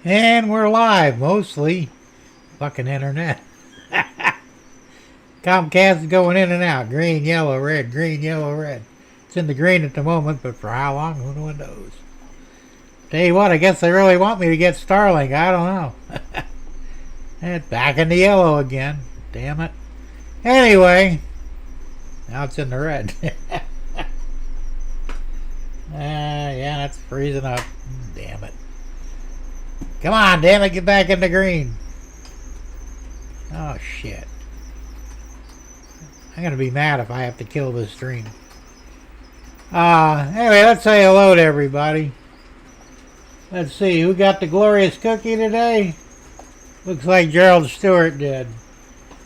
And we're live, mostly. Fucking internet. Comcast is going in and out. Green, yellow, red, green, yellow, red. It's in the green at the moment, but for how long, who knows? Tell you what, I guess they really want me to get Starlink. I don't know. It's back in the yellow again. Damn it. Anyway, now it's in the red. Yeah, that's freezing up. Damn it. Come on, damn it, get back in the green. Oh, shit. I'm going to be mad if I have to kill this stream. Anyway, let's say hello to everybody. Let's see, who got the glorious cookie today? Looks like Gerald Stewart did.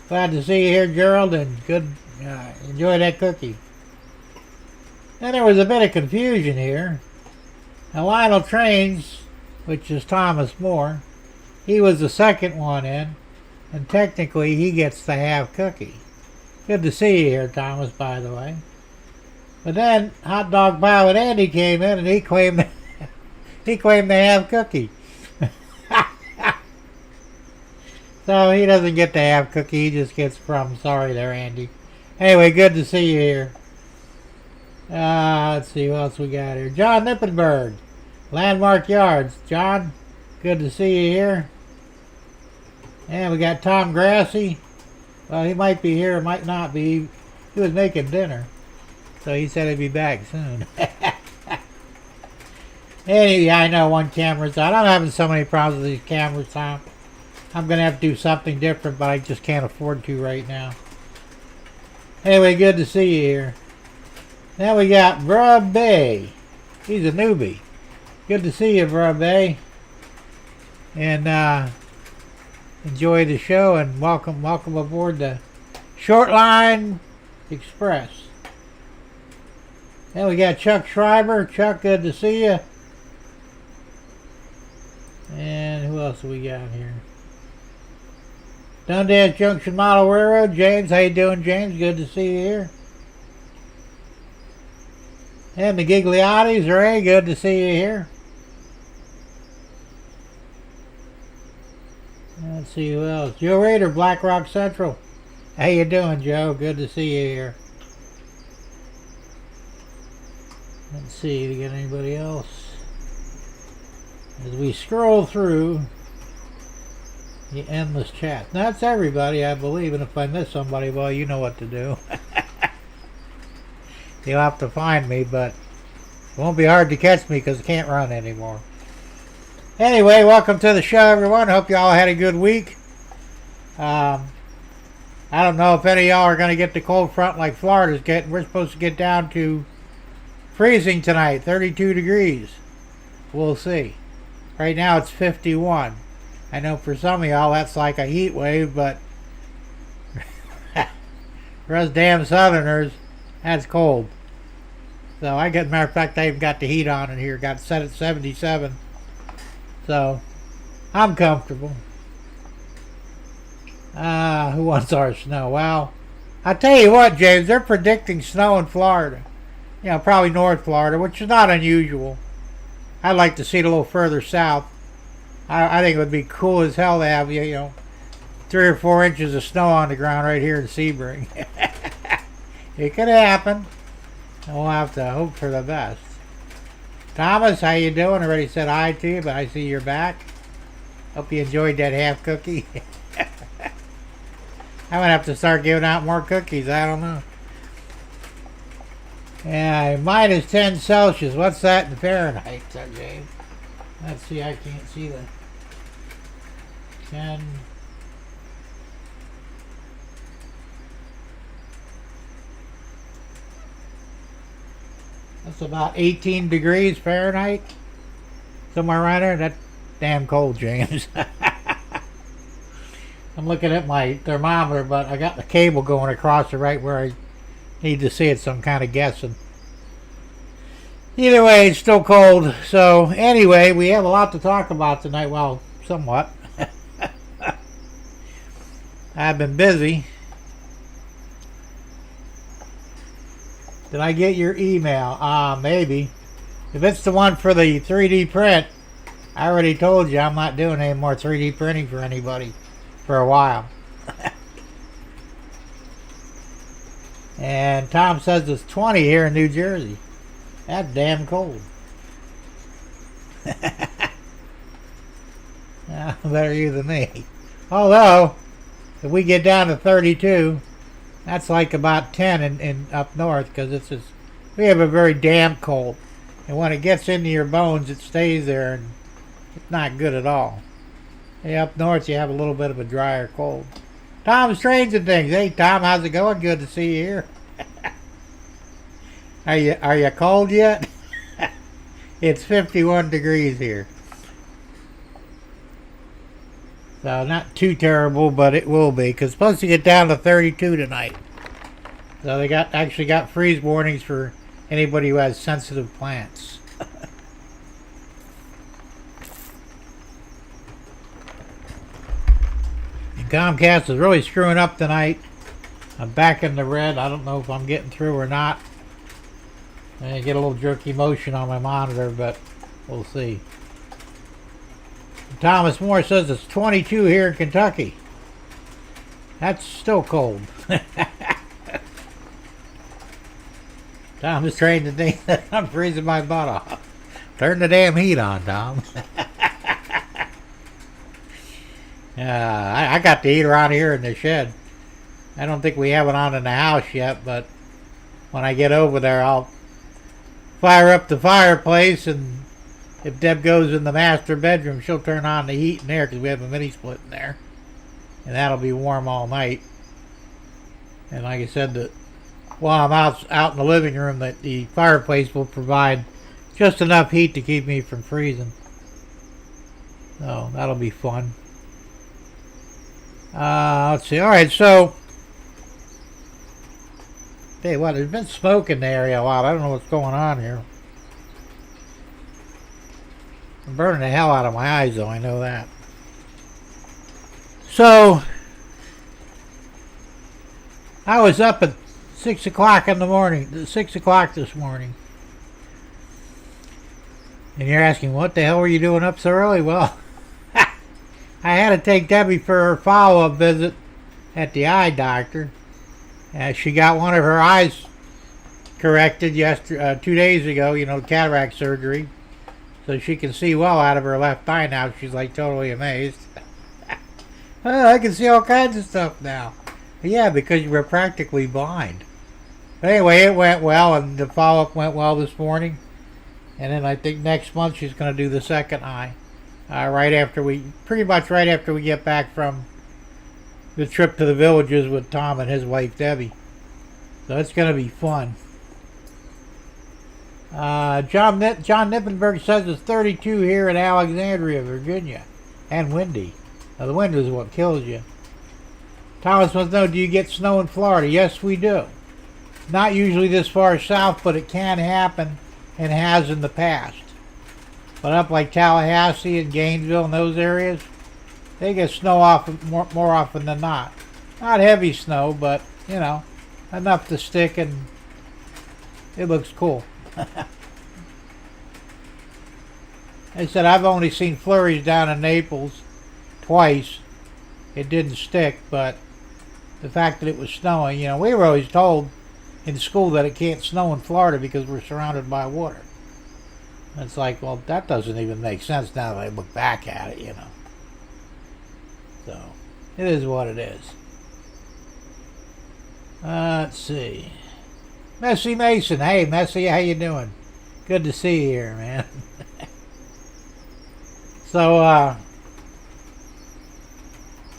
Glad to see you here, Gerald, and good. Enjoy that cookie. Then there was a bit of confusion here. Now, Lionel Trains, which is Thomas Moore, he was the second one in, and technically he gets the half cookie. Good to see you here, Thomas, by the way. But then Hot Dog Pilot Andy came in and he claimed the half cookie. So he doesn't get the half cookie, he just gets from. Sorry there, Andy. Anyway, good to see you here. Let's see what else we got here. John Nippenberg, Landmark Yards. John, good to see you here. And we got Tom Grassi. Well, he might be here, might not be. He was making dinner, so he said he'd be back soon. Anyway, I know one camera's out. I'm having so many problems with these cameras, Tom. I'm going to have to do something different, but I just can't afford to right now. Anyway, good to see you here. Now we got Bruh Bay. He's a newbie. Good to see you, Bruh Bay. And enjoy the show and welcome aboard the Shortline Express. Then we got Chuck Schreiber. Chuck, good to see you. And who else do we got here? Dundas Junction Model Railroad. James, how you doing, James? Good to see you here. And the Gigliottis, Ray, good to see you here. Let's see who else. Joe Rader, Black Rock Central. How you doing, Joe? Good to see you here. Let's see, we got anybody else? As we scroll through the endless chat. That's everybody, I believe, and if I miss somebody, well, you know what to do. You'll have to find me, but it won't be hard to catch me because I can't run anymore. Anyway, welcome to the show, everyone. Hope you all had a good week. I don't know if any of y'all are going to get the cold front like Florida's getting. We're supposed to get down to freezing tonight, 32 degrees. We'll see. Right now it's 51. I know for some of y'all that's like a heat wave, but for us damn Southerners, that's cold. So matter of fact, I even got the heat on in here. Got it set at 77. So I'm comfortable. Who wants our snow? Well, I tell you what, James, they're predicting snow in Florida. You know, probably North Florida, which is not unusual. I'd like to see it a little further south. I think it would be cool as hell to have, you know, 3 or 4 inches of snow on the ground right here in Sebring. It could happen. We'll have to hope for the best. Thomas, how you doing? I already said hi to you, but I see you're back. Hope you enjoyed that half cookie. I'm going to have to start giving out more cookies. I don't know. Yeah, minus 10 Celsius. What's that in Fahrenheit, James? Let's see, I can't see the 10. That's about 18 degrees Fahrenheit. Somewhere around there. That's damn cold, James. I'm looking at my thermometer, but I got the cable going across it right where I need to see it, so I'm kind of guessing. Either way, it's still cold. So, anyway, we have a lot to talk about tonight. Well, somewhat. I've been busy. Did I get your email? Maybe. If it's the one for the 3D print, I already told you I'm not doing any more 3D printing for anybody for a while. And Tom says it's 20 here in New Jersey. That's damn cold. Better you than me. Although, if we get down to 32, that's like about 10 in up north, because we have a very damp cold. And when it gets into your bones, it stays there, and it's not good at all. Hey, up north, you have a little bit of a drier cold. Tom's Trains and Things. Hey, Tom, how's it going? Good to see you here. Are you cold yet? It's 51 degrees here. So not too terrible, but it will be, because it's supposed to get down to 32 tonight. So they actually got freeze warnings for anybody who has sensitive plants. And Comcast is really screwing up tonight. I'm back in the red. I don't know if I'm getting through or not. I get a little jerky motion on my monitor, but we'll see. Thomas Moore says it's 22 here in Kentucky. That's still cold. Tom is trained to think that I'm freezing my butt off. Turn the damn heat on, Tom. I got the heater on here in the shed. I don't think we have it on in the house yet, but when I get over there, I'll fire up the fireplace, and if Deb goes in the master bedroom, she'll turn on the heat in there, because we have a mini split in there, and that'll be warm all night. And like I said, while I'm out in the living room, that the fireplace will provide just enough heat to keep me from freezing. So that'll be fun. Let's see. All right, so tell you what, there's been smoke in the area a lot. I don't know what's going on here. I'm burning the hell out of my eyes, though. I know that. So I was up at 6 o'clock in the morning. 6 o'clock this morning. And you're asking, what the hell were you doing up so early? Well, I had to take Debbie for her follow-up visit at the eye doctor. She got one of her eyes corrected 2 days ago, cataract surgery. So she can see well out of her left eye now. She's like totally amazed. Oh, I can see all kinds of stuff now. Yeah, because you were practically blind. But anyway, it went well, and the follow-up went well this morning. And then I think next month she's going to do the second eye. Pretty much right after we get back from the trip to the villages with Tom and his wife Debbie. So it's going to be fun. John Nippenberg says it's 32 here in Alexandria, Virginia, and windy. Now the wind is what kills you. Thomas wants to know, do you get snow in Florida? Yes, we do. Not usually this far south, but it can happen and has in the past. But up like Tallahassee and Gainesville and those areas, they get snow more often than not. Not heavy snow, but, enough to stick, and it looks cool. I said I've only seen flurries down in Naples twice. It didn't stick, but the fact that it was snowing, we were always told in school that it can't snow in Florida because we're surrounded by water. And it's like, well, that doesn't even make sense now that I look back at it, So, it is what it is. Let's see. Messy Mason. Hey, Messy, how you doing? Good to see you here, man. So,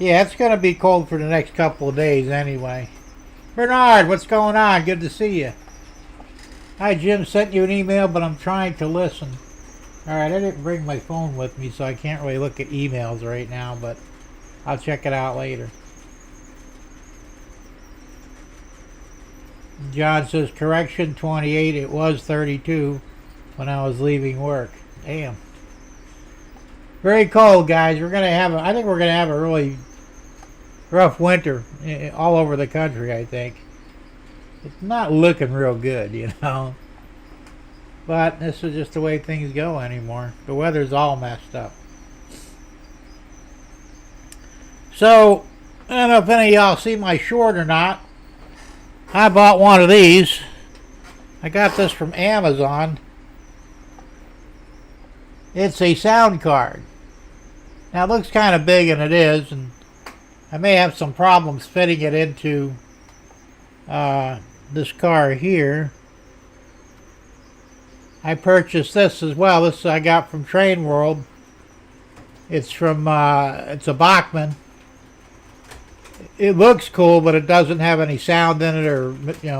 yeah, it's going to be cold for the next couple of days anyway. Bernard, what's going on? Good to see you. Hi, Jim. Sent you an email, but I'm trying to listen. Alright, I didn't bring my phone with me, so I can't really look at emails right now, but I'll check it out later. John says, correction, 28. It was 32 when I was leaving work. Damn. Very cold, guys. I think we're going to have a really rough winter all over the country, I think. It's not looking real good, But this is just the way things go anymore. The weather's all messed up. So, I don't know if any of y'all see my short or not. I bought one of these. I got this from Amazon. It's a sound card. Now it looks kind of big, and it is, and I may have some problems fitting it into this car here. I purchased this as well. This I got from Train World. It's from it's a Bachmann. It looks cool, but it doesn't have any sound in it, or nothing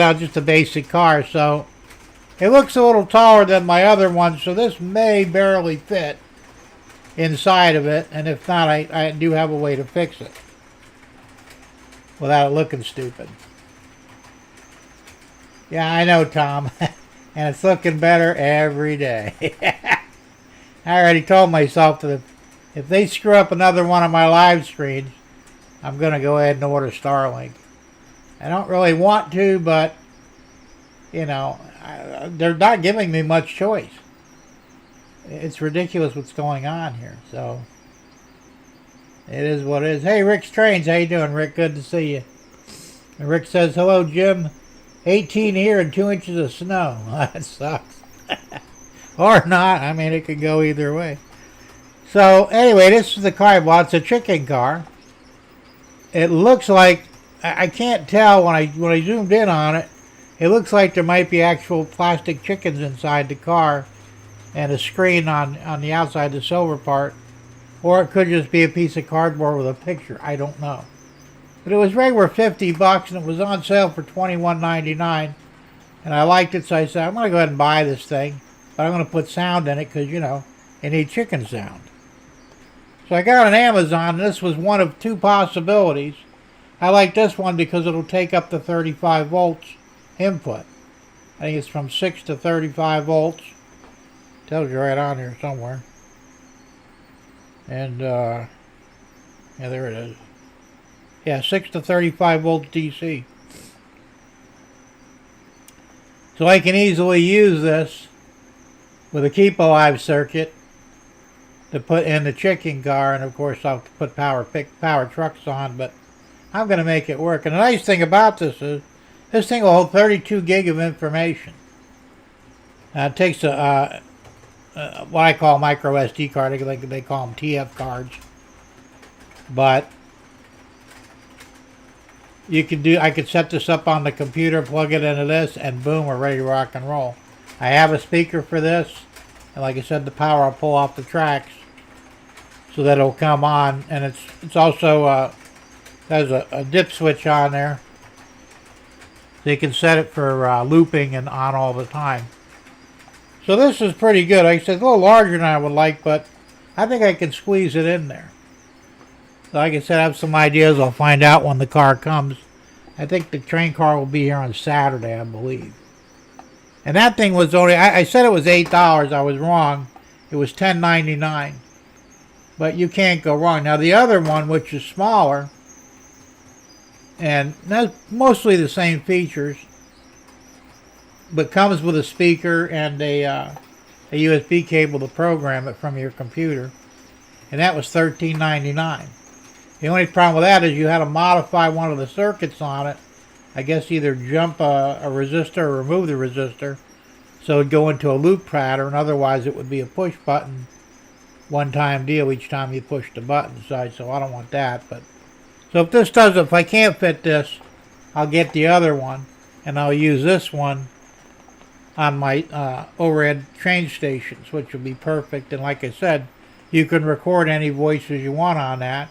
else. Just a basic car. So it looks a little taller than my other one. So this may barely fit inside of it, and if not, I do have a way to fix it without it looking stupid. Yeah, I know, Tom. And it's looking better every day. I already told myself that if they screw up another one of my live streams, I'm going to go ahead and order Starlink. I don't really want to, but, they're not giving me much choice. It's ridiculous what's going on here. So, it is what it is. Hey, Rick's Trains. How you doing, Rick? Good to see you. And Rick says, hello, Jim. 18 here and 2 inches of snow. That sucks. Or not. I mean, it could go either way. So, anyway, this is the car I bought. It's a chicken car. It looks like, I can't tell when I zoomed in on it, it looks like there might be actual plastic chickens inside the car and a screen on the outside, the silver part. Or it could just be a piece of cardboard with a picture. I don't know. But it was regular $50 and it was on sale for $21.99. And I liked it, so I said, I'm going to go ahead and buy this thing. But I'm going to put sound in it because, you need chicken sound. So I got it on Amazon, and this was one of two possibilities. I like this one because it'll take up to 35 volts input. I think it's from 6 to 35 volts. Tells you right on here somewhere. And, yeah, there it is. Yeah, 6 to 35 volts DC. So I can easily use this with a Keep Alive circuit to put in the chicken car, and of course I'll put power trucks on, but I'm going to make it work. And the nice thing about this is this thing will hold 32 gig of information. It takes a what I call micro SD card. They call them TF cards, but I could set this up on the computer, plug it into this, and boom, we're ready to rock and roll. I have a speaker for this, and like I said, the power I'll pull off the tracks so that it'll come on. And it's also has a dip switch on there, so you can set it for looping and on all the time. So this is pretty good. Like I said, it's a little larger than I would like, but I think I can squeeze it in there. Like I said, I have some ideas. I'll find out when the car comes. I think the train car will be here on Saturday, I believe. And that thing was only, I said it was $8. I was wrong. It was $10.99. But you can't go wrong. Now the other one, which is smaller, and that's mostly the same features, but comes with a speaker and a USB cable to program it from your computer. And that was $13.99. The only problem with that is you had to modify one of the circuits on it. I guess either jump a resistor or remove the resistor, so it would go into a loop pattern. Otherwise, it would be a push button, one-time deal each time you push the button. So I don't want that. But so if I can't fit this, I'll get the other one, and I'll use this one on my overhead train stations, which will be perfect. And like I said, you can record any voices you want on that.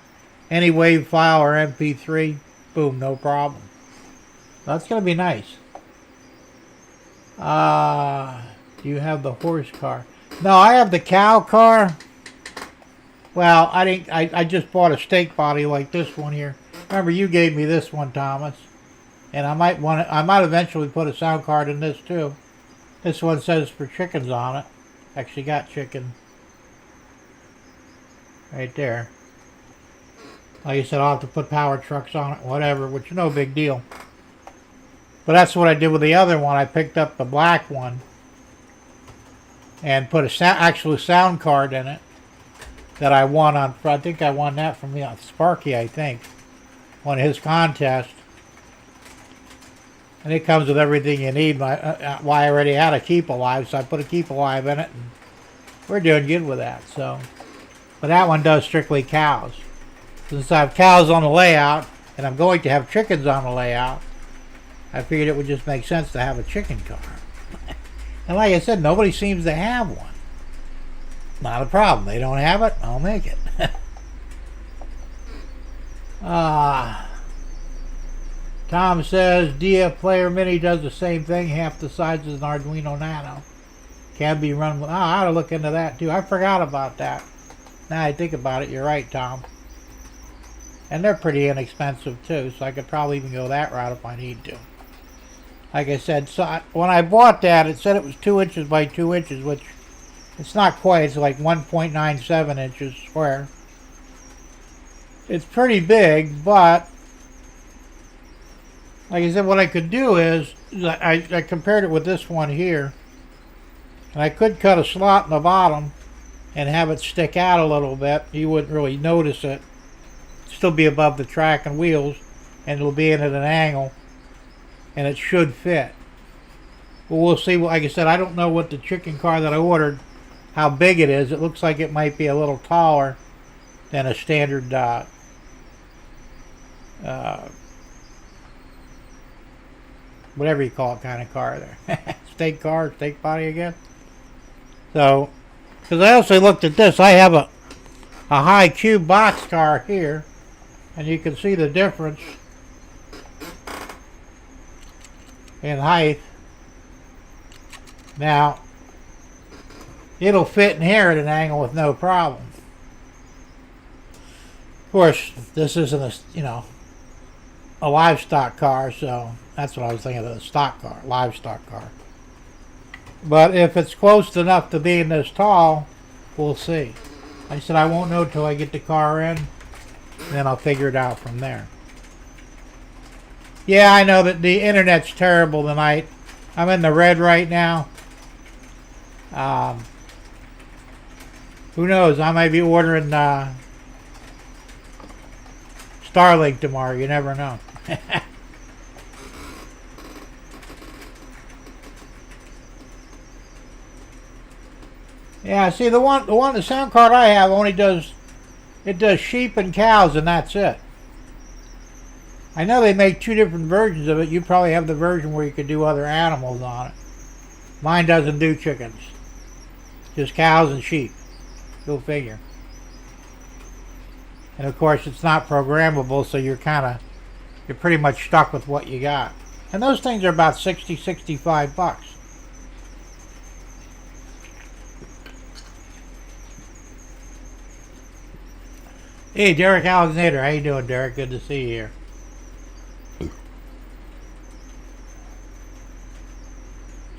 Any WAV file or MP3, boom, no problem. That's going to be nice. Do you have the horse car? No, I have the cow car. Well, I just bought a steak body like this one here. Remember, you gave me this one, Thomas. And I might eventually put a sound card in this too. This one says for chickens on it. Actually got chicken right there. Like I said, I'll have to put power trucks on it, whatever, which is no big deal. But that's what I did with the other one. I picked up the black one and put a actual sound card in it that I won on. I think I won that from Sparky, I think, on his contest. And it comes with everything you need. I already had a Keep Alive, so I put a Keep Alive in it, and we're doing good with that. So, but that one does strictly cows. Since I have cows on the layout, and I'm going to have chickens on the layout, I figured it would just make sense to have a chicken car. And like I said, nobody seems to have one. Not a problem. They don't have it, I'll make it. Tom says DF Player Mini does the same thing, half the size as an Arduino Nano. Can be run with... I ought to look into that too. I forgot about that. Now I think about it, you're right, Tom. And they're pretty inexpensive too, so I could probably even go that route if I need to. Like I said, so when I bought that, it said it was 2 inches by 2 inches, which it's not quite. It's like 1.97 inches square. It's pretty big, but like I said, what I could do is I compared it with this one here, and I could cut a slot in the bottom and have it stick out a little bit. You wouldn't really notice it. Still be above the track and wheels, and it'll be in at an angle, and it should fit. But we'll see. Like I said, I don't know what the chicken car that I ordered, how big it is. It looks like it might be a little taller than a standard whatever you call it kind of car there. Steak car, steak body, I guess. So, because I also looked at this, I have a high cube box car here, and you can see the difference in height. Now, it'll fit in here at an angle with no problem. Of course, this isn't a livestock car, so that's what I was thinking of, a stock car, livestock car. But if it's close enough to being this tall, we'll see. I said I won't know till I get the car in, and then I'll figure it out from there. Yeah, I know that the internet's terrible tonight. I'm in the red right now. Who knows? I might be ordering Starlink tomorrow. You never know. Yeah, see the sound card I have only does sheep and cows, and that's it. I know they make 2 different versions of it. You probably have the version where you could do other animals on it. Mine doesn't do chickens. Just cows and sheep. Go figure. And of course it's not programmable, so you're pretty much stuck with what you got. And those things are about 60, 65 bucks. Hey, Derek Alexander. How you doing, Derek? Good to see you here.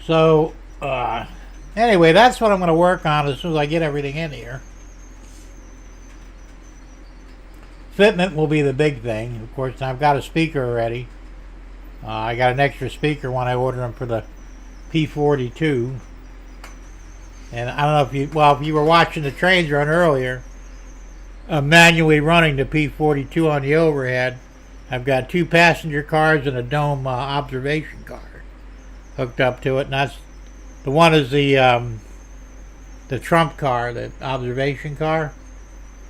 So, anyway, that's what I'm going to work on as soon as I get everything in here. Fitment will be the big thing. Of course, I've got a speaker already. I got an extra speaker when I ordered them for the P42. And I don't know if you were watching the trains run earlier, manually running the P42 on the overhead. I've got 2 passenger cars and a dome observation car hooked up to it, and that's the one is the Trump car, the observation car.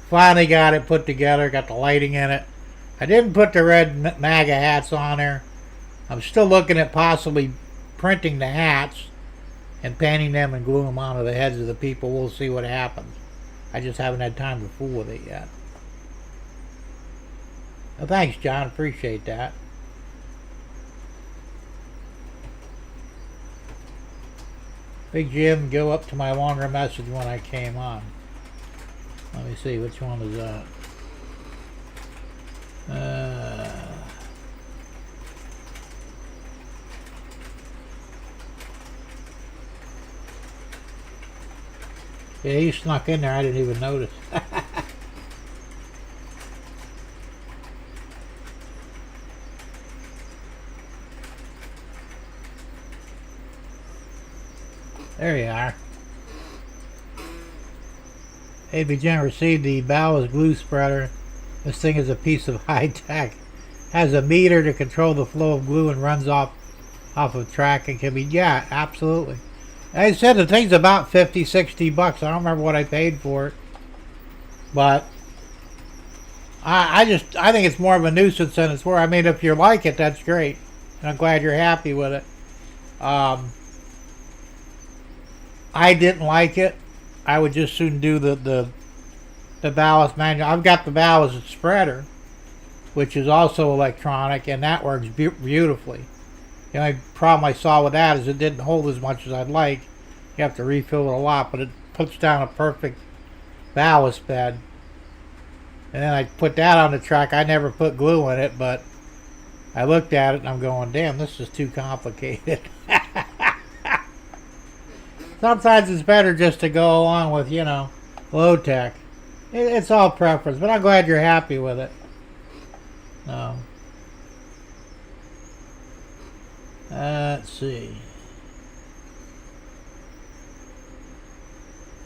Finally got it put together, got the lighting in it. I didn't put the red MAGA hats on there. I'm still looking at possibly printing the hats and painting them and gluing them onto the heads of the people. We'll see what happens. I just haven't had time to fool with it yet. Well, thanks, John. Appreciate that. Big Jim, go up to my longer message when I came on. Let me see, which one is that? Yeah, he snuck in there. I didn't even notice. There you are. Hey, Jen received the ballast glue spreader. This thing is a piece of high tech. Has a meter to control the flow of glue and runs off of track and can be, yeah, absolutely. I said the thing's about 50, 60 bucks. I don't remember what I paid for it. But I think it's more of a nuisance than it's worth. I mean, if you like it, that's great. And I'm glad you're happy with it. I didn't like it. I would just soon do the ballast manual. I've got the ballast spreader, which is also electronic, and that works beautifully. The only problem I saw with that is it didn't hold as much as I'd like. You have to refill it a lot, but it puts down a perfect ballast bed. And then I put that on the track. I never put glue in it, but I looked at it and I'm going, damn, this is too complicated. Sometimes it's better just to go along with, low tech. It's all preference, but I'm glad you're happy with it. Let's see.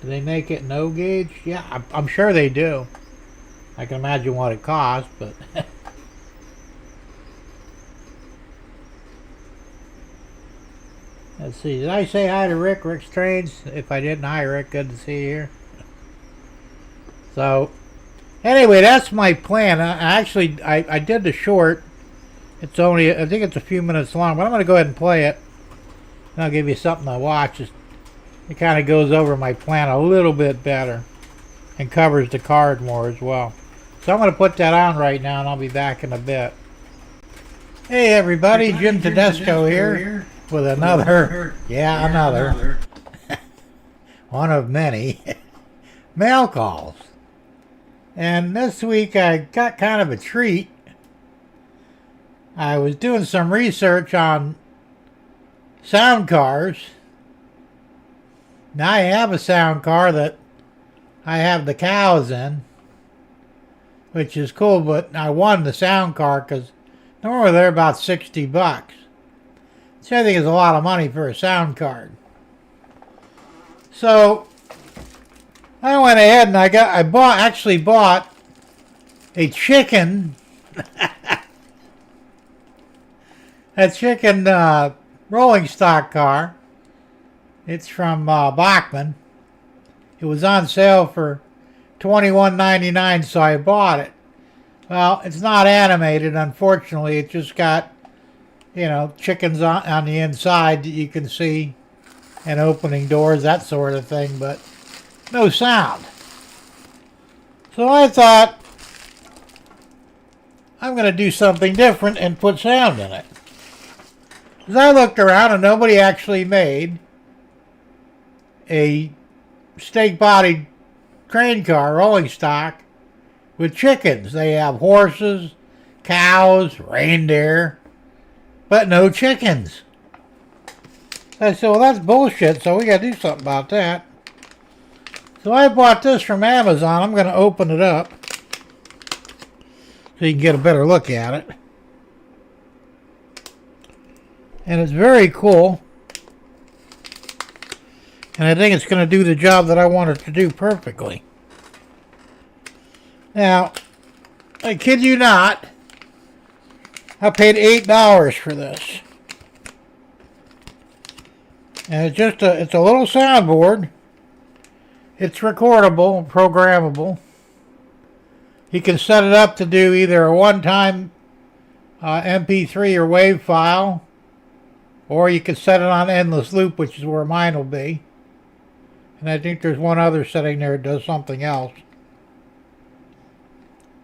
Do they make it no gauge? Yeah, I'm sure they do. I can imagine what it costs, but let's see. Did I say hi to Rick? Rick's Trains? If I didn't, hi Rick. Good to see you here. So, anyway, that's my plan. I did the short. It's only, I think it's a few minutes long, but I'm going to go ahead and play it. And I'll give you something to watch. It kind of goes over my plan a little bit better and covers the card more as well. So I'm going to put that on right now, and I'll be back in a bit. Hey everybody, Jim Tedesco here with another, another, one of many mail calls. And this week I got kind of a treat. I was doing some research on sound cars. Now I have a sound car that I have the cows in, which is cool, but I won the sound car because normally they're about 60 bucks. Which I think is a lot of money for a sound card. So I went ahead and I bought a chicken a chicken rolling stock car. It's from Bachman. It was on sale for $21.99, so I bought it. Well, it's not animated, unfortunately. It just got, chickens on the inside that you can see, and opening doors, that sort of thing, but no sound. So I thought, I'm going to do something different and put sound in it. As I looked around, and nobody actually made a stake-bodied train car, rolling stock, with chickens. They have horses, cows, reindeer, but no chickens. I said, well, that's bullshit, so we got to do something about that. So I bought this from Amazon. I'm going to open it up so you can get a better look at it. And it's very cool. And I think it's going to do the job that I want it to do perfectly. Now, I kid you not, I paid $8 for this. And it's a little soundboard. It's recordable, programmable. You can set it up to do either a one-time MP3 or WAV file, or you can set it on endless loop, which is where mine will be. And I think there's one other setting there that does something else.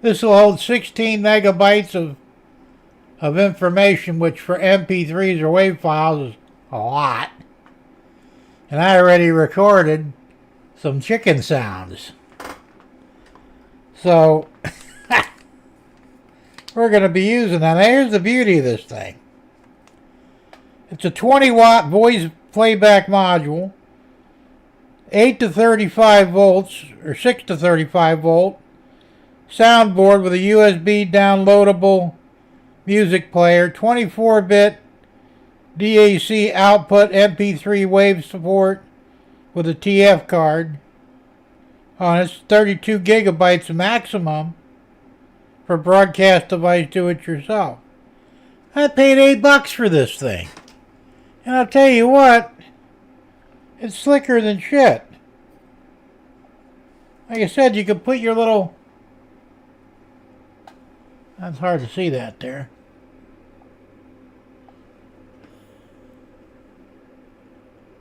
This will hold 16 megabytes of information, which for MP3s or WAV files is a lot. And I already recorded some chicken sounds. So, we're going to be using that. Now, here's the beauty of this thing. It's a 20-watt voice playback module, 8 to 35 volts, or 6 to 35 volt, soundboard with a USB downloadable music player, 24-bit DAC output, MP3 wave support, with a TF card. It's 32 gigabytes maximum for broadcast device do-it-yourself. I paid $8 for this thing. And I'll tell you what, it's slicker than shit. Like I said, you could put your little... That's hard to see that there.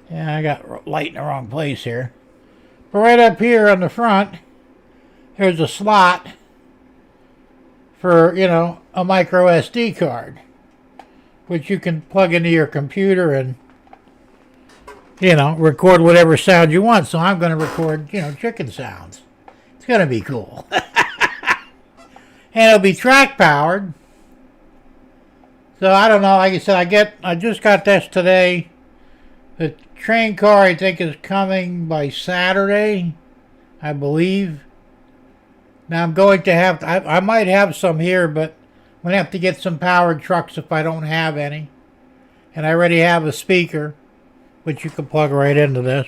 Yeah, I got light in the wrong place here. But right up here on the front, there's a slot for, a micro SD card, which you can plug into your computer and, record whatever sound you want. So I'm going to record, chicken sounds. It's going to be cool. And it'll be track powered. So I don't know, like I said, I just got this today. The train car, I think, is coming by Saturday, I believe. Now I'm going to have, I might have some here, but I'm going to have to get some powered trucks if I don't have any. And I already have a speaker, which you can plug right into this,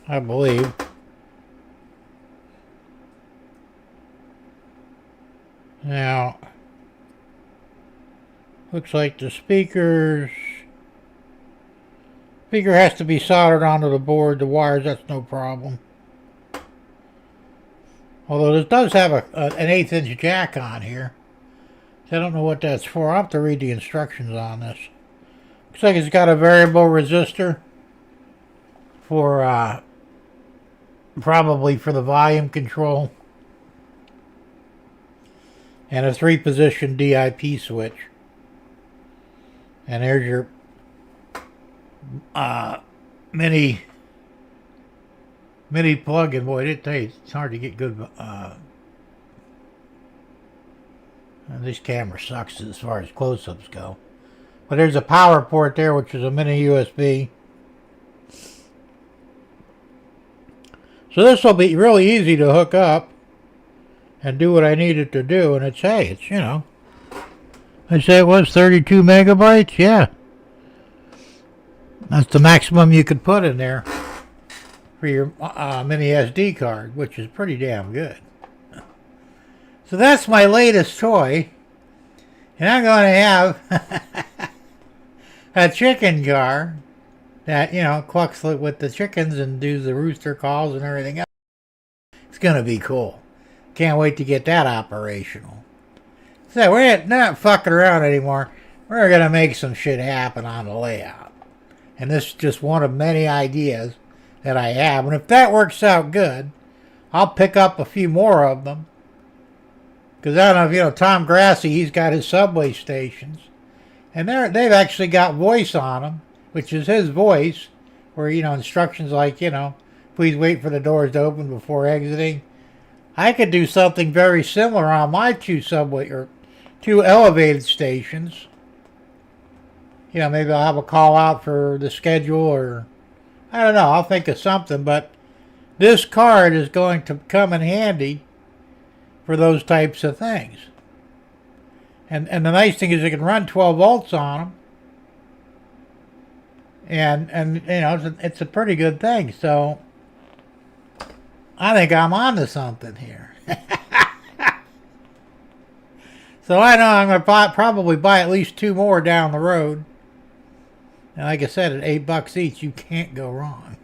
I believe. Now, looks like the speaker has to be soldered onto the board. The wires, that's no problem. Although this does have an 1/8 inch jack on here. So I don't know what that's for. I'll have to read the instructions on this. Looks like it's got a variable resistor for probably for the volume control. And a 3-position DIP switch. And there's your mini plug-in. Boy, it's hard to get good. This camera sucks as far as close-ups go. But there's a power port there, which is a mini USB. So this will be really easy to hook up and do what I need it to do. And it's, I say it was 32 megabytes? Yeah. That's the maximum you could put in there for your mini SD card, which is pretty damn good. So that's my latest toy. And I'm going to have a chicken car that, clucks with the chickens and does the rooster calls and everything else. It's going to be cool. Can't wait to get that operational. So we're not fucking around anymore. We're going to make some shit happen on the layout. And this is just one of many ideas that I have. And if that works out good, I'll pick up a few more of them. Because I don't know if you know Tom Grassi, he's got his subway stations. And they've actually got voice on them, which is his voice. Where, instructions like, please wait for the doors to open before exiting. I could do something very similar on my 2 elevated stations. Maybe I'll have a call out for the schedule, or I don't know, I'll think of something. But this card is going to come in handy for those types of things. And the nice thing is you can run 12 volts on them. And it's a pretty good thing. So I think I'm on to something here. So I know I'm going to probably buy at least 2 more down the road. And like I said, at $8 each, you can't go wrong.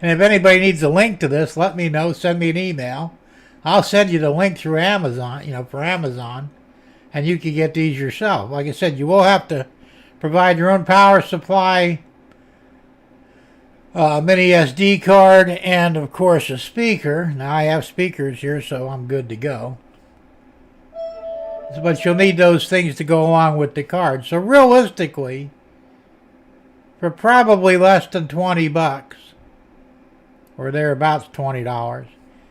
And if anybody needs a link to this, let me know. Send me an email. I'll send you the link through Amazon, for Amazon. And you can get these yourself. Like I said, you will have to provide your own power supply, mini SD card, and of course a speaker. Now I have speakers here, so I'm good to go. But you'll need those things to go along with the card. So realistically, for probably less than $20, or thereabouts $20,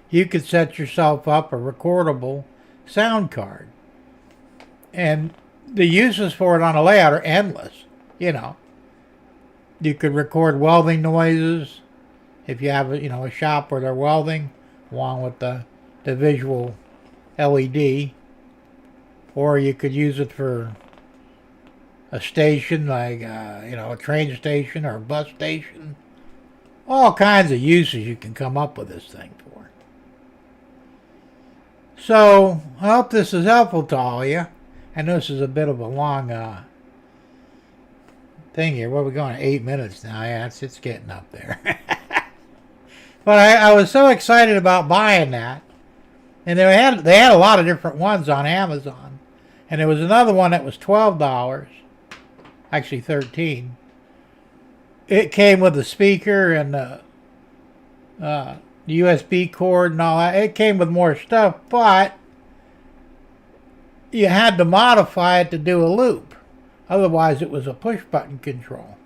you could set yourself up a recordable sound card. And the uses for it on a layout are endless. You could record welding noises if you have a shop where they're welding, along with the visual LED. Or you could use it for a station like, a train station or a bus station. All kinds of uses you can come up with this thing for. So, I hope this is helpful to all of you. I know this is a bit of a long thing here. Where are we going? 8 minutes now. Yeah, it's getting up there. But I was so excited about buying that. And they had a lot of different ones on Amazon. And there was another one that was $12. Actually $13. It came with a speaker and the USB cord and all that. It came with more stuff, but you had to modify it to do a loop. Otherwise, it was a push-button control.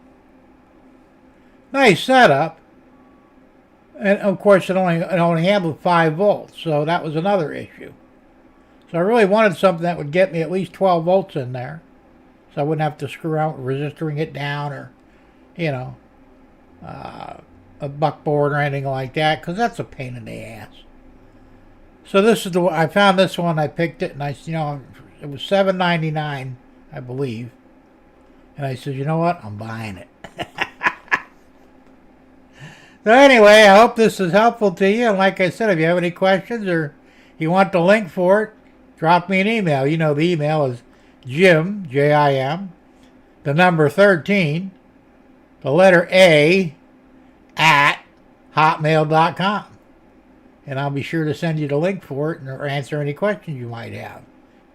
Nice setup. And, of course, it only handled 5 volts, so that was another issue. So I really wanted something that would get me at least 12 volts in there, so I wouldn't have to screw around with resisting it down or, a buckboard or anything like that, because that's a pain in the ass. So this is I found this one, I picked it, and it was $7.99, I believe. And I said, you know what? I'm buying it. So anyway, I hope this is helpful to you. And like I said, if you have any questions or you want the link for it, drop me an email. You know the email is Jim, Jim, the number 13, the letter A, at hotmail.com. And I'll be sure to send you the link for it or answer any questions you might have,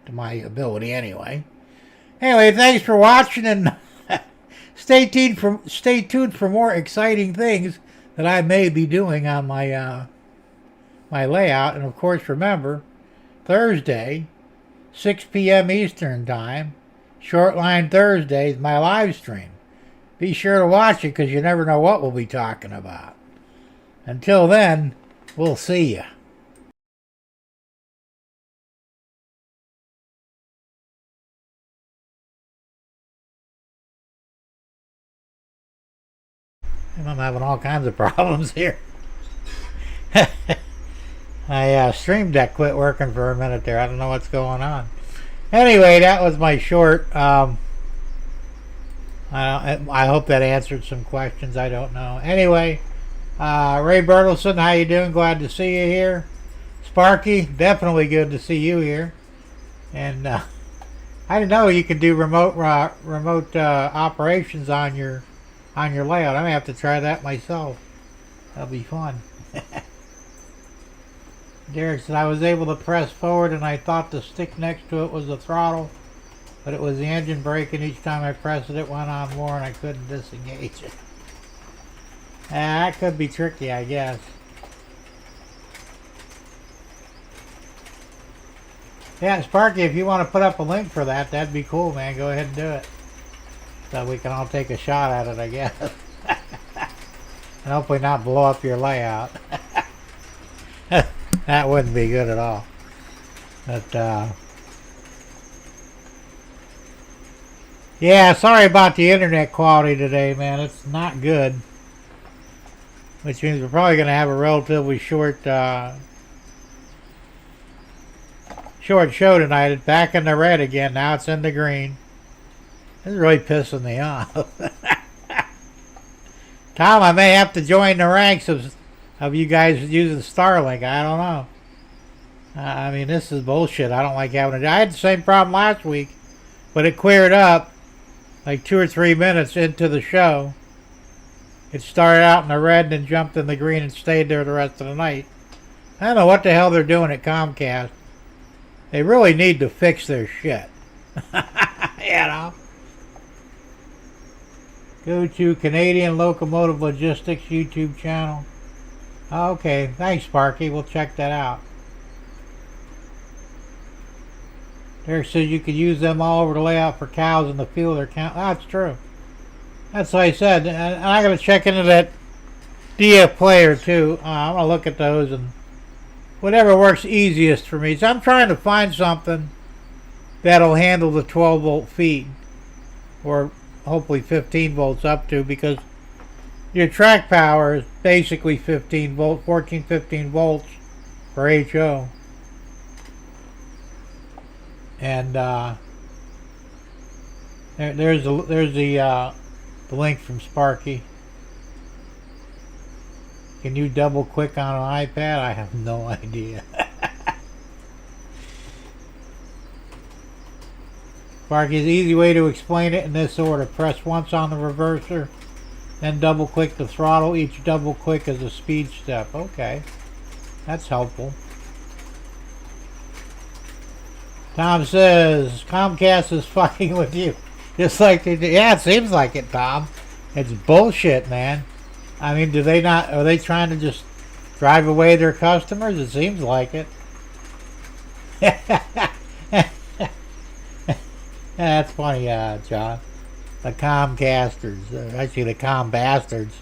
to my ability anyway. Anyway, thanks for watching, and stay tuned for more exciting things that I may be doing on my my layout. And of course, remember, Thursday, 6 p.m. Eastern Time, Shortline Thursday is my live stream. Be sure to watch it, because you never know what we'll be talking about. Until then, we'll see ya. And I'm having all kinds of problems here. My Stream Deck quit working for a minute there. I don't know what's going on. Anyway, that was my short. I hope that answered some questions. I don't know. Anyway, Ray Bertelson, how you doing? Glad to see you here. Sparky, definitely good to see you here. And I didn't know you could do remote operations on your layout. I may have to try that myself. That'll be fun. Derek said I was able to press forward and I thought the stick next to it was the throttle, but it was the engine brake, and each time I pressed it, it went on more and I couldn't disengage it. That could be tricky, I guess. Yeah, Sparky, if you want to put up a link for that, that'd be cool, man. Go ahead and do it. So we can all take a shot at it, I guess. And hopefully not blow up your layout. That wouldn't be good at all. But, yeah, sorry about the internet quality today, man. It's not good. Which means we're probably going to have a relatively short show tonight. It's back in the red again. Now it's in the green. This is really pissing me off. Tom, I may have to join the ranks of you guys using Starlink. I don't know. I mean, this is bullshit. I don't like having it. I had the same problem last week, but it cleared up like 2 or 3 minutes into the show. It started out in the red and then jumped in the green and stayed there the rest of the night. I don't know what the hell they're doing at Comcast. They really need to fix their shit. You know? Go to Canadian Locomotive Logistics YouTube channel. Okay, thanks, Sparky. We'll check that out. Derek says you could use them all over the layout for cows in the field or count. That's true. That's what I said. And I got to check into that DF player too. I'm going to look at those and whatever works easiest for me. So I'm trying to find something that'll handle the 12 volt feed, or hopefully 15 volts up to, because your track power is basically 15 volt, 14, 15 volts for HO. There's the link from Sparky. Can you double click on an iPad? I have no idea. Sparky's easy way to explain it in this order. Press once on the reverser, then double click the throttle. Each double click is a speed step. Okay, that's helpful. Tom says Comcast is fucking with you, just like they do. Yeah, it seems like it, Tom. It's bullshit, man. I mean, do they not? Are they trying to just drive away their customers? It seems like it. That's funny, John. The Comcasters, actually the Combastards.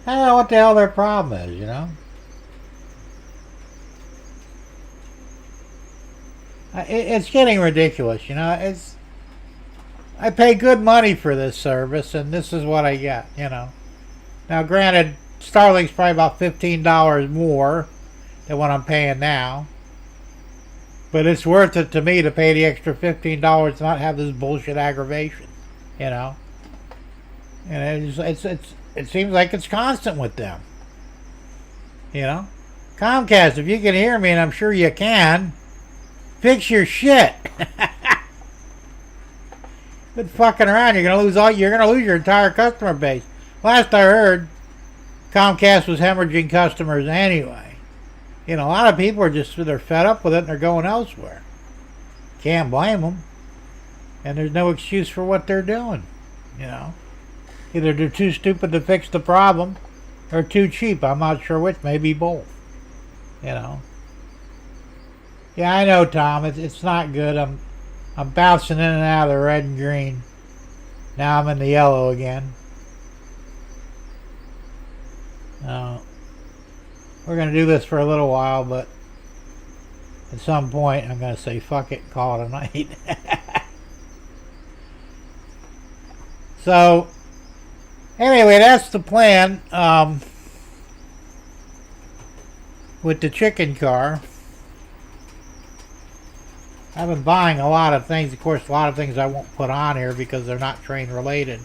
I don't know what the hell their problem is, you know. It's getting ridiculous, you know. I pay good money for this service, and this is what I get, you know. Now, granted, Starlink's probably about $15 more than what I'm paying now, but it's worth it to me to pay the extra $15 to not have this bullshit aggravation, you know. And it seems like it's constant with them, you know. Comcast, if you can hear me, and I'm sure you can, fix your shit. Quit fucking around. You're gonna lose your entire customer base. Last I heard, Comcast was hemorrhaging customers anyway. You know, a lot of people they're fed up with it and they're going elsewhere. Can't blame them. And there's no excuse for what they're doing. You know, either they're too stupid to fix the problem, or too cheap. I'm not sure which. Maybe both. You know. Yeah, I know, Tom. It's not good. I'm bouncing in and out of the red and green. Now I'm in the yellow again. We're going to do this for a little while, but at some point I'm going to say fuck it and call it a night. So, anyway, that's the plan with the chicken car. I've been buying a lot of things. Of course, a lot of things I won't put on here because they're not train related.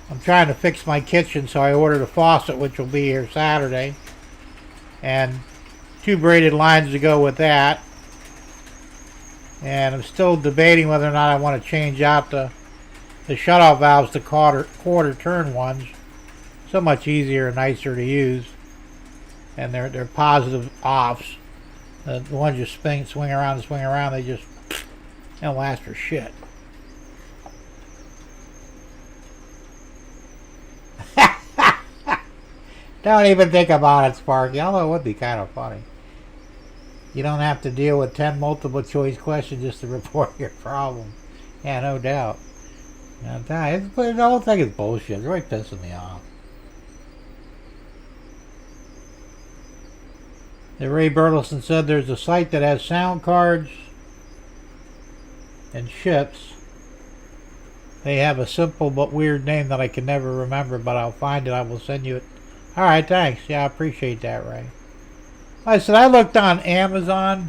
I'm trying to fix my kitchen, so I ordered a faucet, which will be here Saturday. And 2 braided lines to go with that. And I'm still debating whether or not I want to change out the shutoff valves to quarter turn ones. So much easier and nicer to use. And they're positive offs. The ones you swing around, they just don't last for shit. Don't even think about it, Sparky, although it would be kind of funny. You don't have to deal with 10 multiple choice questions just to report your problem. Yeah, no doubt. The whole thing is bullshit. It's really pissing me off. The Ray Bertelson said there's a site that has sound cards and ships. They have a simple but weird name that I can never remember, but I'll find it. I will send you it. Alright, thanks. Yeah, I appreciate that, Ray. Like I said, I looked on Amazon.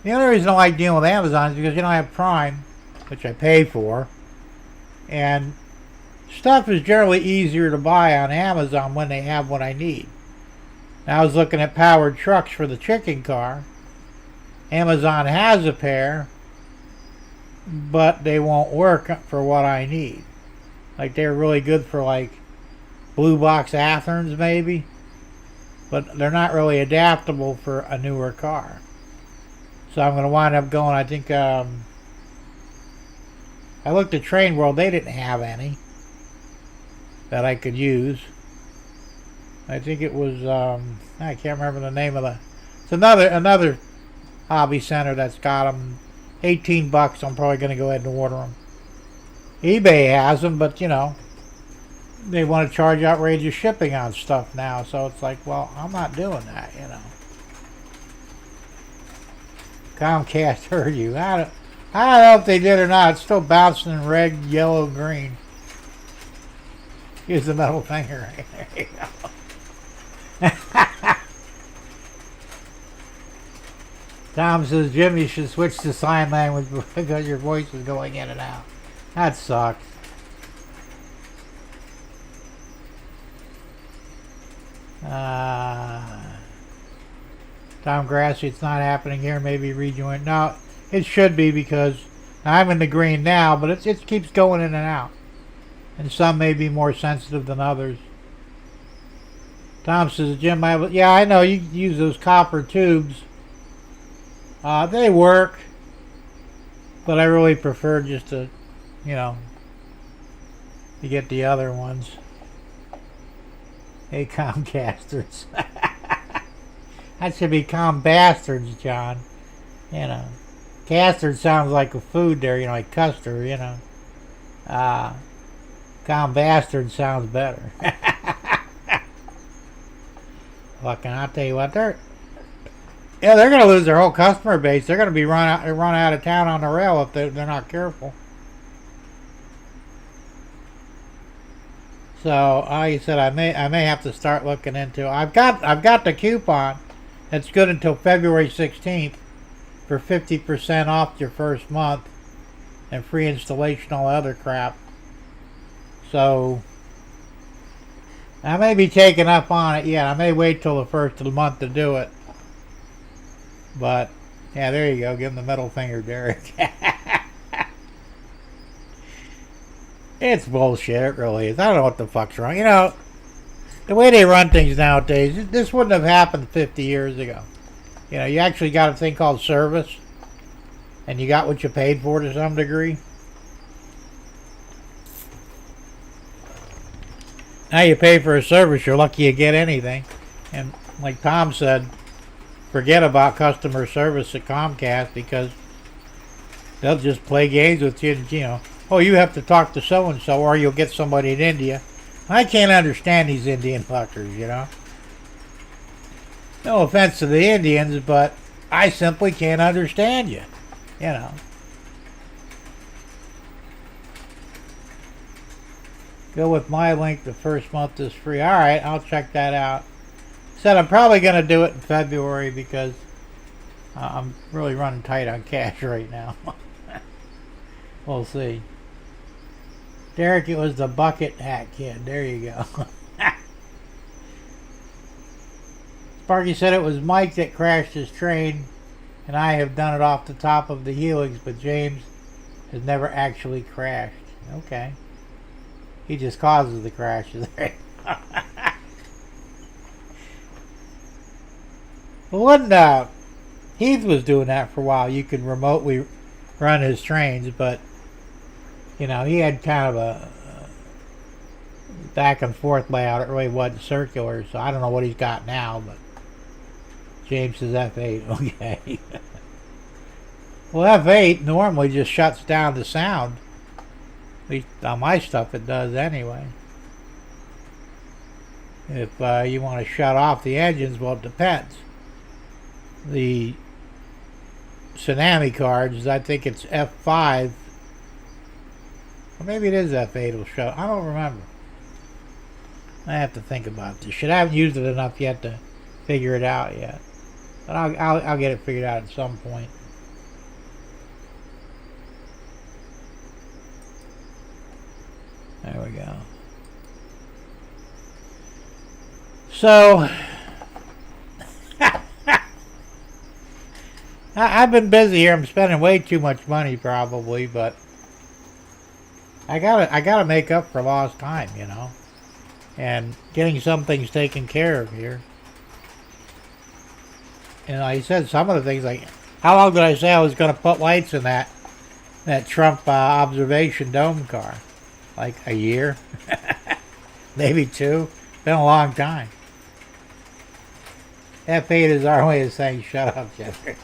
The only reason I like dealing with Amazon is because you don't have Prime, which I pay for. And stuff is generally easier to buy on Amazon when they have what I need. Now, I was looking at powered trucks for the chicken car. Amazon has a pair, but they won't work for what I need. Like, they're really good for, like, Blue Box Athens, maybe. But they're not really adaptable for a newer car. So I'm going to wind up going, I think, I looked at Train World. They didn't have any that I could use. I think it was, I can't remember the name of it's another hobby center that's got them. $18. I'm probably going to go ahead and order them. eBay has them, but, you know, they want to charge outrageous shipping on stuff now, so it's like, well, I'm not doing that, you know. Comcast heard you. I don't know if they did or not. It's still bouncing in red, yellow, green. Here's the middle finger right there. Tom says, Jim, you should switch to sign language because your voice is going in and out. That sucks. Tom Grassi, it's not happening here. Maybe rejoin. No, it should be because I'm in the green now, but it keeps going in and out. And some may be more sensitive than others. Tom says, Jim, yeah, I know you use those copper tubes. They work, but I really prefer just to, to get the other ones. Hey, Comcasters. That should be Combastards, John. Custard sounds like a food there, like custard, Combastard sounds better. Fucking, I'll tell you what, they're going to lose their whole customer base. They're going to be run out of town on the rail if they're not careful. So, like I said, I may have to start looking into. I've got the coupon. It's good until February 16th for 50% off your first month and free installation, all other crap. So I may be taking up on it. Yeah, I may wait till the first of the month to do it. But yeah, there you go. Give him the middle finger, Derek. It's bullshit. It really is. I don't know what the fuck's wrong. The way they run things nowadays, this wouldn't have happened 50 years ago. You actually got a thing called service, and you got what you paid for to some degree. Now you pay for a service, you're lucky you get anything. And like Tom said, forget about customer service at Comcast because they'll just play games with you, oh, you have to talk to so-and-so or you'll get somebody in India. I can't understand these Indian fuckers, No offense to the Indians, but I simply can't understand you, Go with my link. The first month is free. All right, I'll check that out. Said I'm probably going to do it in February because I'm really running tight on cash right now. We'll see. Derek, it was the bucket hat kid. There you go. Sparky said it was Mike that crashed his train, and I have done it off the top of the helix, but James has never actually crashed. Okay. He just causes the crashes. Well, when Heath was doing that for a while, you could remotely run his trains, but he had kind of a back and forth layout. It really wasn't circular, so I don't know what he's got now, but James is F8. Okay. Well, F8 normally just shuts down the sound. At least on my stuff it does anyway. If you want to shut off the engines, well, it depends. The Tsunami cards, I think it's F5. Or maybe it is F8 it'll shut. I don't remember. I have to think about this shit. I haven't used it enough yet to figure it out yet. But I'll get it figured out at some point. There we go. So I've been busy here. I'm spending way too much money probably, but I gotta make up for lost time, and getting some things taken care of here. And like I said, some of the things, like, how long did I say I was going to put lights in that Trump observation dome car? Like a year? Maybe 2? Been a long time. F8 is our way of saying shut up, Jeffrey.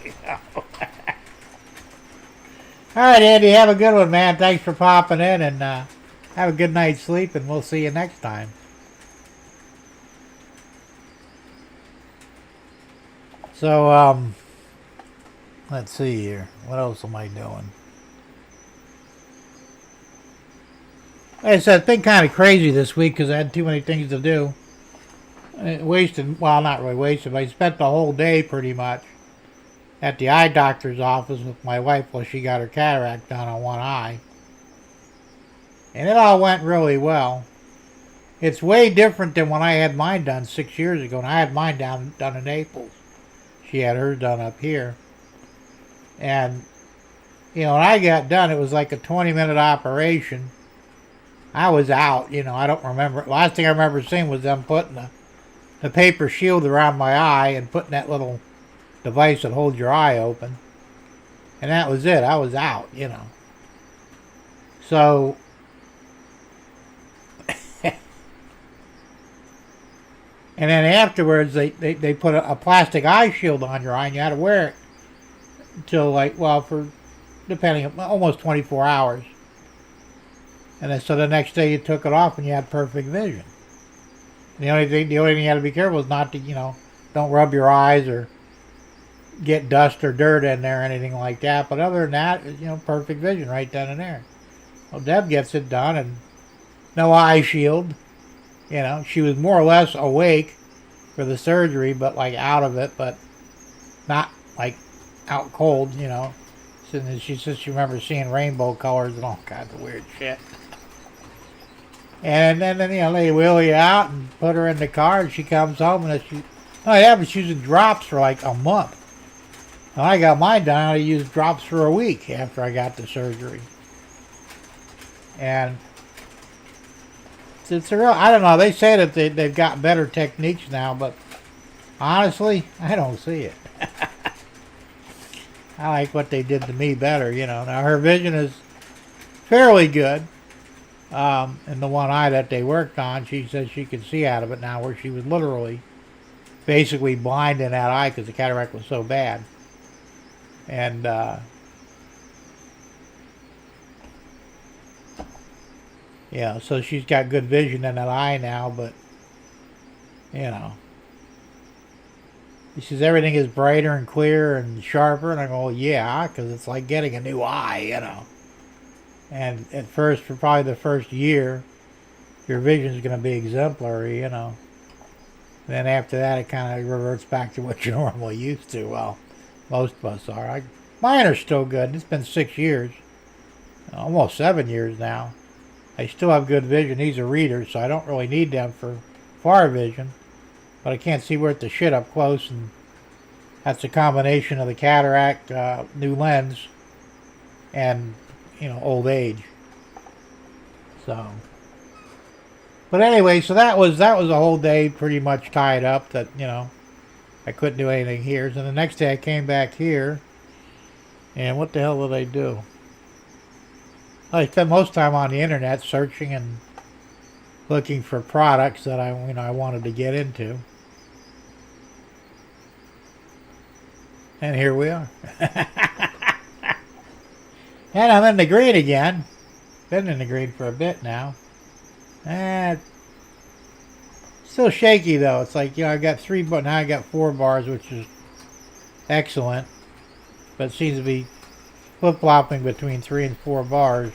Alright, Andy, have a good one, man. Thanks for popping in, and have a good night's sleep, and we'll see you next time. So, let's see here. What else am I doing? Like I said, it's been kind of crazy this week because I had too many things to do. Wasted, well, not really wasted, but I spent the whole day pretty much at the eye doctor's office with my wife while she got her cataract done on one eye. And it all went really well. It's way different than when I had mine done 6 years ago, and I had mine done in Naples. She had hers done up here. And, when I got done, it was like a 20-minute operation. I was out, I don't remember. Last thing I remember seeing was them putting the paper shield around my eye and putting that little device that holds your eye open. And that was it. I was out, So, and then afterwards, they put a plastic eye shield on your eye, and you had to wear it until, for, depending on, almost 24 hours. And then, so the next day you took it off and you had perfect vision. And the only thing you had to be careful is not to, don't rub your eyes or get dust or dirt in there or anything like that. But other than that, perfect vision right then and there. Well, Deb gets it done and no eye shield. She was more or less awake for the surgery, but out of it, but not out cold, And she says she remembers seeing rainbow colors and all kinds of weird shit. And then they wheel you out and put her in the car, and she comes home and she was using drops for a month. When I got mine done, I used drops for a week after I got the surgery. And it's a real, I don't know, they say that they've got better techniques now, but honestly, I don't see it. I like what they did to me better, Now her vision is fairly good. In the one eye that they worked on, she says she can see out of it now, where she was literally basically blind in that eye because the cataract was so bad. And so she's got good vision in that eye now, but he says everything is brighter and clearer and sharper, and I go, well, yeah, because it's like getting a new eye, And at first, for probably the first year, your vision's going to be exemplary, Then after that, it kind of reverts back to what you're normally used to. Well, most of us are. Mine are still good. It's been 6 years, almost 7 years now. I still have good vision. These are readers, so I don't really need them for far vision. But I can't see worth the shit up close, and that's a combination of the cataract, new lens, and old age. So, but anyway, so that was a whole day pretty much tied up. That I couldn't do anything here. So the next day I came back here, and what the hell did I do? I spent most time on the internet searching and looking for products that I wanted to get into. And here we are. And I'm in the green again. Been in the green for a bit now. Still shaky though. It's like, I got 3, but now I got 4 bars, which is excellent. But it seems to be flip-flopping between 3 and 4 bars.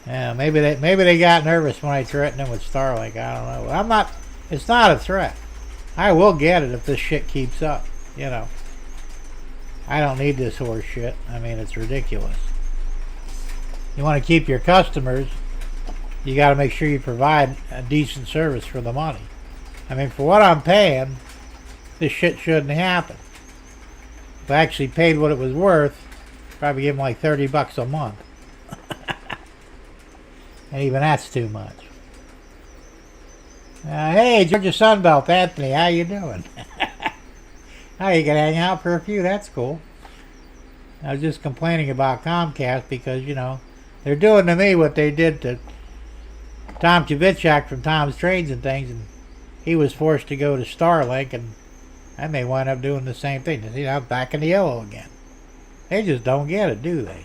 Yeah, maybe they got nervous when I threatened them with Starlink. I don't know. It's not a threat. I will get it if this shit keeps up, I don't need this horse shit. I mean, it's ridiculous. You want to keep your customers, you got to make sure you provide a decent service for the money. I mean, for what I'm paying, this shit shouldn't happen. If I actually paid what it was worth, probably give them like $30 a month. And even that's too much. Hey, Georgia Sunbelt, Anthony, how you doing? Oh, you can hang out for a few. That's cool. I was just complaining about Comcast because, they're doing to me what they did to Tom Kvichak from Tom's Trains and Things, and he was forced to go to Starlink, and I may wind up doing the same thing. Back in the yellow again. They just don't get it, do they?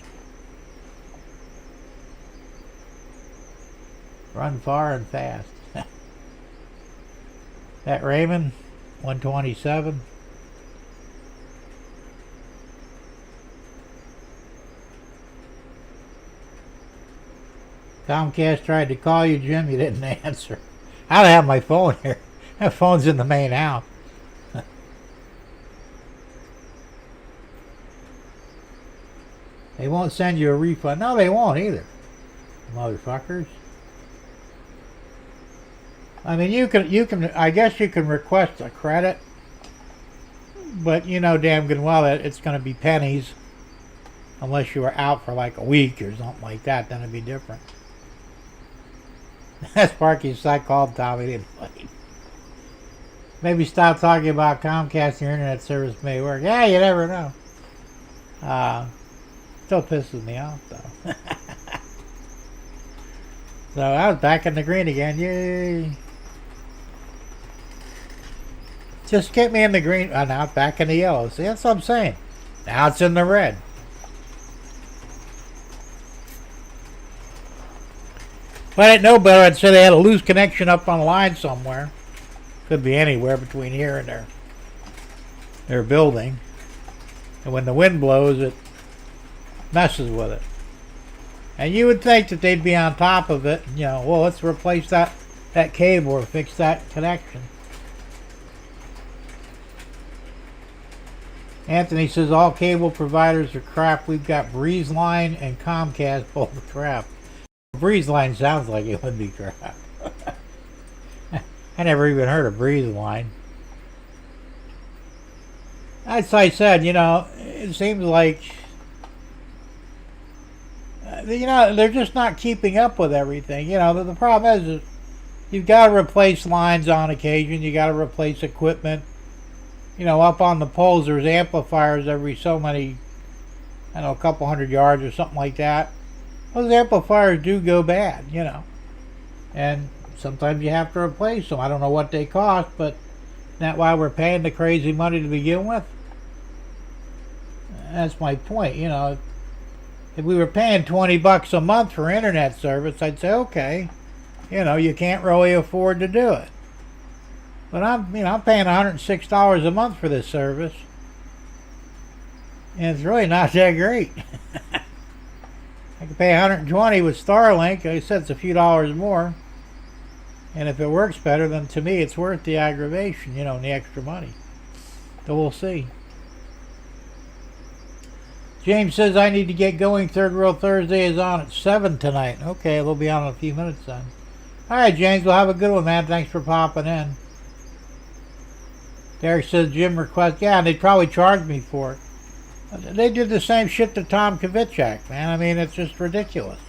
Run far and fast. That Raymond, 127. Comcast tried to call you, Jim. You didn't answer. I don't have my phone here. That phone's in the main house. They won't send you a refund. No, they won't either, motherfuckers. I mean, you can. I guess you can request a credit, but you know damn good well that it's going to be pennies, unless you were out for like a week or something like that. Then it'd be different. That's Sparky's site called Tommy didn't fight. Maybe stop talking about Comcast. Your internet service may work. Yeah, you never know. Still pisses me off though. So I was back in the green again. Yay! Just get me in the green. Now it's back in the yellow. See, that's what I'm saying. Now it's in the red. If I didn't know better, I'd say they had a loose connection up on the line somewhere. Could be anywhere between here and their building. And when the wind blows, it messes with it. And you would think that they'd be on top of it. You know, well, let's replace that cable or fix that connection. Anthony says all cable providers are crap. We've got BreezeLine and Comcast, both crap. BreezeLine sounds like it would be crap. I never even heard of BreezeLine. As I said, you know, it seems like, you know, they're just not keeping up with everything. You know, the problem is you've got to replace lines on occasion. You got to replace equipment. You know, up on the poles, there's amplifiers every so many, I don't know, a couple hundred yards or something like that. Those amplifiers do go bad, you know. And sometimes you have to replace them. I don't know what they cost, but isn't that why we're paying the crazy money to begin with? That's my point, you know. If we were paying $20 a month for internet service, I'd say, okay, you know, you can't really afford to do it. But I'm paying $106 a month for this service, and it's really not that great. I could pay $120 with Starlink. I said it's a few dollars more, and if it works better, then to me it's worth the aggravation, you know, and the extra money. So we'll see. James says I need to get going. Third World Thursday is on at 7 tonight. Okay, we'll be on in a few minutes then. All right, James, we'll have a good one, man. Thanks for popping in. Derek says Jim request. Yeah, and they'd probably charge me for it. They did the same shit to Tom Kvichak, man. I mean, it's just ridiculous.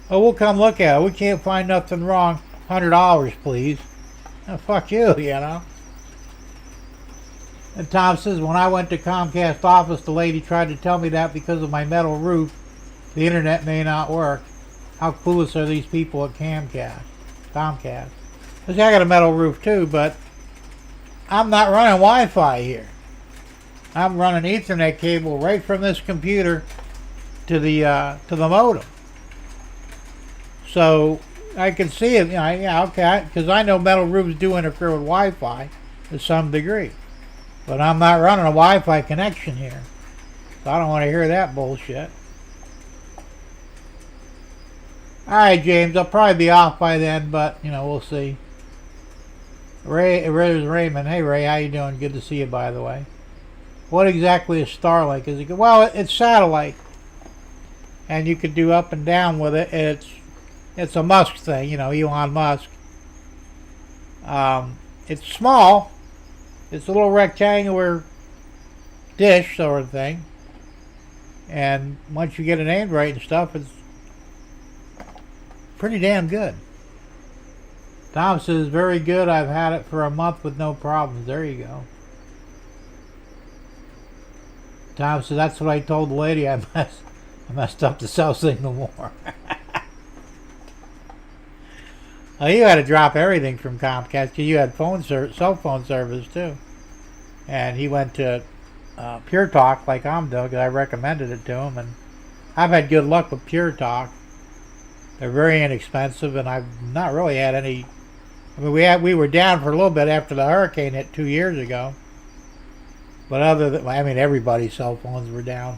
Oh, we'll come look at it. We can't find nothing wrong. $100, please. Oh, fuck you, you know. And Tom says, when I went to Comcast office, the lady tried to tell me that because of my metal roof, the internet may not work. How clueless are these people at Comcast? Because I got a metal roof too, but I'm not running Wi-Fi here. I'm running Ethernet cable right from this computer to the modem. So I can see it. You know, yeah, okay, because I know metal roofs do interfere with Wi-Fi to some degree, but I'm not running a Wi-Fi connection here, so I don't want to hear that bullshit. All right, James, I'll probably be off by then, but you know, we'll see. There's Raymond. Hey, Ray, how you doing? Good to see you, by the way. What exactly is Starlink? Is it? Well, it's satellite, and you could do up and down with it. It's a Musk thing, you know, Elon Musk. It's small. It's a little rectangular dish sort of thing, and once you get it aimed right and stuff, it's pretty damn good. Tom says, very good. I've had it for a month with no problems. There you go. Tom says, that's what I told the lady. I messed up the cell signal more. Well, you had to drop everything from Comcast because you had cell phone service too. And he went to Pure Talk like I'm doing because I recommended it to him. And I've had good luck with Pure Talk. They're very inexpensive, and I've not really had any. I mean, we were down for a little bit after the hurricane hit 2 years ago. But other than, I mean, everybody's cell phones were down.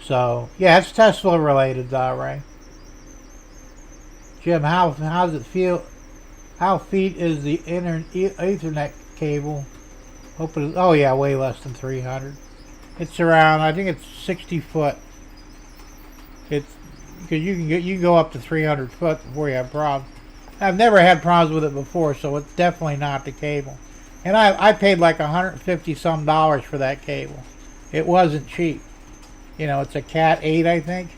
So, yeah, it's Tesla related, Ray. Jim, how's it feel? How feet is the Ethernet cable? Hope it is, oh yeah, way less than 300. It's around, I think it's 60 foot. It's because you can go up to 300 foot before you have problems. I've never had problems with it before, so it's definitely not the cable. And I paid like $150 some for that cable. It wasn't cheap. You know, it's a Cat 8, I think,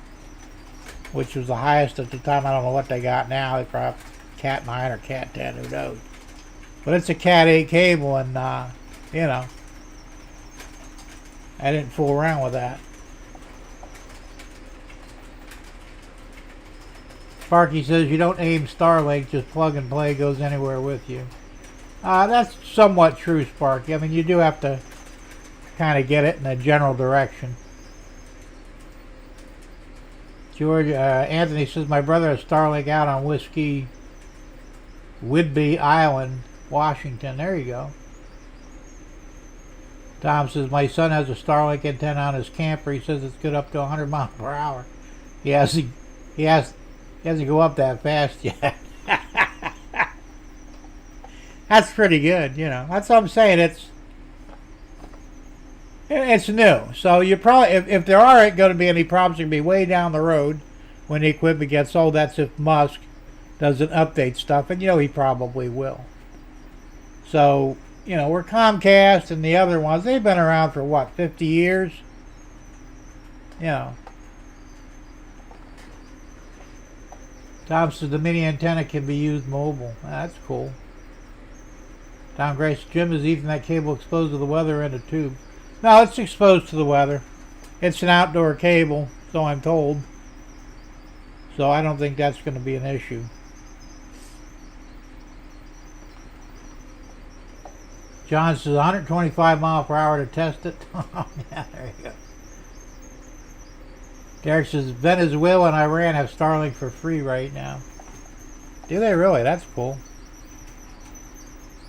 which was the highest at the time. I don't know what they got now. They probably Cat 9 or Cat 10, who knows. But it's a Cat 8 cable, and, you know, I didn't fool around with that. Sparky says you don't aim Starlink, just plug and play, goes anywhere with you. That's somewhat true, Sparky. I mean, you do have to kind of get it in a general direction. George Anthony says my brother has Starlink out on Whidbey Island, Washington. There you go. Tom says my son has a Starlink antenna on his camper. He says it's good up to 100 miles per hour. He hasn't go up that fast yet. That's pretty good, you know. That's what I'm saying. It's new, so you probably, if there aren't going to be any problems, it's going to be way down the road when the equipment gets old. That's if Musk doesn't update stuff, and you know he probably will. So, you know, we're Comcast and the other ones, they've been around for what, 50 years? You know. Tom says the mini antenna can be used mobile. That's cool. Tom Grace, Jim, is Ethernet cable exposed to the weather in a tube? No, it's exposed to the weather. It's an outdoor cable, so I'm told. So I don't think that's going to be an issue. John says 125 miles per hour to test it. Yeah, there you go. Derek says Venezuela and Iran have Starlink for free right now. Do they really? That's cool.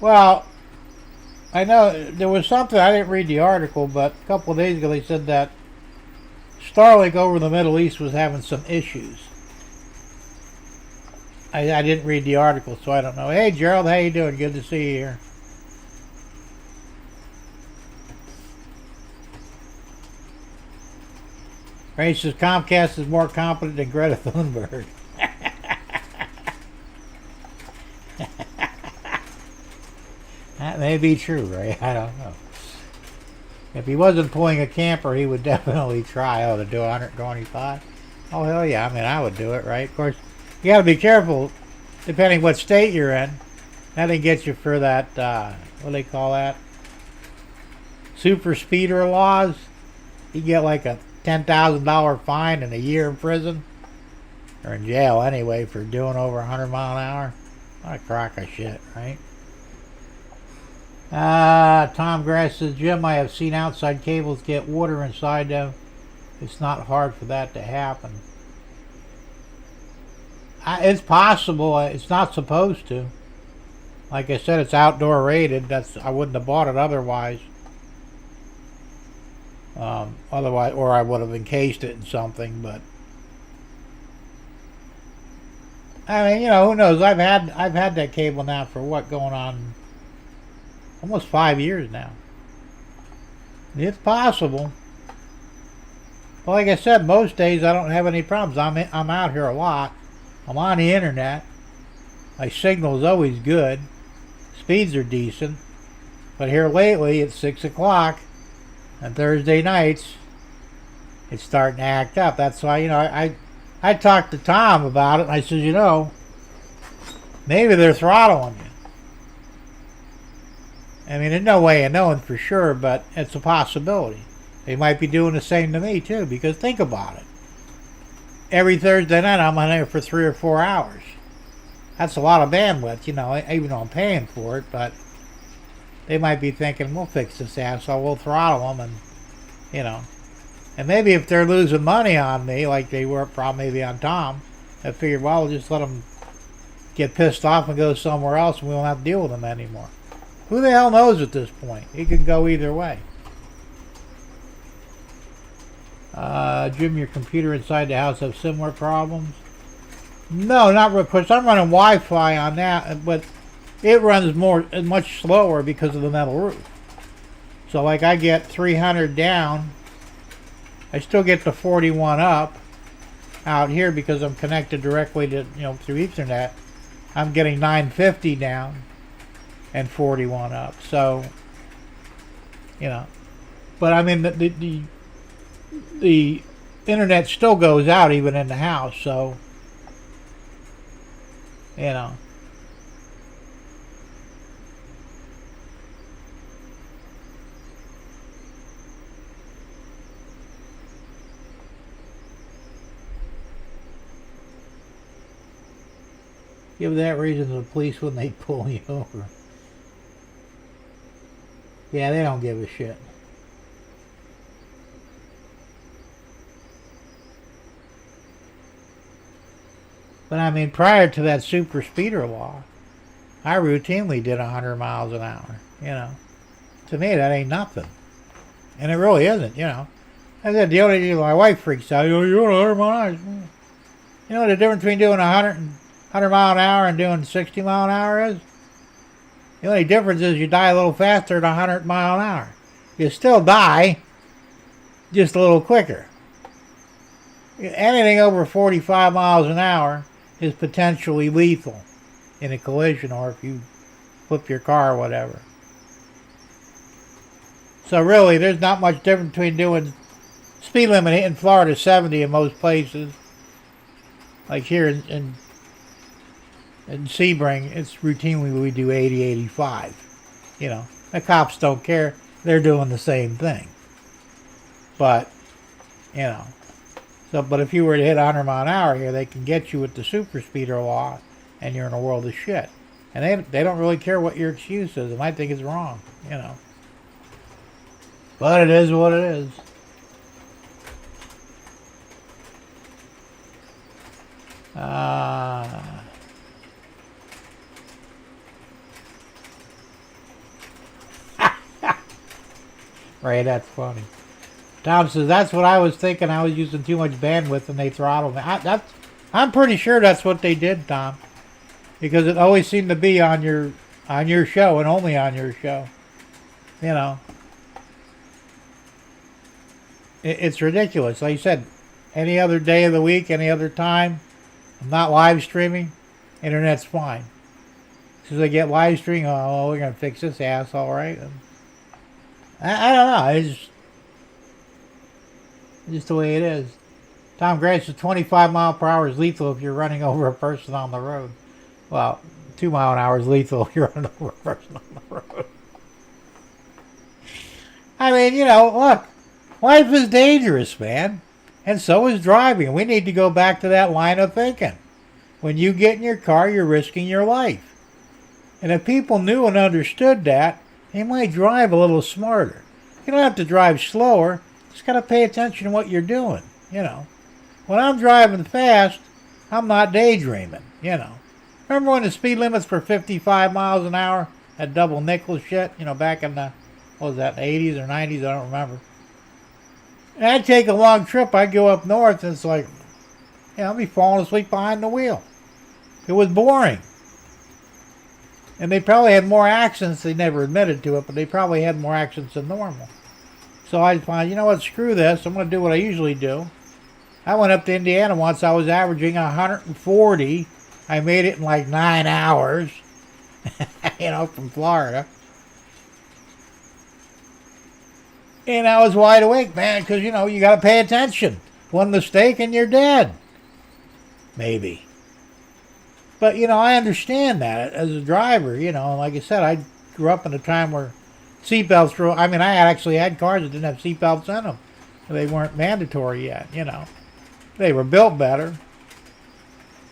Well, I know there was something, I didn't read the article, but a couple of days ago they said that Starlink over the Middle East was having some issues. I didn't read the article, so I don't know. Hey Gerald, how you doing? Good to see you here. Ray says Comcast is more competent than Greta Thunberg. That may be true, Ray. I don't know. If he wasn't pulling a camper, he would definitely try to do 125. Oh, hell yeah. I mean, I would do it, right? Of course, you got to be careful, depending what state you're in. That didn't get you for that, what do they call that? Super speeder laws. You get like a $10,000 fine and a year in prison. Or in jail, anyway, for doing over 100 mile an hour. What a crock of shit, right? Tom Grass says, Jim, I have seen outside cables get water inside them. It's not hard for that to happen. It's possible. It's not supposed to. Like I said, it's outdoor rated. I wouldn't have bought it otherwise. Otherwise, or I would have encased it in something. But I mean, you know, who knows? I've had that cable now for what, going on almost 5 years now. It's possible. But like I said, most days I don't have any problems. I'm out here a lot. I'm on the internet. My signal is always good. Speeds are decent. But here lately, it's 6 o'clock on Thursday nights, it's starting to act up. That's why, you know, I talked to Tom about it, and I said, you know, maybe they're throttling you. I mean, there's no way of knowing for sure, but it's a possibility. They might be doing the same to me, too, because think about it. Every Thursday night, I'm on there for 3 or 4 hours. That's a lot of bandwidth, you know, even though I'm paying for it, but they might be thinking, we'll fix this asshole, we'll throttle them, and, you know. And maybe if they're losing money on me, like they were probably maybe on Tom, I figured, well, we'll just let them get pissed off and go somewhere else, and we won't have to deal with them anymore. Who the hell knows at this point? It can go either way. Jim, your computer inside the house have similar problems? No, not real. Of course, I'm running Wi-Fi on that, but it runs much slower because of the metal roof. So, like, I get 300 down. I still get the 41 up, out here, because I'm connected directly to, through Ethernet, I'm getting 950 down and 41 up. So, but I mean, the internet still goes out even in the house. So, give that reason to the police when they pull you over. Yeah, they don't give a shit. But I mean, prior to that super speeder law, I routinely did 100 miles an hour. To me, that ain't nothing. And it really isn't, I said, the only thing my wife freaks out, you're 100 miles an hour. You know what the difference between doing 100 mile an hour and doing 60 mile an hour is? The only difference is you die a little faster at 100 mile an hour. You still die, just a little quicker. Anything over 45 miles an hour is potentially lethal in a collision, or if you flip your car or whatever. So really, there's not much difference between doing speed limit in Florida 70 in most places. Like here in Sebring, it's routinely we do 80, 85. The cops don't care. They're doing the same thing. But, but if you were to hit 100 mile an hour here, they can get you with the super speeder law, and you're in a world of shit. And they don't really care what your excuse is. They might think it's wrong, But it is what it is. Right, that's funny. Tom says, that's what I was thinking. I was using too much bandwidth and they throttled me. I'm pretty sure that's what they did, Tom. Because it always seemed to be on your show, and only on your show. It's ridiculous. Like you said, any other day of the week, any other time, I'm not live streaming, internet's fine. As soon as I get live streaming, we're going to fix this asshole, right? I don't know. It's just the way it is. Tom Grant says 25 mile per hour is lethal if you're running over a person on the road. Well, 2 mile an hour is lethal if you're running over a person on the road. I mean, look, life is dangerous, man. And so is driving. We need to go back to that line of thinking. When you get in your car, you're risking your life. And if people knew and understood that, they might drive a little smarter. You don't have to drive slower. Just got to pay attention to what you're doing, When I'm driving fast, I'm not daydreaming, Remember when the speed limits were 55 miles an hour? That double nickel shit, back in the, what was that, the 80s or 90s? I don't remember. And I'd take a long trip. I'd go up north, and it's like, I'd be falling asleep behind the wheel. It was boring. And they probably had more accidents. They never admitted to it, but they probably had more accidents than normal. So I'd find, you know what, screw this. I'm going to do what I usually do. I went up to Indiana once. I was averaging 140. I made it in like 9 hours, from Florida. And I was wide awake, man, because, you got to pay attention. One mistake and you're dead. Maybe. But, I understand that as a driver, like I said, I grew up in a time where seatbelts were, I actually had cars that didn't have seatbelts in them. They weren't mandatory yet, They were built better.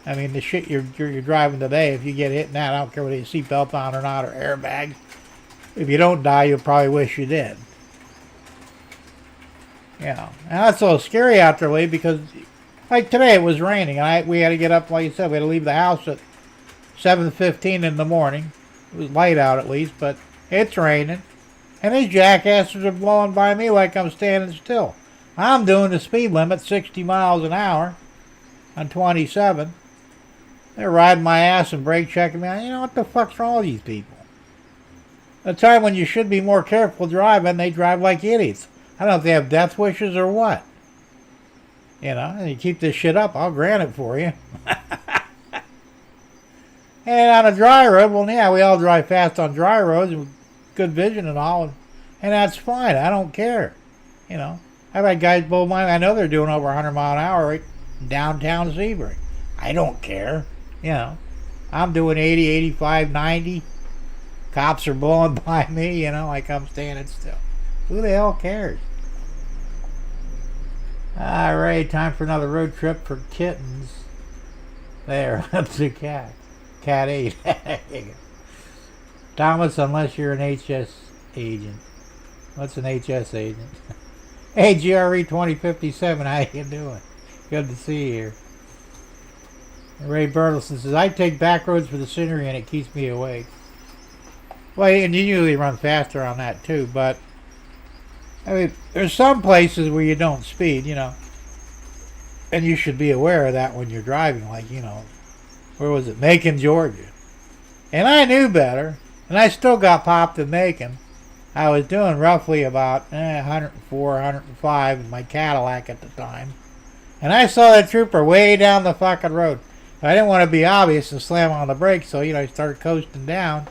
The shit you're driving today, if you get hit in that, I don't care whether you have a seatbelt on or not, or airbags. If you don't die, you'll probably wish you did. And that's a little scary out there lately because, like today, it was raining, and we had to get up, like you said, we had to leave the house at 7:15 in the morning. It was light out at least, but it's raining. And these jackasses are blowing by me like I'm standing still. I'm doing the speed limit, 60 miles an hour on 27. They're riding my ass and brake checking me. What the fuck's wrong with these people? A time when you should be more careful driving, they drive like idiots. I don't know if they have death wishes or what. You know, and you keep this shit up, I'll grant it for you. And on a dry road, well, yeah, we all drive fast on dry roads with good vision and all, and that's fine. I don't care. You know, I've had guys blow my, I know they're doing over 100 mile an hour right downtown Sebring. I don't care. You know, I'm doing 80, 85, 90. Cops are blowing by me, you know, like I'm standing still. Who the hell cares? Alright, time for another road trip for kittens. There, that's the cat. Cat 8. There you go. Thomas, unless you're an HS agent. What's an HS agent? Hey, GRE 2057, how you doing? Good to see you here. Ray Bertelson says, I take back roads for the scenery and it keeps me awake. Well, and you usually run faster on that too, but I mean, there's some places where you don't speed, you know, and you should be aware of that when you're driving, like, you know, where was it? Macon, Georgia. And I knew better, and I still got popped in Macon. I was doing roughly about 104, 105 in my Cadillac at the time. And I saw that trooper way down the fucking road. I didn't want to be obvious and slam on the brakes, so, you know, I started coasting down.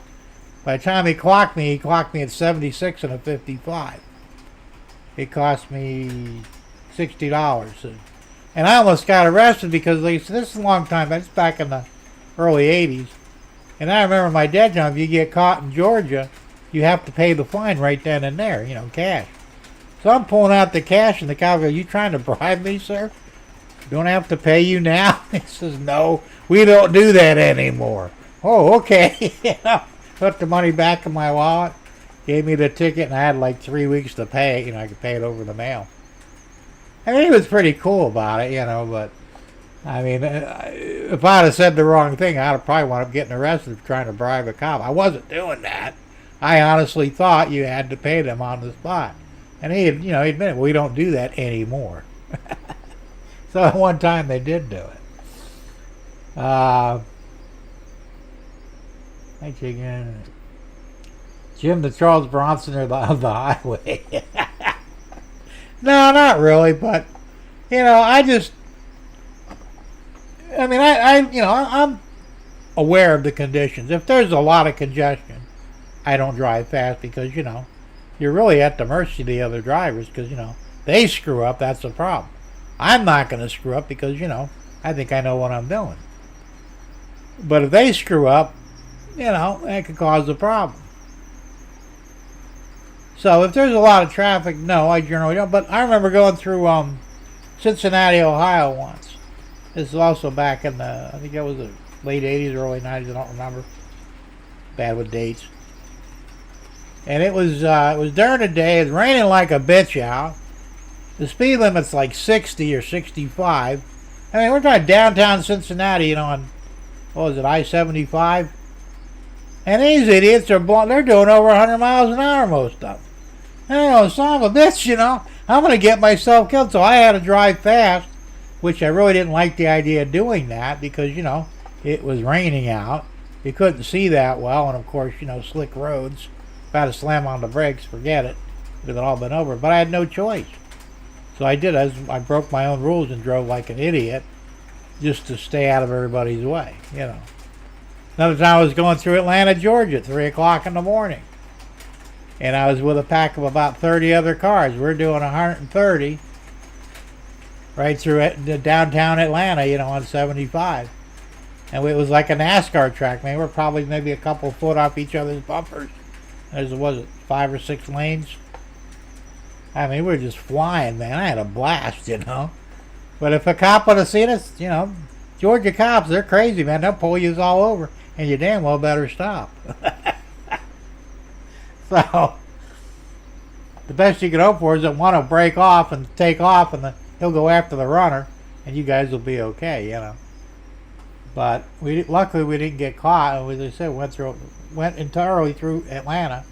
By the time he clocked me at 76 and a 55. It cost me $60. And I almost got arrested because they said, this is a long time, that's back in the early 80s. And I remember my dad telling me, if you get caught in Georgia, you have to pay the fine right then and there, you know, cash. So I'm pulling out the cash, and the guy goes, you trying to bribe me, sir? Don't I have to pay you now? He says, no, we don't do that anymore. Oh, okay. You know, put the money back in my wallet, gave me the ticket, and I had like 3 weeks to pay it. You know, I could pay it over the mail. I mean, he was pretty cool about it, you know, but I mean, if I'd have said the wrong thing, I'd have probably wound up getting arrested for trying to bribe a cop. I wasn't doing that. I honestly thought you had to pay them on the spot. And he, you know, he admitted, we don't do that anymore. So at one time they did do it. Thanks again. Jim, the Charles Bronson of the highway. No, not really, but, you know, I'm aware of the conditions. If there's a lot of congestion, I don't drive fast because, you know, you're really at the mercy of the other drivers because, you know, they screw up, that's the problem. I'm not going to screw up because, you know, I think I know what I'm doing. But if they screw up, you know, that could cause a problem. So if there's a lot of traffic, no, I generally don't. But I remember going through Cincinnati, Ohio once. This is also back in the, I think it was the late 80s, early 90s, I don't remember. Bad with dates. And it was during the day, it was raining like a bitch out. The speed limit's like 60 or 65. I mean, we're talking downtown Cincinnati, you know, on, what was it, I-75? And these idiots are they're doing over 100 miles an hour, most of them. I don't know, son of a bitch, you know, I'm going to get myself killed. So I had to drive fast, which I really didn't like the idea of doing that because, you know, it was raining out. You couldn't see that well, and of course, you know, slick roads. If I had to slam on the brakes, forget it. It would have all been over. But I had no choice. So I did. I broke my own rules and drove like an idiot just to stay out of everybody's way, you know. Another time I was going through Atlanta, Georgia at 3 o'clock in the morning. And I was with a pack of about 30 other cars. We're doing 130 right through downtown Atlanta, you know, on 75. And it was like a NASCAR track, man. We're probably maybe a couple foot off each other's bumpers. There's, was it, 5 or 6 lanes? I mean, we were just flying, man. I had a blast, you know. But if a cop would have seen us, you know, Georgia cops, they're crazy, man. They'll pull you all over, and you damn well better stop. So, the best you can hope for is that one will break off and take off, and he'll go after the runner, and you guys will be okay, you know. But luckily we didn't get caught. As I said, went entirely through Atlanta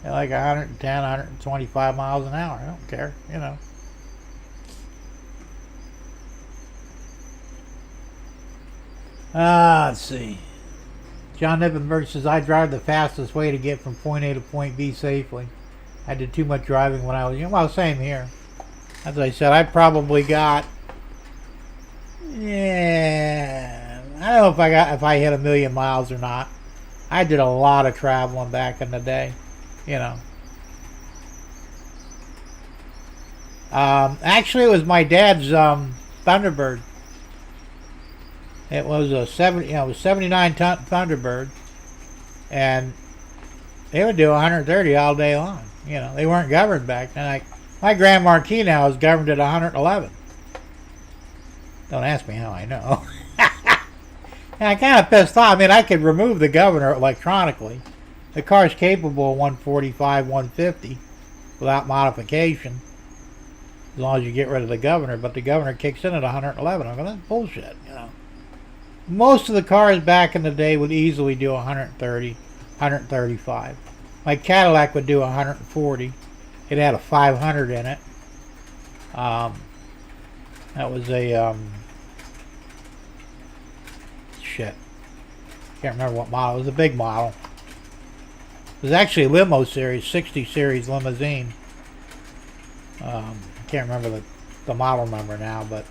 at like 110, 125 miles an hour. I don't care, you know. Let's see. John Nippenberg says, I drive the fastest way to get from point A to point B safely. I did too much driving when I was young. Well, same here. As I said, I probably got Yeah, I don't know if I hit 1,000,000 miles or not. I did a lot of traveling back in the day, you know. Actually, it was my dad's Thunderbird. It was a 79-ton Thunderbird, and they would do 130 all day long. You know, they weren't governed back then. Like my Grand Marquis now is governed at 111. Don't ask me how I know. And I kind of pissed off. I mean, I could remove the governor electronically. The car's capable of 145, 150 without modification, as long as you get rid of the governor. But the governor kicks in at 111. I'm going, that's bullshit, you know. Most of the cars back in the day would easily do 130, 135. My Cadillac would do 140. It had a 500 in it. That was a shit. Can't remember what model. It was a big model. It was actually a limo series, 60 series limousine. Can't remember the model number now, but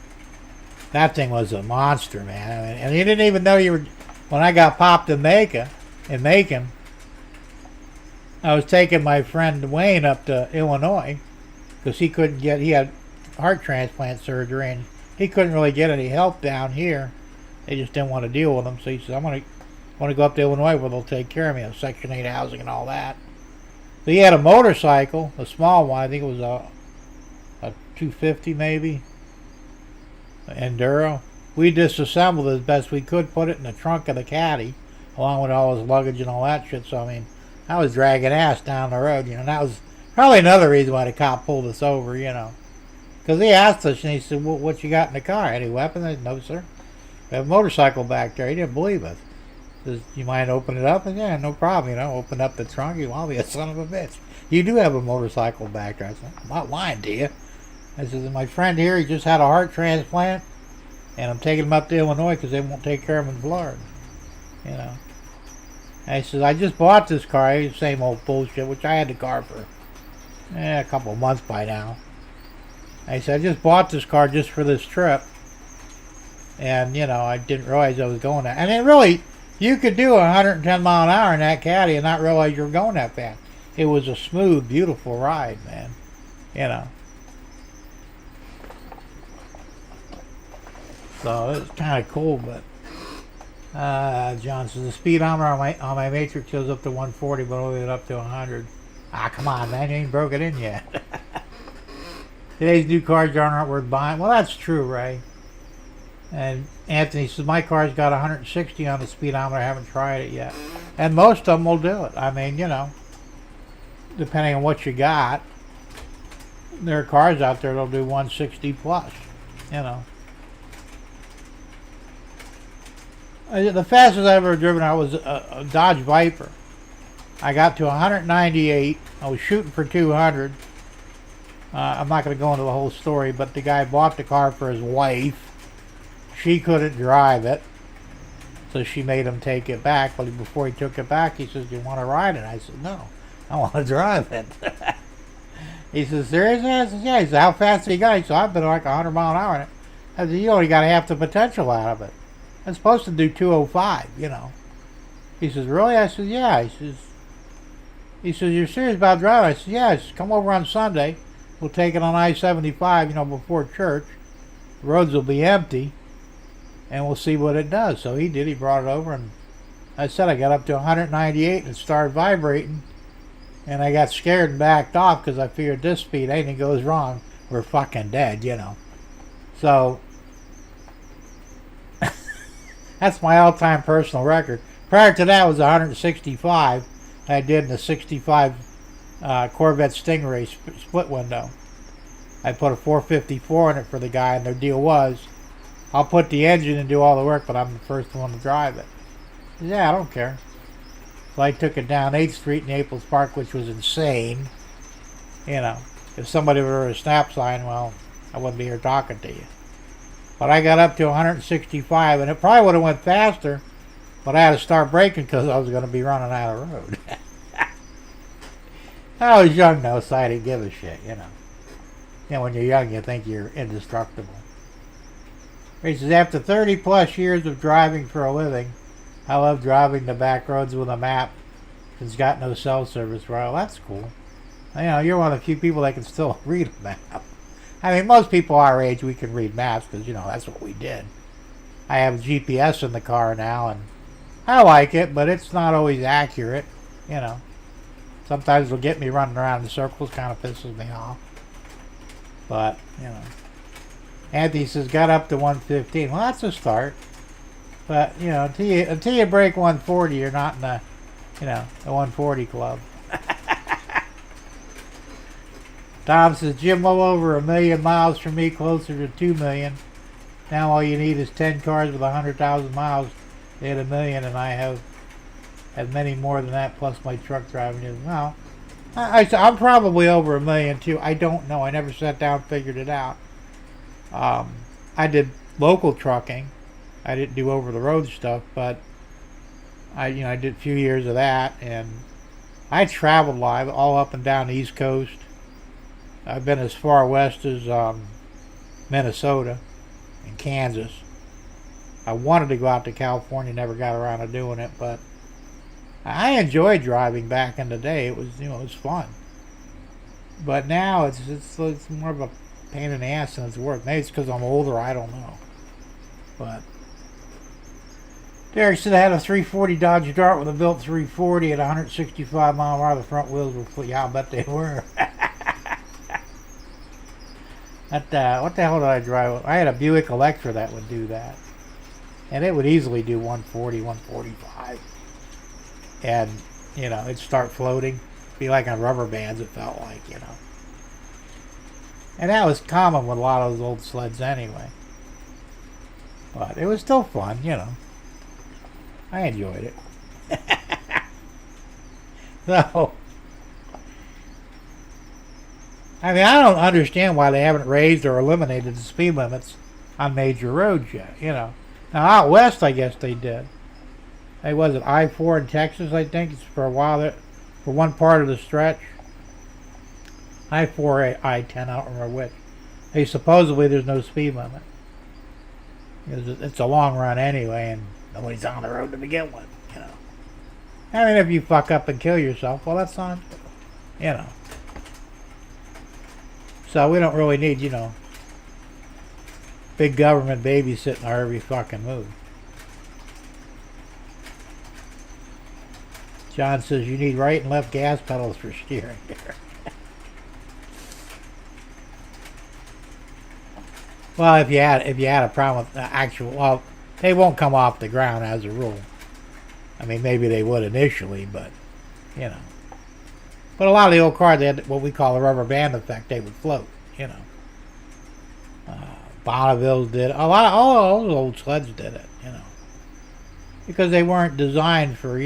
that thing was a monster, man. I mean, and you didn't even know you were. When I got popped in Macon, I was taking my friend Wayne up to Illinois because he had heart transplant surgery and he couldn't really get any help down here. They just didn't want to deal with him. So he said, I want to go up to Illinois where they'll take care of me, Section 8 housing and all that. So he had a motorcycle, a small one. I think it was a 250 maybe, Enduro. We disassembled it as best we could, put it in the trunk of the caddy along with all his luggage and all that shit. So I mean, I was dragging ass down the road, you know. And that was probably another reason why the cop pulled us over, you know, because he asked us and he said, well, "What you got in the car? Any weapons?" I said, "No, sir. We have a motorcycle back there." He didn't believe us. He says, "You mind opening it up?" And yeah, no problem, you know. Open up the trunk. I'll be a son of a bitch. You do have a motorcycle back there. I said, "I'm not lying to you." I said, "My friend here, he just had a heart transplant, and I'm taking him up to Illinois because they won't take care of him in Florida." You know. And he says, "I just bought this car." Same old bullshit, which I had the car for a couple of months by now. And he said, "I just bought this car just for this trip." And, you know, I didn't realize I was going that. And it really, you could do 110 mile an hour in that caddy and not realize you were going that fast. It was a smooth, beautiful ride, man. You know. So it was kind of cool, but John says the speedometer on my Matrix goes up to 140, but only up to 100. Ah, come on, man, you ain't broke it in yet. Today's new cars aren't worth buying. Well, that's true, Ray. And Anthony says my car's got 160 on the speedometer. I haven't tried it yet, and most of them will do it. I mean, you know, depending on what you got, there are cars out there that'll do 160 plus. You know. The fastest I've ever driven I was a Dodge Viper. I got to 198. I was shooting for 200. I'm not going to go into the whole story, but the guy bought the car for his wife. She couldn't drive it, so she made him take it back. But before he took it back, he says, "Do you want to ride it?" I said, "No, I want to drive it." He says, "Seriously?" I said, "Yeah." He said, "How fast did you go?" He said, "I've been like 100 mile an hour in it." I said, "You only got half the potential out of it. I'm supposed to do 205, you know." He says, "Really?" I said, "Yeah." He says, "You're serious about driving?" I said, "Yeah." He says, "Come over on Sunday. We'll take it on I-75, you know, before church. The roads will be empty, and we'll see what it does." So he did. He brought it over, and I said I got up to 198, and it started vibrating, and I got scared and backed off because I figured this speed, anything goes wrong, we're fucking dead, you know. So that's my all-time personal record. Prior to that was 165. I did in the 65 Corvette Stingray split window. I put a 454 in it for the guy, and their deal was, I'll put the engine and do all the work, but I'm the first one to drive it. He said, "Yeah, I don't care." So I took it down 8th Street in Naples Park, which was insane. You know, if somebody were a snap sign, well, I wouldn't be here talking to you. But I got up to 165, and it probably would have went faster, but I had to start braking because I was going to be running out of road. I was young though, so I didn't give a shit, you know. You know, when you're young, you think you're indestructible. He says, after 30 plus years of driving for a living, I love driving the back roads with a map. It's got no cell service. Well, that's cool. You know, you're one of the few people that can still read a map. I mean, most people our age, we can read maps because, you know, that's what we did. I have GPS in the car now, and I like it, but it's not always accurate, you know. Sometimes it'll get me running around in circles, kind of pisses me off. But, you know. Anthony says, got up to 115. Well, that's a start. But, you know, until you break 140, you're not in the, you know, the 140 club. Tom says, Jim, well over 1 million miles from me, closer to 2 million. Now all you need is 10 cars with 100,000 miles. They had 1 million, and I have many more than that, plus my truck driving is. Well, I'm probably over 1 million too. I don't know. I never sat down and figured it out. I did local trucking. I didn't do over the road stuff, but I did a few years of that, and I traveled live all up and down the East Coast. I've been as far west as Minnesota and Kansas. I wanted to go out to California, never got around to doing it, but I enjoyed driving back in the day. It was, it was fun. But now it's more of a pain in the ass than it's worth. Maybe it's because I'm older, I don't know. But Derek said I had a 340 Dodge Dart with a built 340 at 165 mile an hour. The front wheels were flat. Yeah, I bet they were. What the hell did I drive? I had a Buick Electra that would do that. And it would easily do 140, 145. And, it'd start floating. Be like on rubber bands, it felt like, And that was common with a lot of those old sleds anyway. But it was still fun, I enjoyed it. So, I mean, I don't understand why they haven't raised or eliminated the speed limits on major roads yet, Now, out west, I guess they did. It was at I-4 in Texas, I think. It's for a while, for one part of the stretch. I-4, I-10, I don't remember which. Supposedly there's no speed limit. It's a long run anyway, and nobody's on the road to begin with, I mean, if you fuck up and kill yourself, well, that's on, So we don't really need, big government babysitting our every fucking move. John says you need right and left gas pedals for steering there. Well, if you had a problem with the actual, they won't come off the ground as a rule. I mean, maybe they would initially, but But a lot of the old cars, they had what we call a rubber band effect. They would float, Bonneville's did. All those old sleds did it, because they weren't designed for,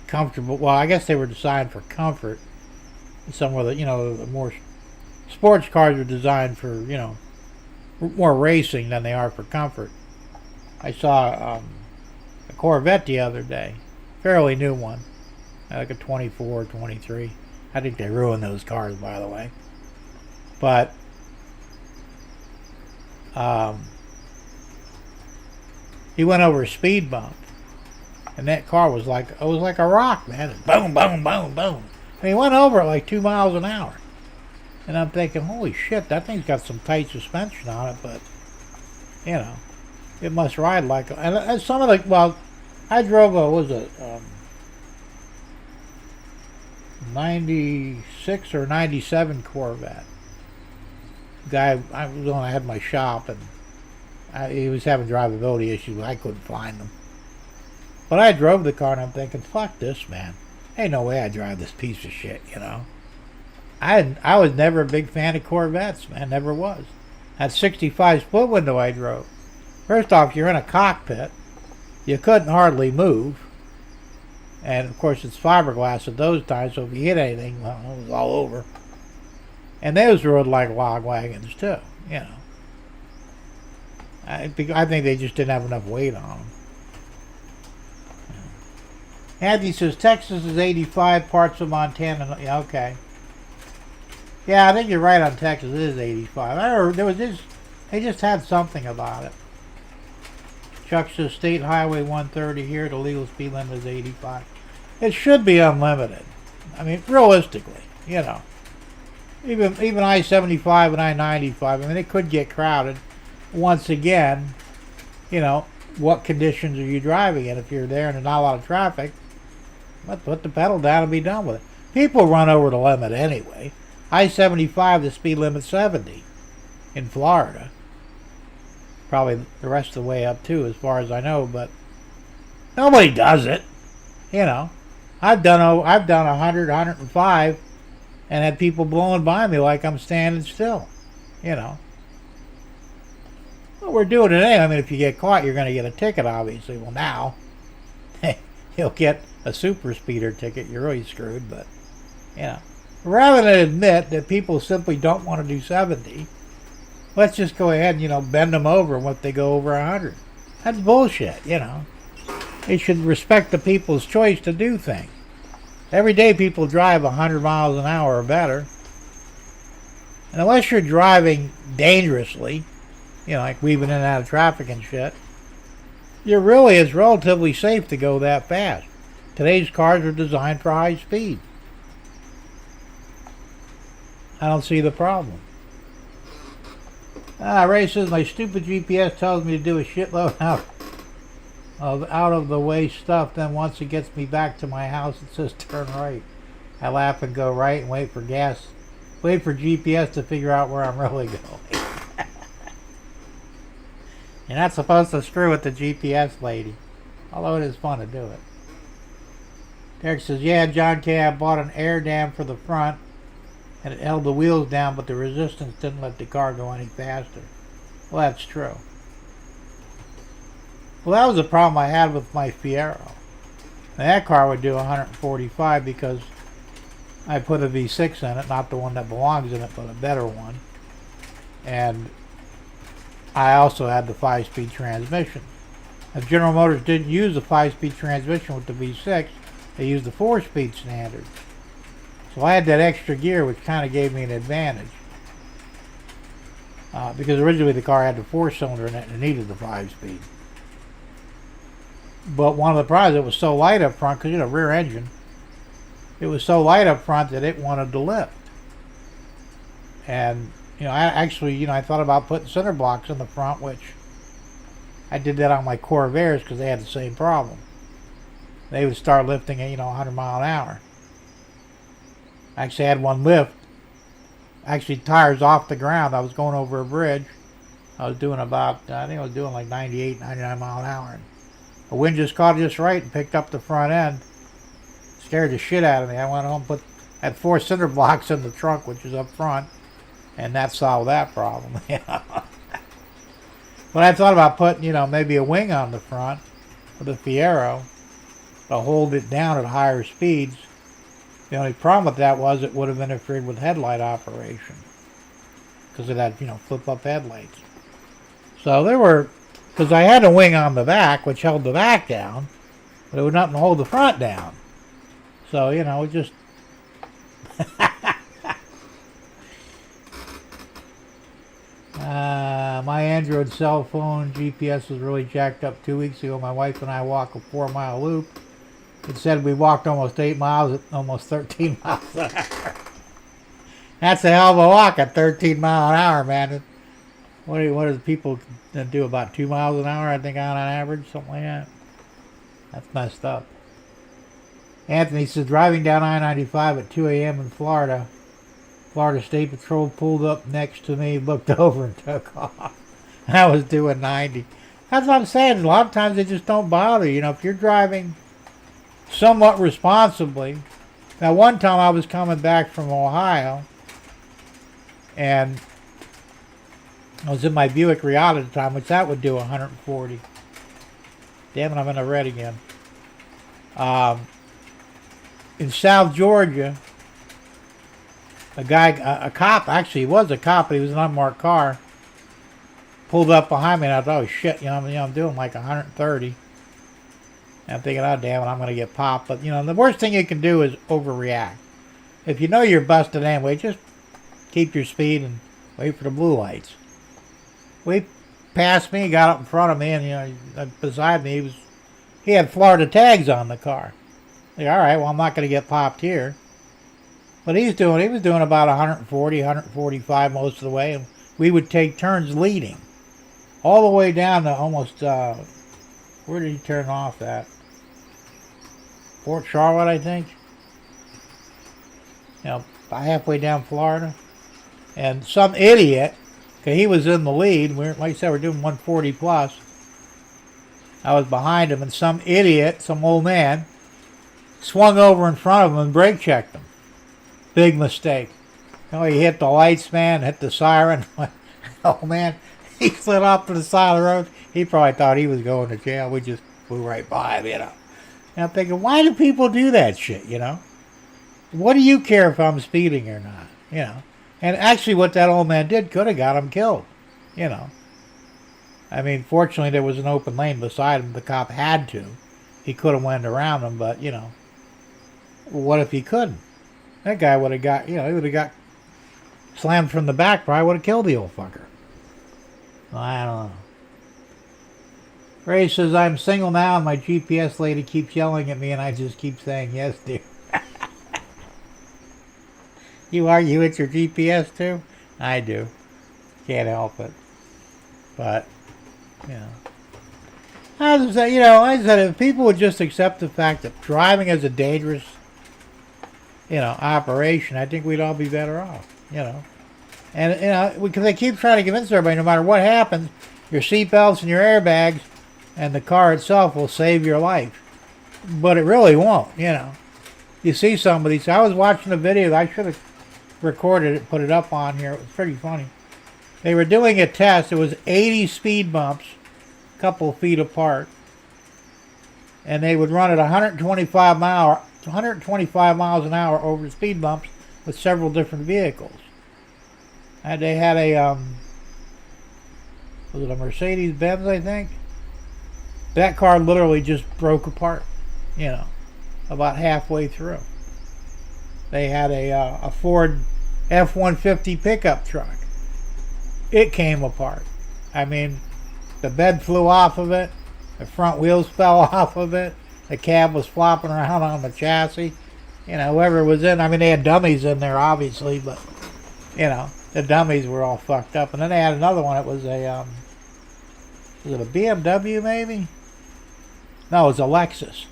comfortable. Well, I guess they were designed for comfort. Some of the, the more sports cars are designed for, more racing than they are for comfort. I saw a Corvette the other day, fairly new one, like a 24, 23. I think they ruined those cars, by the way. But he went over a speed bump, and that car was like a rock, man. Boom, boom, boom, boom. And he went over at like 2 miles an hour. And I'm thinking, holy shit, that thing's got some tight suspension on it, but it must ride like. And some of the I drove a 96 or 97 Corvette. Guy, I was when I had my shop, and he was having drivability issues. I couldn't find them. But I drove the car, and I'm thinking, fuck this, man. Ain't no way I drive this piece of shit, I was never a big fan of Corvettes, man. Never was. That 65 split window I drove. First off, you're in a cockpit. You couldn't hardly move. And, of course, it's fiberglass at those times, so if you hit anything, well, it was all over. And those rode like log wagons, too, I think they just didn't have enough weight on them. Andy says, Texas is 85, parts of Montana. Yeah, okay. Yeah, I think you're right on Texas. It is 85. I heard there was this. They just had something about it. Chuck says State Highway 130 here. The legal speed limit is 85. It should be unlimited. I mean, realistically, you know. Even I-75 and I-95. I mean, it could get crowded. Once again, you know, what conditions are you driving in? If you're there and there's not a lot of traffic, put the pedal down and be done with it. People run over the limit anyway. I-75, the speed limit's 70 in Florida. Probably the rest of the way up too, as far as I know, but nobody does it. You know, I've done 100, 105, and had people blowing by me like I'm standing still. You know. Well, we're doing it anyway. I mean, if you get caught, you're going to get a ticket, obviously. Well, now, you'll get a super speeder ticket. You're really screwed, but, you know. Rather than admit that people simply don't want to do 70, let's just go ahead and, you know, bend them over when they go over 100. That's bullshit, you know. They should respect the people's choice to do things. Every day people drive 100 miles an hour or better. And unless you're driving dangerously, you know, like weaving in and out of traffic and shit, it's relatively safe to go that fast. Today's cars are designed for high speed. I don't see the problem. Ray says my stupid GPS tells me to do a shitload out of the way stuff. Then once it gets me back to my house, it says turn right. I laugh and go right and wait for GPS to figure out where I'm really going. You're not supposed to screw with the GPS lady, although it is fun to do it. Derek says, yeah, John K., I bought an air dam for the front, and it held the wheels down, but the resistance didn't let the car go any faster. Well, that's true. Well, that was a problem I had with my Fiero. And that car would do 145 because I put a V6 in it, not the one that belongs in it, but a better one. And I also had the 5-speed transmission. If General Motors didn't use the 5-speed transmission with the V6, they used the 4-speed standard. So I had that extra gear, which kind of gave me an advantage. Because originally the car had the 4-cylinder in it and it needed the 5-speed. But one of the problems, it was so light up front, because, you know, rear engine, it was so light up front that it wanted to lift. And, you know, I thought about putting center blocks in the front, which I did that on my Corvairs because they had the same problem. They would start lifting at, 100 mile an hour. I actually had one lift. Actually, tires off the ground. I was going over a bridge. I was doing like 98, 99 mile an hour. And the wind just caught just right and picked up the front end. Scared the shit out of me. I went home, had 4 cinder blocks in the trunk, which is up front, and that solved that problem. But I thought about putting, maybe a wing on the front of the Fiero to hold it down at higher speeds. The only problem with that was it would have interfered with headlight operation because it had, flip-up headlights. So because I had a wing on the back, which held the back down, but it would not hold the front down. So, it just... my Android cell phone GPS was really jacked up 2 weeks ago. My wife and I walked a 4-mile loop. It said we walked almost 8 miles at almost 13 miles an hour. That's a hell of a walk at 13 miles an hour, man. What do the people do, about 2 miles an hour, I think, on average, something like that? That's messed up. Anthony says, driving down I-95 at 2 a.m. in Florida, Florida State Patrol pulled up next to me, looked over, and took off. And I was doing 90. That's what I'm saying. A lot of times they just don't bother. If you're driving somewhat responsibly. Now, one time I was coming back from Ohio, and I was in my Buick Riata at the time, which that would do 140. Damn it, I'm in the red again. In South Georgia, a cop, actually he was a cop, but he was an unmarked car, pulled up behind me, and I thought, oh shit, I'm doing like 130. And I'm thinking, oh damn it, I'm going to get popped. But, the worst thing you can do is overreact. If you know you're busted anyway, just keep your speed and wait for the blue lights. We passed me, got up in front of me, and beside me he had Florida tags on the car. Like, all right, well, I'm not going to get popped here. But he was doing about 140, 145 most of the way, and we would take turns leading. All the way down to almost, where did he turn off at? Port Charlotte, I think. Halfway down Florida. And some idiot, because he was in the lead, like I said, we're doing 140 plus. I was behind him, and some idiot, some old man, swung over in front of him and brake checked him. Big mistake. He hit the lights, man, hit the siren. Oh, man, he slid off to the side of the road. He probably thought he was going to jail. We just flew right by him, And I'm thinking, why do people do that shit, What do you care if I'm speeding or not, And actually what that old man did could have got him killed, I mean, fortunately there was an open lane beside him. The cop had to. He could have went around him, but, what if he couldn't? That guy would have got, he would have got slammed from the back, probably would have killed the old fucker. I don't know. Ray says, I'm single now and my GPS lady keeps yelling at me and I just keep saying yes, dear. You argue with your GPS too? I do. Can't help it. But, I said, if people would just accept the fact that driving is a dangerous operation, I think we'd all be better off, And, because they keep trying to convince everybody, no matter what happens, your seatbelts and your airbags and the car itself will save your life. But it really won't, You see somebody, so I was watching a video, I should have recorded it, put it up on here, it was pretty funny. They were doing a test, it was 80 speed bumps, a couple of feet apart, and they would run at 125 miles an hour over speed bumps with several different vehicles. And they had a, was it a Mercedes-Benz, I think? That car literally just broke apart, about halfway through. They had a Ford F-150 pickup truck. It came apart. I mean, the bed flew off of it, the front wheels fell off of it, the cab was flopping around on the chassis. Whoever was in, I mean, they had dummies in there, obviously, but, the dummies were all fucked up. And then they had another one, it was was it a BMW maybe? No, it was a Lexus.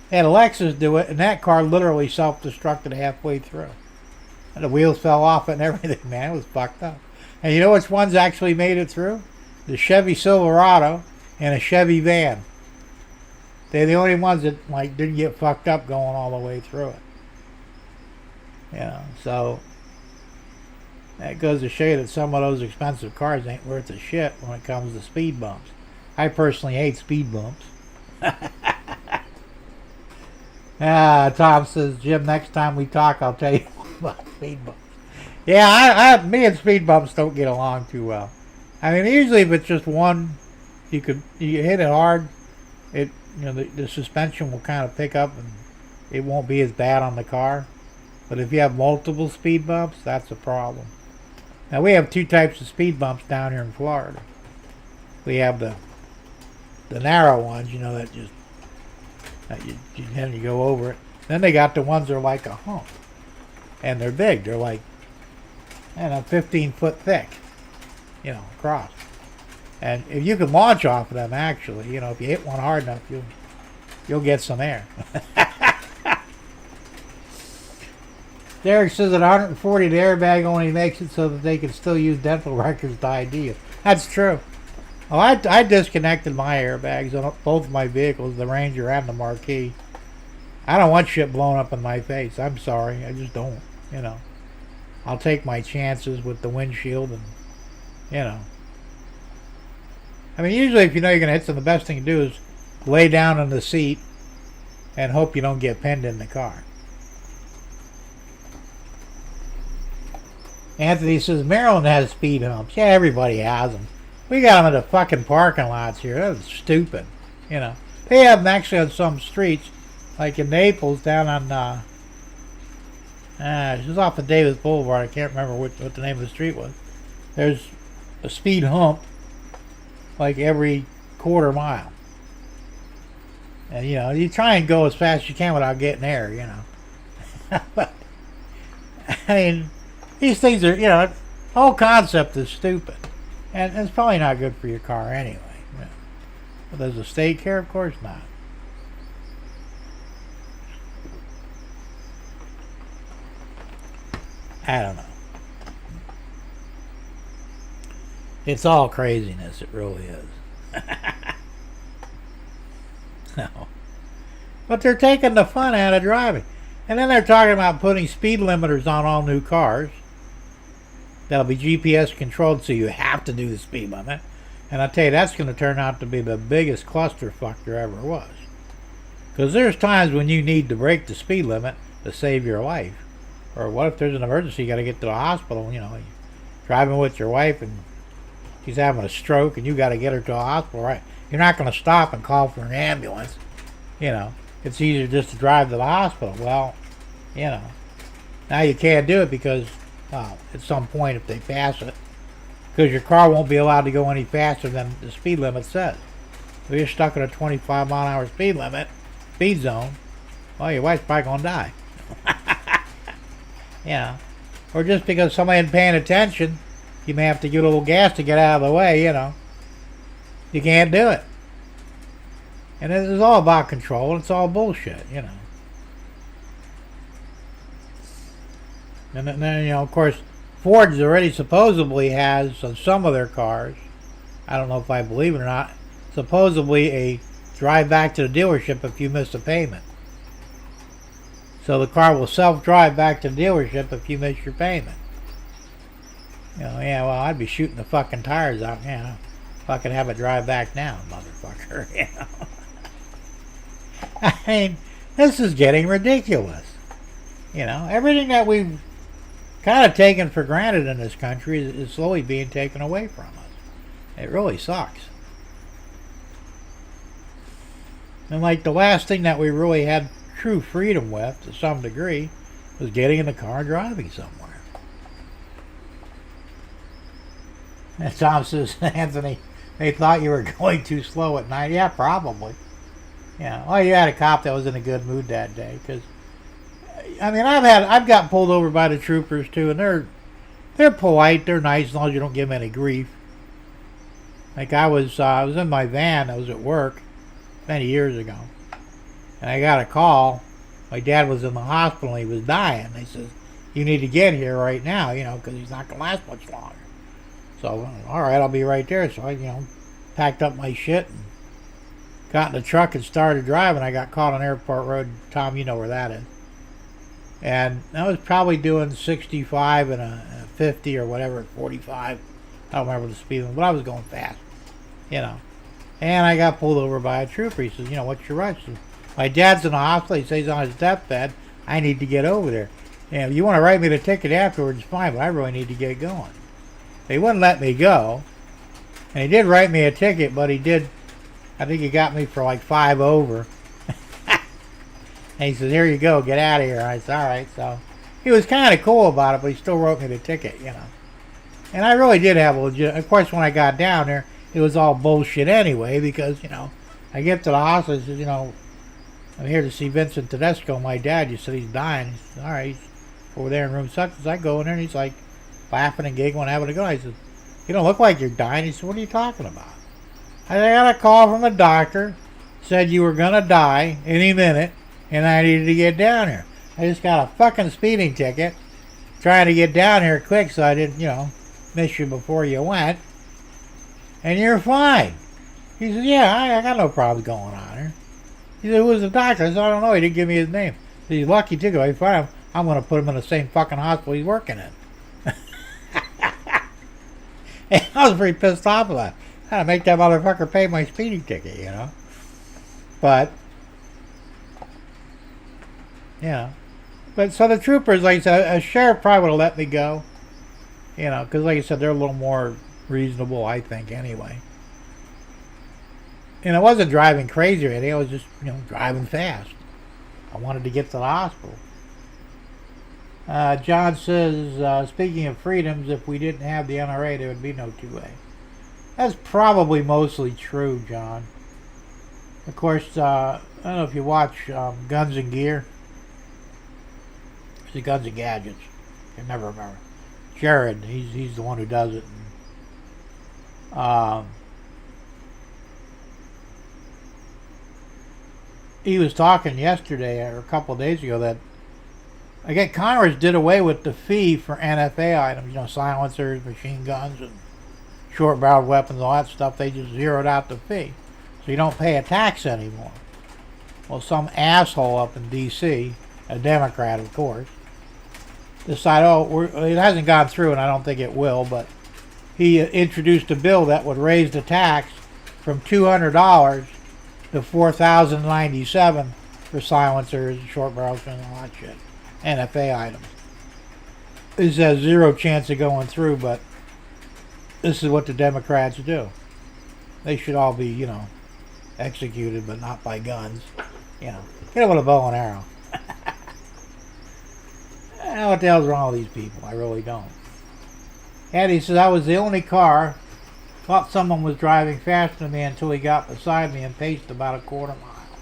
They had a Lexus do it, and that car literally self-destructed halfway through. And the wheels fell off it and everything, man, it was fucked up. And you know which ones actually made it through? The Chevy Silverado and a Chevy van. They're the only ones that didn't get fucked up going all the way through it. So that goes to show you that some of those expensive cars ain't worth a shit when it comes to speed bumps. I personally hate speed bumps. Tom says, Jim, next time we talk, I'll tell you about speed bumps. Yeah, me and speed bumps don't get along too well. I mean, usually if it's just one, you hit it hard, the suspension will kind of pick up and it won't be as bad on the car. But if you have multiple speed bumps, that's a problem. Now we have two types of speed bumps down here in Florida. We have the narrow ones, that just you go over it. Then they got the ones that are like a hump, and they're big. They're like 15 foot thick, across. And if you can launch off of them, actually, if you hit one hard enough, you'll get some air. Derek says at 140, the airbag only makes it so that they can still use dental records to ID you. That's true. Oh, I disconnected my airbags on both of my vehicles, the Ranger and the Marquis. I don't want shit blown up in my face. I'm sorry. I just don't. I'll take my chances with the windshield and, I mean, usually if you're going to hit something, the best thing to do is lay down in the seat and hope you don't get pinned in the car. Anthony says, Maryland has speed humps. Yeah, everybody has them. We got them at the fucking parking lots here. That's stupid. They have them actually on some streets, like in Naples, down on, It was off of Davis Boulevard. I can't remember what the name of the street was. There's a speed hump like every quarter mile. And, you try and go as fast as you can without getting there, But, I mean, these things are, the whole concept is stupid. And it's probably not good for your car anyway. But does the state care? Of course not. I don't know. It's all craziness. It really is. No. But they're taking the fun out of driving. And then they're talking about putting speed limiters on all new cars. That'll be GPS controlled, so you have to do the speed limit. And I'll tell you, that's going to turn out to be the biggest clusterfuck there ever was. Because there's times when you need to break the speed limit to save your life. Or what if there's an emergency, you got to get to the hospital, you're driving with your wife and she's having a stroke and you got to get her to a hospital, right? You're not going to stop and call for an ambulance. It's easier just to drive to the hospital. Well, now you can't do it because, at some point if they pass it, because your car won't be allowed to go any faster than the speed limit says. If you're stuck in a 25-mile-an-hour speed zone, well, your wife's probably going to die. Or just because somebody ain't paying attention, you may have to give a little gas to get out of the way, You can't do it. And it is all about control. It's all bullshit, And then, of course, Ford's already supposedly has, on some of their cars, I don't know if I believe it or not, supposedly a drive back to the dealership if you miss a payment. So the car will self-drive back to the dealership if you miss your payment. Well, I'd be shooting the fucking tires out, Fucking have it drive back now, motherfucker, I mean, this is getting ridiculous. Everything that we've kind of taken for granted in this country is slowly being taken away from us. It really sucks. And like the last thing that we really had true freedom with, to some degree, was getting in the car and driving somewhere. And Tom says, Anthony, they thought you were going too slow at night. Yeah, probably. Well, you had a cop that was in a good mood that day, because I mean, I've got pulled over by the troopers too, and they're polite, they're nice as long as you don't give them any grief. Like I was in my van, I was at work many years ago, and I got a call. My dad was in the hospital and he was dying. They said, "You need to get here right now, because he's not gonna last much longer." So, all right, I'll be right there. So I, packed up my shit and got in the truck and started driving. I got caught on Airport Road. Tom, you know where that is. And I was probably doing 65 and a 50 or whatever, 45. I don't remember the speed limit, but I was going fast, And I got pulled over by a trooper. He says, "What's your rush?" My dad's in the hospital. He says he's on his deathbed. I need to get over there. If you want to write me the ticket afterwards, fine, but I really need to get going. He wouldn't let me go. And he did write me a ticket, but I think he got me for like 5 over. And he says, "Here you go, get out of here." I said, all right. So he was kind of cool about it, but he still wrote me the ticket, And I really did have a legit, of course, when I got down there, it was all bullshit anyway, because, I get to the hospital, he says, "I'm here to see Vincent Tedesco, my dad. You said he's dying." He said, "All right, he's over there in room such." I go in there, and he's like laughing and giggling, having a good. I said, "You don't look like you're dying." He said, "What are you talking about?" I got a call from a doctor, said you were going to die any minute, and I needed to get down here. I just got a fucking speeding ticket, trying to get down here quick so I didn't, miss you before you went. And you're fine. He said, "Yeah, I got no problems going on here." He said, "Who was the doctor?" I said, "I don't know. He didn't give me his name." He said, "He's lucky too. If I find him, I'm going to put him in the same fucking hospital he's working in." And I was pretty pissed off about it. I had to make that motherfucker pay my speeding ticket, But, But so the troopers, like I said, a sheriff probably would have let me go. Because like I said, they're a little more reasonable, I think, anyway. And I wasn't driving crazy or anything. I was just, driving fast. I wanted to get to the hospital. John says, speaking of freedoms, if we didn't have the NRA, there would be no 2A. That's probably mostly true, John. Of course, I don't know if you watch Guns and Gear. It's the Guns and Gadgets. I can never remember. Jared, he's the one who does it. And, he was talking yesterday or a couple of days ago that I guess Congress did away with the fee for NFA items, silencers, machine guns, and short-barreled weapons, all that stuff. They just zeroed out the fee, so you don't pay a tax anymore. Well, some asshole up in D.C., a Democrat, of course, decided, it hasn't gone through, and I don't think it will, but he introduced a bill that would raise the tax from $200 to $4,097 for silencers, short barrels, and all that shit. NFA items. This has zero chance of going through, but this is what the Democrats do. They should all be, executed, but not by guns. Get them with a bow and arrow. I don't know what the hell's wrong with these people. I really don't. Eddie says, I was the only car. Thought someone was driving faster than me until he got beside me and paced about a quarter mile.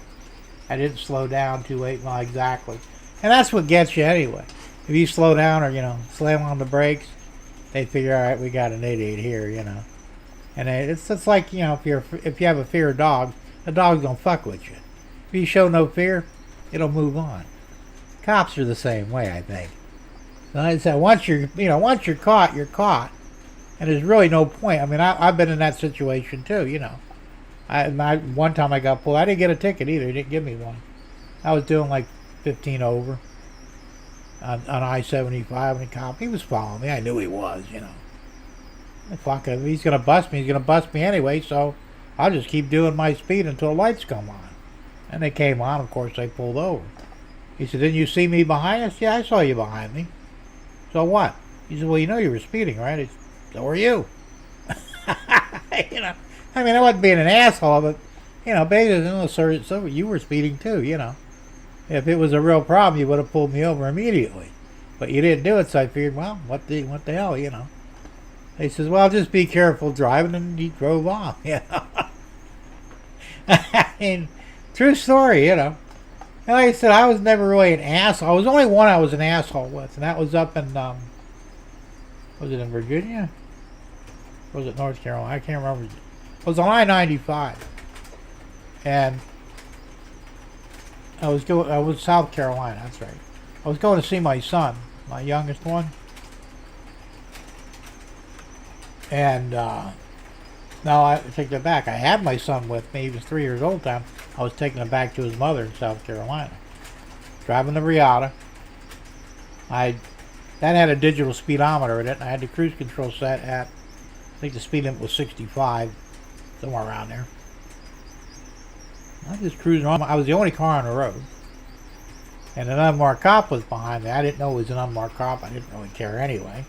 I didn't slow down to 8 miles exactly. And that's what gets you anyway. If you slow down or, slam on the brakes, they figure, all right, we got an idiot here, And it's like, if you have a fear of dogs, the dog's going to fuck with you. If you show no fear, it'll move on. Cops are the same way, I think. Like I said, once you're caught, you're caught. And there's really no point. I mean, I've been in that situation too, one time I got pulled. I didn't get a ticket either. He didn't give me one. I was doing like 15 over on I-75, and the cop, he was following me. I knew he was, Fuck it. If he's going to bust me, he's going to bust me anyway, so I'll just keep doing my speed until the lights come on. And they came on, of course, they pulled over. He said, didn't you see me behind us? Yeah, I saw you behind me. So what? He said, well, you were speeding, right? He said, so were you. I mean, I wasn't being an asshole, but, basically, no, sir, so you were speeding too, If it was a real problem, you would have pulled me over immediately. But you didn't do it, so I figured, well, what the hell, He says, well, just be careful driving, and he drove off, I mean, true story, And like I said, I was never really an asshole. I was only one I was an asshole with, and that was up in, was it in Virginia? Or was it North Carolina? I can't remember. It was on I-95. And I was South Carolina, that's right. I was going to see my son, my youngest one. And now I take that back. I had my son with me. He was 3 years old at the time. I was taking him back to his mother in South Carolina. Driving the Riata. That had a digital speedometer in it, and I had the cruise control set at, I think the speed limit was 65, somewhere around there. I was just cruising on. I was the only car on the road. And an unmarked cop was behind me. I didn't know it was an unmarked cop. I didn't really care anyway.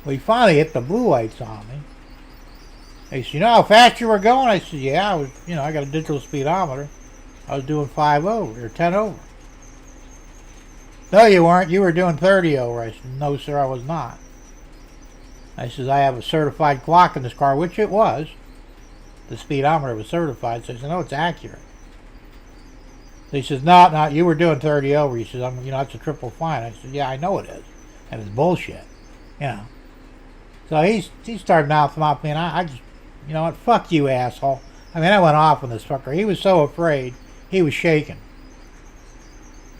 Well, he finally hit the blue lights on me. He said, you know how fast you were going? I said, yeah, I was, I got a digital speedometer. I was doing 5 over, or 10 over. No, you weren't. You were doing 30 over. I said, no, sir, I was not. I said, I have a certified clock in this car, which it was. The speedometer was certified, so I said, no, it's accurate. He says, no, you were doing 30 over. He says, it's a triple fine. I said, yeah, I know it is. And it's bullshit, So he started mouthing off me, and I just, what, fuck you, asshole. I mean, I went off on this fucker. He was so afraid, he was shaking.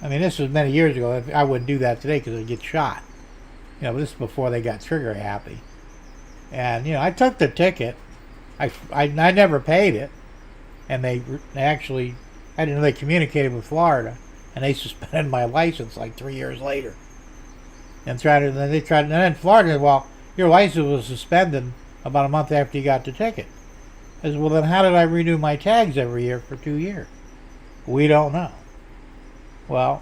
I mean, this was many years ago. I wouldn't do that today because I'd get shot. But this is before they got trigger happy. And, I took the ticket. I never paid it. And they actually, I didn't know they communicated with Florida. And they suspended my license like 3 years later. And then Florida said, well, your license was suspended about a month after you got the ticket. I said, well, then how did I renew my tags every year for 2 years? We don't know. Well,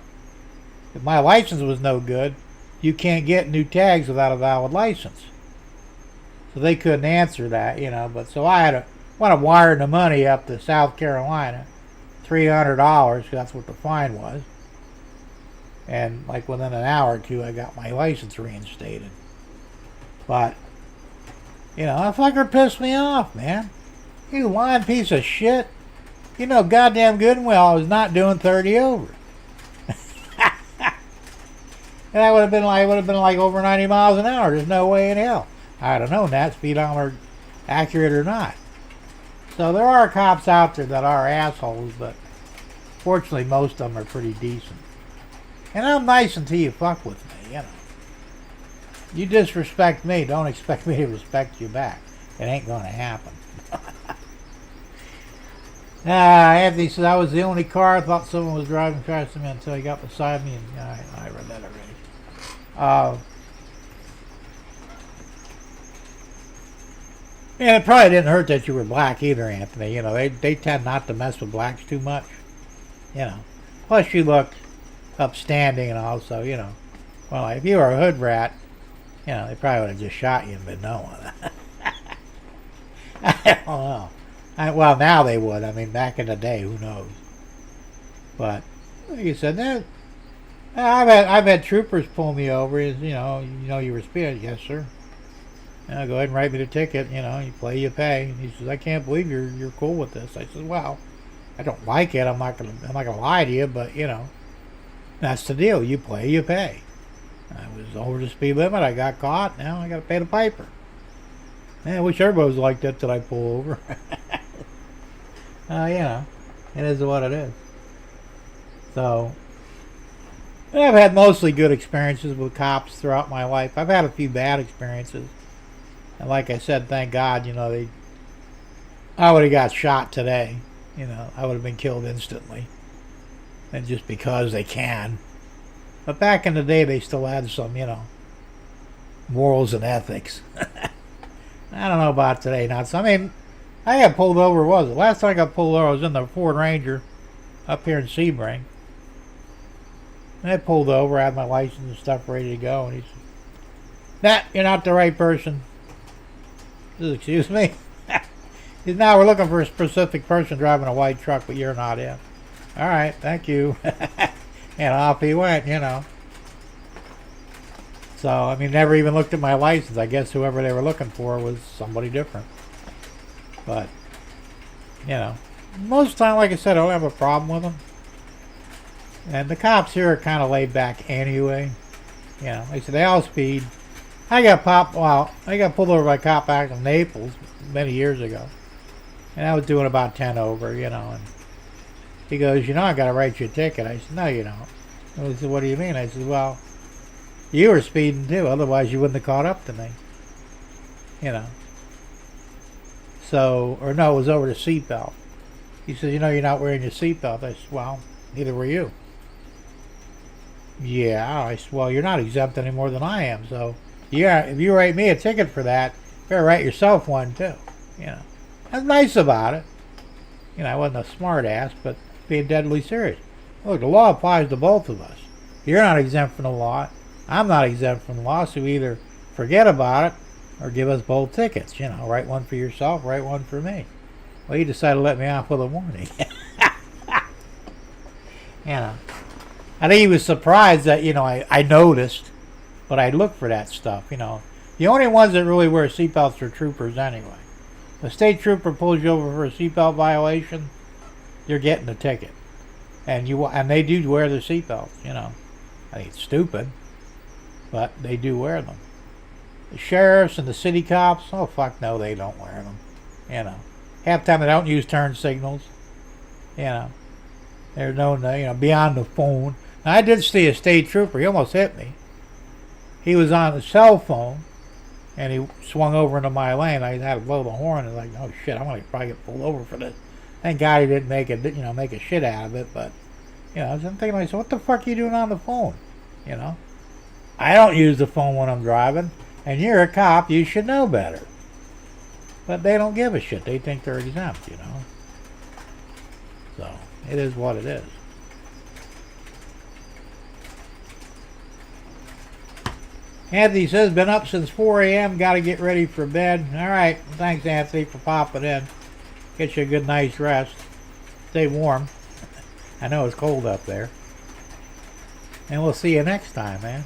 if my license was no good, you can't get new tags without a valid license. So they couldn't answer that, But so I had to wire the money up to South Carolina, $300, because that's what the fine was. And like within an hour or two, I got my license reinstated. But, you know, that fucker pissed me off, man. You lying piece of shit. You know goddamn good and well I was not doing 30 over. And I would have been like over 90 miles an hour. There's no way in hell I'd have known that speedometer accurate or not. So there are cops out there that are assholes, but fortunately most of them are pretty decent. And I'm nice until you fuck with me, you know. You disrespect me, don't expect me to respect you back. It ain't gonna happen. Anthony says I was the only car. I thought someone was driving past me until he got beside me, and I read that already. And it probably didn't hurt that you were black either, Anthony. You know, they tend not to mess with blacks too much. You know. Plus you look upstanding and all, so, you know. Well, if you were a hood rat, you know, they probably would have just shot you and been no one. I don't know. Well, now they would. I mean, back in the day, who knows? But, like you said, I've had troopers pull me over. You know, you were speeding. Yes, sir. Go ahead and write me the ticket. You know, you play, you pay. And he says, I can't believe you're cool with this. I said, well, I don't like it. I'm not gonna lie to you, but you know, that's the deal. You play, you pay. I was over the speed limit. I got caught. Now I got to pay the piper. Man, I wish everybody was like that till I pull over. You know, it is what it is. So, I've had mostly good experiences with cops throughout my life. I've had a few bad experiences. And like I said, thank God, you know, I would have got shot today. You know, I would have been killed instantly. And just because they can. But back in the day, they still had some, you know, morals and ethics. I don't know about today. I mean, I got pulled over, last time I got pulled over, I was in the Ford Ranger up here in Sebring. And I pulled over, I had my license and stuff ready to go, and he said, "Nah, you're not the right person." I said, "Excuse me?" He said, "Now we're looking for a specific person driving a white truck, but you're not in." "All right, thank you." And off he went, you know. So, I mean, never even looked at my license. I guess whoever they were looking for was somebody different. But, you know, most of the time, like I said, I don't have a problem with them. And the cops here are kind of laid back anyway. You know, like I said, they all speed. I got pulled over by a cop back in Naples many years ago. And I was doing about 10 over, you know. And he goes, "You know, I got to write you a ticket." I said, "No, you don't." And he said, "What do you mean?" I said, "Well, you were speeding too. Otherwise, you wouldn't have caught up to me." You know. So, or no, it was over the seatbelt. He says, "You know, you're not wearing your seatbelt." I said, "Well, neither were you." "Yeah." I said, "Well, you're not exempt any more than I am. So, yeah, if you write me a ticket for that, you better write yourself one too." You know. I was nice about it. You know, I wasn't a smart ass, but being deadly serious. Look, the law applies to both of us. You're not exempt from the law. I'm not exempt from the law, so either forget about it or give us both tickets. You know, write one for yourself, write one for me. Well, he decided to let me off with a warning. You know, I think he was surprised that, you know, I noticed, but I looked for that stuff, you know. The only ones that really wear seatbelts are troopers anyway. If a state trooper pulls you over for a seatbelt violation, you're getting a ticket. And they do wear their seatbelts, you know. I think it's stupid, but they do wear them. The sheriffs and the city cops, oh fuck no, they don't wear them. You know, half the time they don't use turn signals. You know, they're known to, you know, be on the phone. Now, I did see a state trooper. He almost hit me. He was on the cell phone, and he swung over into my lane. I had to blow the horn. And like, oh shit, I'm gonna probably get pulled over for this. Thank God he didn't make a shit out of it. But you know, I'm thinking like, so what the fuck are you doing on the phone? You know, I don't use the phone when I'm driving, and you're a cop. You should know better. But they don't give a shit. They think they're exempt. You know. So it is what it is. Anthony says, been up since 4 a.m. Got to get ready for bed. All right. Thanks, Anthony, for popping in. Get you a good night's rest. Stay warm. I know it's cold up there. And we'll see you next time, man.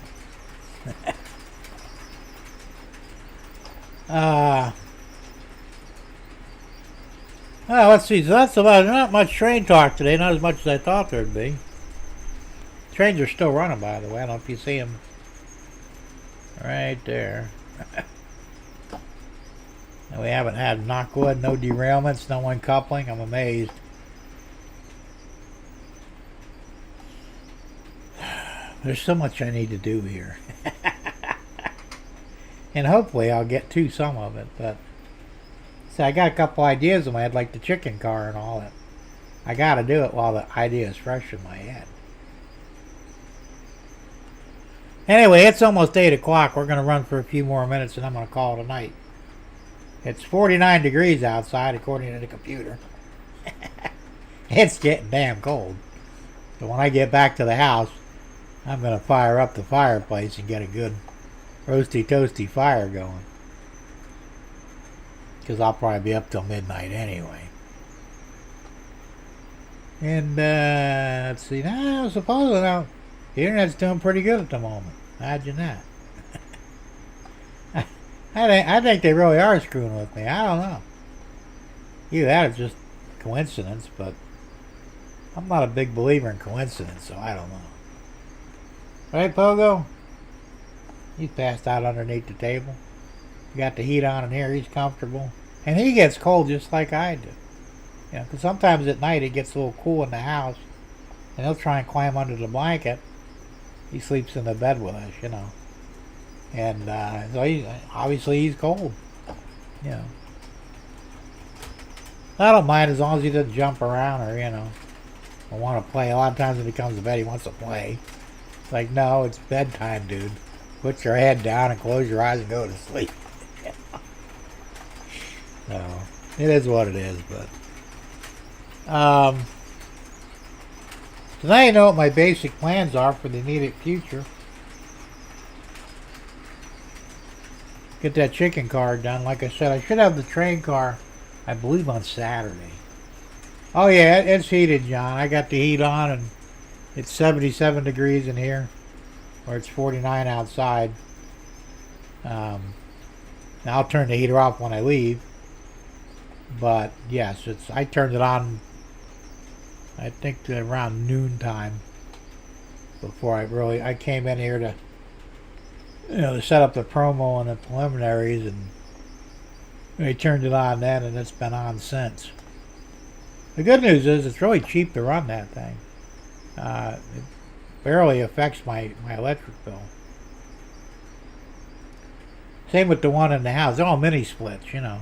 Well, let's see. So that's about not much train talk today. Not as much as I thought there'd be. Trains are still running, by the way. I don't know if you see them right there. And we haven't had, knock wood, no derailments, no uncoupling. I'm amazed. There's so much I need to do here. And hopefully I'll get to some of it. But see, I got a couple ideas in my head, like the chicken car and all that. I got to do it while the idea is fresh in my head. Anyway, it's almost 8 o'clock. We're going to run for a few more minutes and I'm going to call it a night. It's 49 degrees outside according to the computer. It's getting damn cold. So when I get back to the house, I'm going to fire up the fireplace and get a good roasty toasty fire going. Because I'll probably be up till midnight anyway. And let's see. Now, supposedly now, the internet's doing pretty good at the moment. Imagine that. I think they really are screwing with me. I don't know. Either that or just coincidence, but I'm not a big believer in coincidence, so I don't know. Right, Pogo? He's passed out underneath the table. Got the heat on in here. He's comfortable. And he gets cold just like I do. You know, because sometimes at night it gets a little cool in the house, and he'll try and climb under the blanket. He sleeps in the bed with us, you know. And so obviously he's cold. You know. I don't mind as long as he doesn't jump around or, you know, or want to play. A lot of times when he comes to bed, he wants to play. It's like, no, it's bedtime, dude. Put your head down and close your eyes and go to sleep. So, it is what it is, but... so now you know what my basic plans are for the immediate future. Get that chicken car done. Like I said, I should have the train car, I believe, on Saturday. Oh yeah, it's heated, John. I got the heat on and it's 77 degrees in here, or it's 49 outside. Now I'll turn the heater off when I leave. But yes, I turned it on, I think around noontime. Before I came in here to, you know, to set up the promo and the preliminaries, and I turned it on then, and it's been on since. The good news is it's really cheap to run that thing. It barely affects my electric bill. Same with the one in the house. They're all mini splits, you know.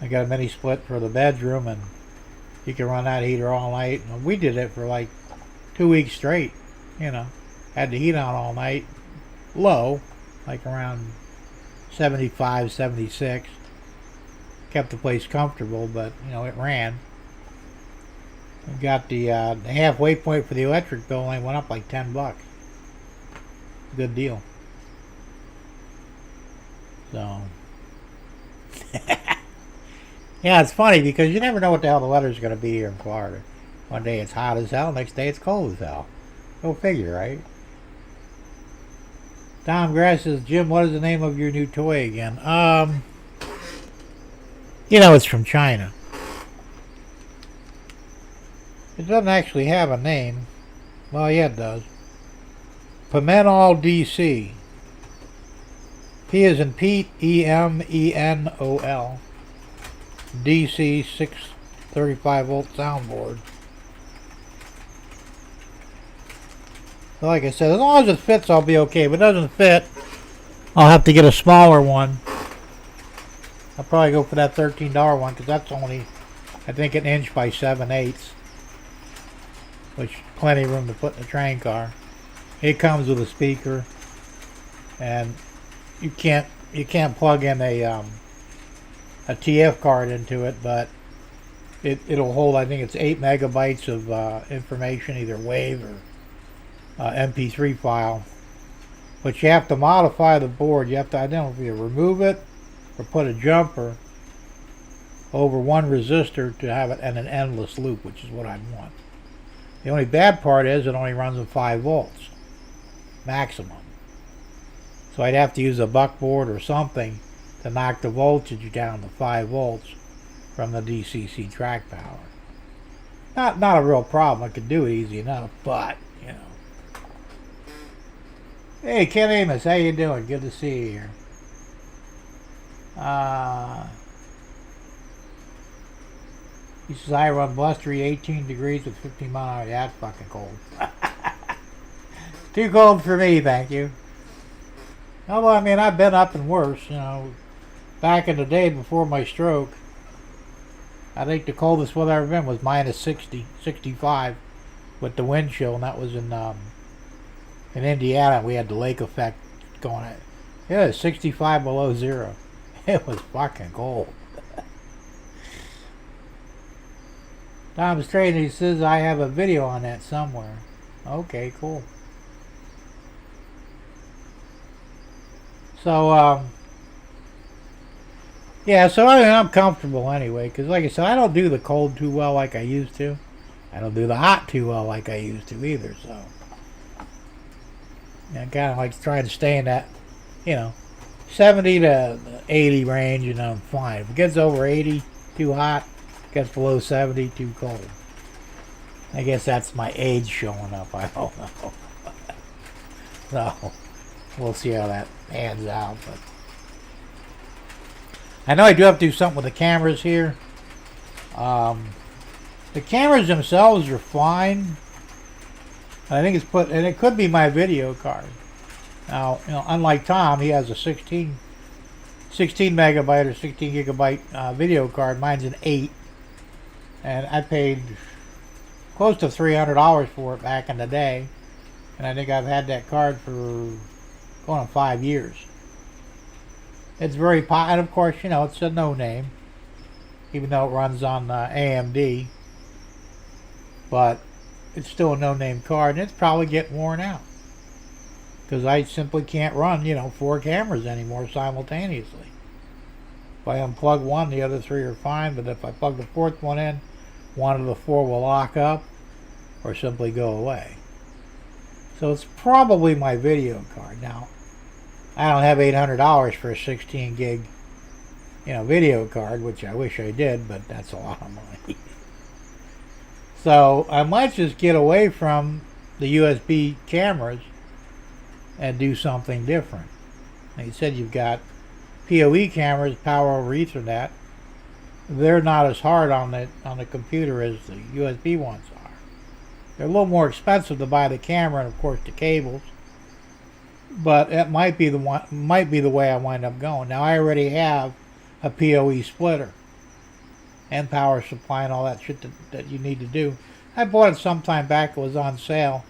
I got a mini split for the bedroom, and you can run that heater all night. And we did it for like 2 weeks straight, you know. Had the heat on all night, low, like around 75, 76. Kept the place comfortable, but, you know, it ran. We got the halfway point for the electric bill only went up like $10. Good deal. So... yeah, it's funny because you never know what the hell the weather's going to be here in Florida. One day it's hot as hell, next day it's cold as hell. Go figure, right? Tom Grass says, Jim, what is the name of your new toy again? You know, it's from China. It doesn't actually have a name. Well, yeah, it does. Pimenol DC. P as in Pete, EMENOL. DC 635 volt soundboard. So like I said, as long as it fits, I'll be okay. If it doesn't fit, I'll have to get a smaller one. I'll probably go for that $13 one because that's only, I think, 1 inch by 7/8, which plenty of room to put in the train car. It comes with a speaker, and you can't plug in a TF card into it, but it'll hold, I think it's 8 megabytes of information, either WAV or MP3 file. But you have to modify the board. You have to, I don't know if you remove it or put a jumper over one resistor to have it in an endless loop, which is what I want. The only bad part is it only runs at 5 volts maximum. So I'd have to use a buckboard or something to knock the voltage down to 5 volts from the DCC track power. Not a real problem. I could do it easy enough, but you know. Hey, Ken Amos, how you doing? Good to see you here. He says I run blustery 18 degrees with 15 mile an hour. Yeah, that's fucking cold. Too cold for me, thank you. Oh, well, I mean, I've been up and worse, you know. Back in the day before my stroke, I think the coldest weather I've ever been was minus 60, 65 with the wind chill, and that was in Indiana. We had the lake effect going on. It was 65 below zero. It was fucking cold. Tom's trading, he says I have a video on that somewhere. Okay, cool. So, yeah, so I'm comfortable anyway, because like I said, I don't do the cold too well like I used to. I don't do the hot too well like I used to either, so. I kind of like trying to stay in that, you know, 70 to 80 range, and I'm fine. If it gets over 80, too hot. Gets below 70, too cold. I guess that's my age showing up. I don't know. So, we'll see how that pans out. But I know I do have to do something with the cameras here. The cameras themselves are fine. I think it's and it could be my video card. Now, you know, unlike Tom, he has a 16 megabyte or 16 gigabyte video card. Mine's an 8. And I paid close to $300 for it back in the day. And I think I've had that card for going on 5 years. It's very and of course, you know, it's a no name, even though it runs on AMD. But it's still a no name card, and it's probably getting worn out. Because I simply can't run, you know, 4 cameras anymore simultaneously. If I unplug one, the other 3 are fine, but if I plug the 4th one in, one of the 4 will lock up or simply go away. So it's probably my video card. Now, I don't have $800 for a 16 gig, you know, video card, which I wish I did, but that's a lot of money. So I might just get away from the USB cameras and do something different. Like you said, you've got PoE cameras, power over Ethernet. They're not as hard on the computer as the USB ones are. They're a little more expensive to buy the camera and of course the cables. But it might be the way I wind up going. Now I already have a PoE splitter and power supply and all that shit that you need to do. I bought it sometime back. It was on sale.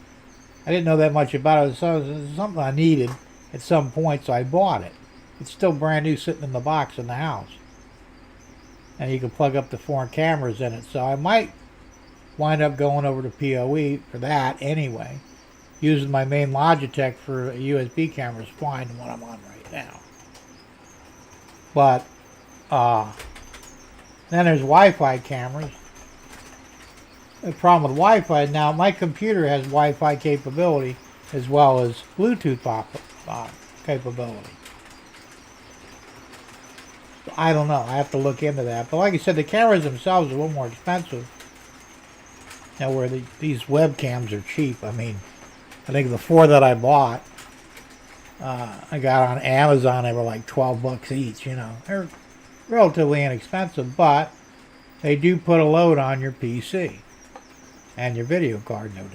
I didn't know that much about it. So it was something I needed at some point, so I bought it. It's still brand new, sitting in the box in the house. And you can plug up the 4 cameras in it. So I might wind up going over to PoE for that anyway. Using my main Logitech for a USB camera is fine, the one I'm on right now. But then there's Wi-Fi cameras. The problem with Wi-Fi, now my computer has Wi-Fi capability as well as Bluetooth capability. I don't know. I have to look into that. But like I said, the cameras themselves are a little more expensive. Now, where these webcams are cheap. I mean, I think the 4 that I bought, I got on Amazon. They were like $12 each. You know, they're relatively inexpensive, but they do put a load on your PC and your video card, no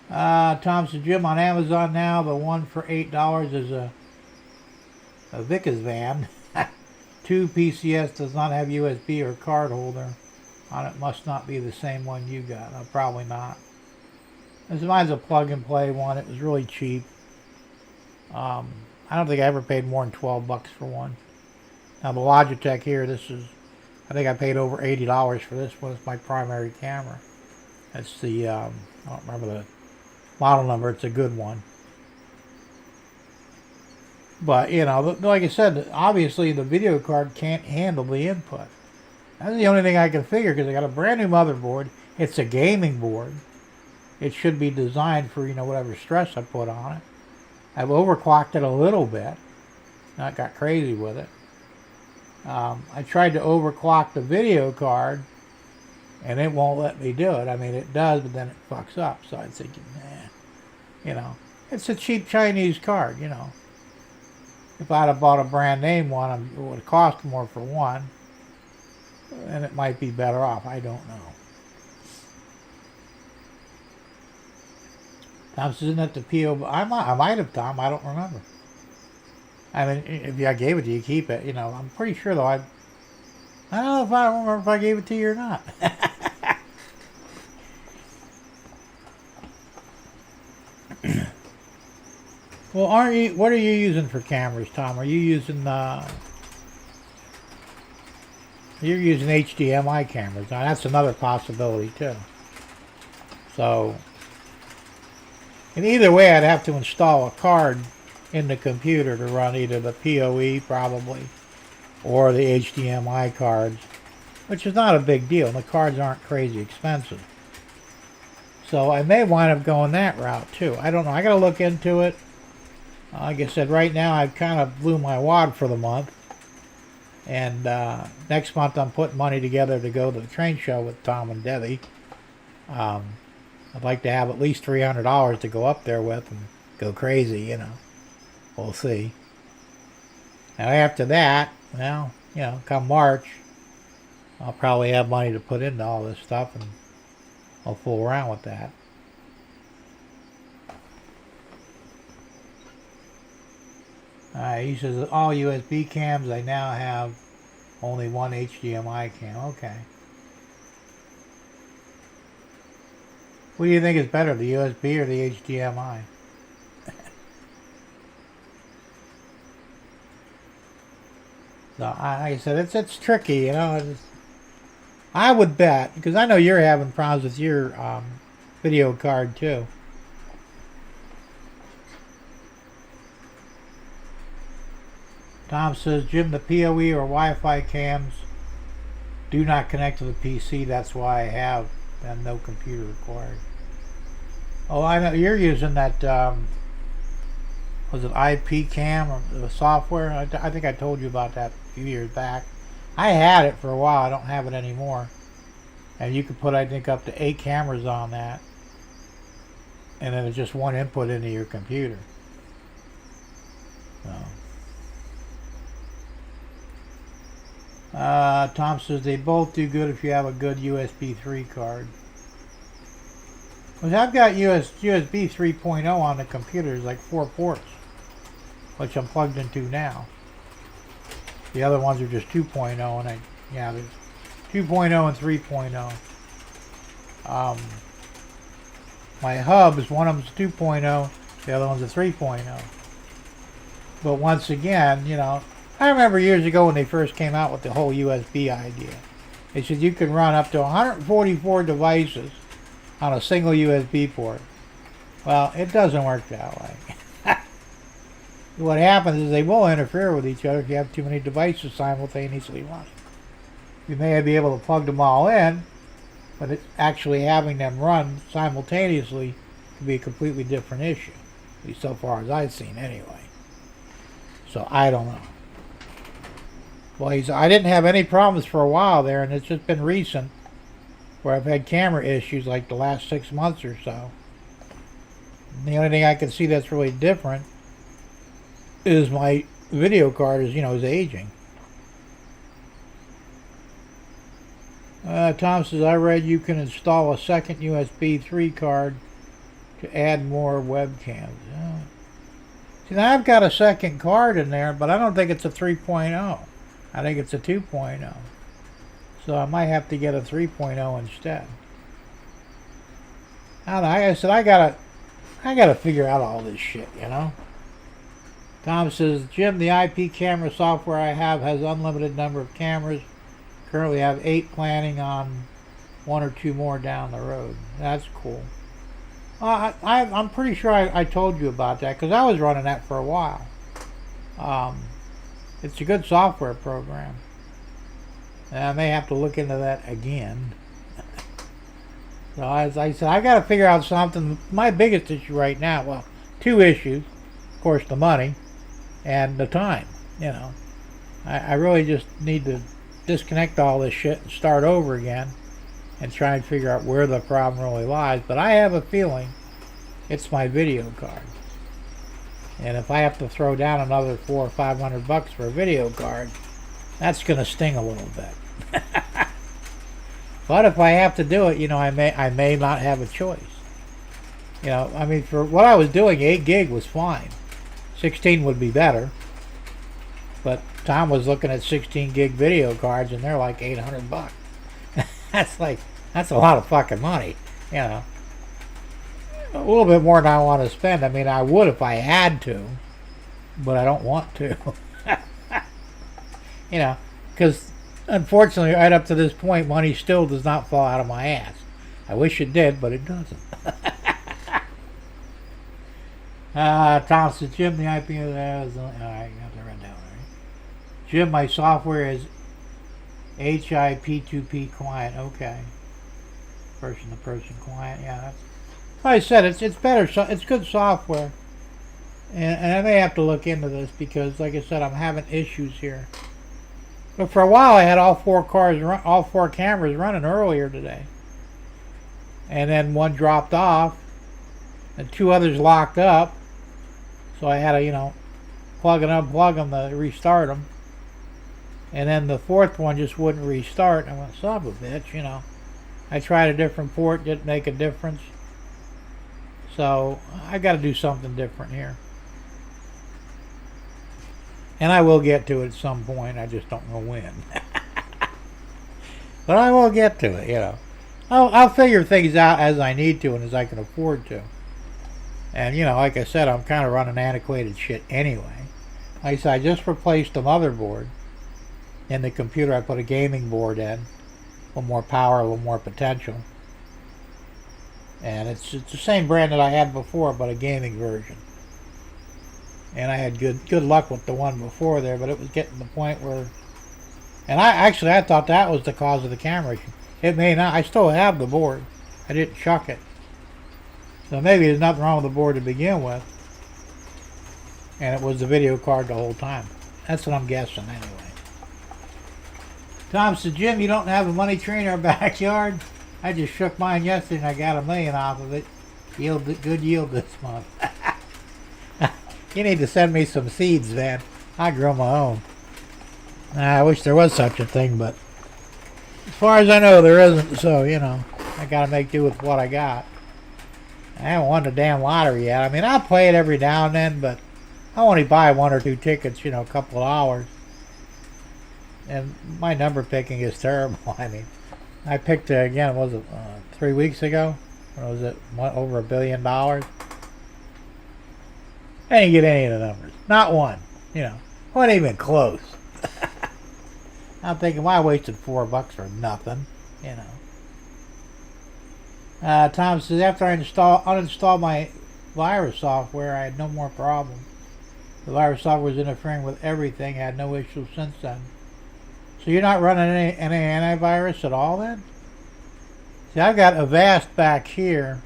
doubt. Tom's Gym on Amazon now. The one for $8 is a Vickers van. 2 PCS does not have USB or card holder on it. Must not be the same one you got. No, probably not. This mine's a plug and play one. It was really cheap. I don't think I ever paid more than $12 for one. Now the Logitech here, I think I paid over $80 for this one. It's my primary camera. It's the, I don't remember the model number. It's a good one. But, you know, like I said, obviously the video card can't handle the input. That's the only thing I can figure, because I got a brand new motherboard. It's a gaming board. It should be designed for, whatever stress I put on it. I've overclocked it a little bit. Not got crazy with it. I tried to overclock the video card, and it won't let me do it. I mean, it does, but then it fucks up. So I'm thinking, it's a cheap Chinese card, If I'd have bought a brand name one, it would have cost more for one, and it might be better off. I don't know. Tom says, isn't that the P.O.? I might have, Tom. I don't remember. I mean, if I gave it to you, keep it. I'm pretty sure, though. I don't know if I remember if I gave it to you or not. Well, what are you using for cameras, Tom? Are you using you're using HDMI cameras? Now, that's another possibility too. So, and either way, I'd have to install a card in the computer to run either the PoE probably or the HDMI cards, which is not a big deal. The cards aren't crazy expensive. So I may wind up going that route too. I don't know. I got to look into it. Like I said, right now I've kind of blew my wad for the month. And next month I'm putting money together to go to the train show with Tom and Debbie. I'd like to have at least $300 to go up there with and go crazy, We'll see. Now after that, well, come March, I'll probably have money to put into all this stuff, and I'll fool around with that. He says, all USB cams, I now have only one HDMI cam. Okay. What do you think is better, the USB or the HDMI? So, like I said, it's tricky, I would bet, because I know you're having problems with your video card too. Tom says, Jim, the PoE or Wi-Fi cams do not connect to the PC. That's why I have and no computer required. Oh, I know you're using that. Was it IP cam or the software? I think I told you about that a few years back. I had it for a while. I don't have it anymore. And you could put, I think, up to 8 cameras on that, and then it's just one input into your computer. So. Tom says they both do good if you have a good USB 3 card. Well, I've got USB 3.0 on the computer. There's like 4 ports, which I'm plugged into now. The other ones are just 2.0, and there's 2.0 and 3.0. My hubs, one of them's 2.0, the other one's a 3.0. But once again, I remember years ago when they first came out with the whole USB idea. They said you could run up to 144 devices on a single USB port. Well, it doesn't work that way. What happens is they will interfere with each other if you have too many devices simultaneously running. You may be able to plug them all in, but it's actually having them run simultaneously could be a completely different issue. At least so far as I've seen anyway. So I don't know. Well, I didn't have any problems for a while there, and it's just been recent where I've had camera issues like the last 6 months or so. And the only thing I can see that's really different is my video card is aging. Tom says, I read you can install a second USB 3 card to add more webcams. See, now I've got a second card in there, but I don't think it's a 3.0. I think it's a 2.0. So I might have to get a 3.0 instead. I don't know. Like I said, I gotta figure out all this shit, Tom says, Jim, the IP camera software I have has unlimited number of cameras. Currently have 8, planning on 1 or 2 more down the road. That's cool. I'm pretty sure I told you about that, because I was running that for a while. It's a good software program. I may have to look into that again. So as I said, I got to figure out something. My biggest issue right now, well, two issues. Of course, the money and the time. I really just need to disconnect all this shit and start over again and try and figure out where the problem really lies. But I have a feeling it's my video card. And if I have to throw down another $400 or $500 for a video card, that's going to sting a little bit. But if I have to do it, I may not have a choice. I mean, for what I was doing, 8 gig was fine. 16 would be better. But Tom was looking at 16 gig video cards, and they're like $800. That's a lot of fucking money. A little bit more than I want to spend. I mean, I would if I had to, but I don't want to. Because unfortunately, right up to this point, money still does not fall out of my ass. I wish it did, but it doesn't. Tom says, Jim, the IP of that is... Alright, got that written down. Right? Jim, my software is HIP2P client. Okay. Person-to-person client. Yeah, that's... Like I said, it's better. It's good software. And I may have to look into this because, like I said, I'm having issues here. But for a while, I had all four cameras running earlier today. And then one dropped off. And 2 others locked up. So I had to, plug and unplug them to restart them. And then the 4th one just wouldn't restart. I went, son of a bitch, I tried a different port, didn't make a difference. So I got to do something different here. And I will get to it at some point. I just don't know when. But I will get to it, I'll figure things out as I need to and as I can afford to. And, like I said, I'm kind of running antiquated shit anyway. Like I said, I just replaced the motherboard. In the computer, I put a gaming board in. A little more power, a little more potential. And it's the same brand that I had before, but a gaming version. And I had good luck with the one before there, but it was getting to the point where... And I thought that was the cause of the camera issue. It may not. I still have the board. I didn't chuck it. So maybe there's nothing wrong with the board to begin with. And it was the video card the whole time. That's what I'm guessing anyway. Tom said, Jim, you don't have a money tree in our backyard? I just shook mine yesterday and I got $1 million off of it. Good yield this month. You need to send me some seeds, man. I grow my own. I wish there was such a thing, but as far as I know, there isn't. So, I got to make do with what I got. I haven't won the damn lottery yet. I mean, I play it every now and then, but I only buy 1 or 2 tickets, a couple of hours. And my number picking is terrible. I mean, I picked, again, was it 3 weeks ago? Or was it over $1 billion? I didn't get any of the numbers. Not one. Wasn't even close. I'm thinking, why I wasted $4 for nothing? Tom says, after I uninstalled my virus software, I had no more problems. The virus software was interfering with everything. I had no issues since then. So you're not running any antivirus at all then? See, I've got Avast back here,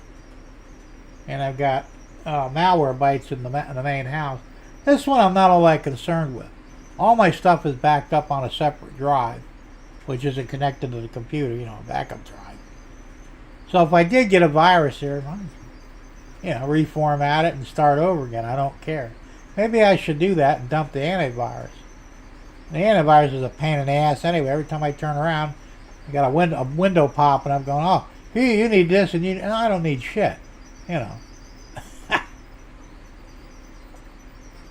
and I've got malware bytes in the main house. This one I'm not all that concerned with. All my stuff is backed up on a separate drive, which isn't connected to the computer, a backup drive. So if I did get a virus here, reformat it and start over again. I don't care. Maybe I should do that and dump the antivirus. The antivirus is a pain in the ass anyway. Every time I turn around, I got a window pop, and I'm going, oh, you need this, and I don't need shit,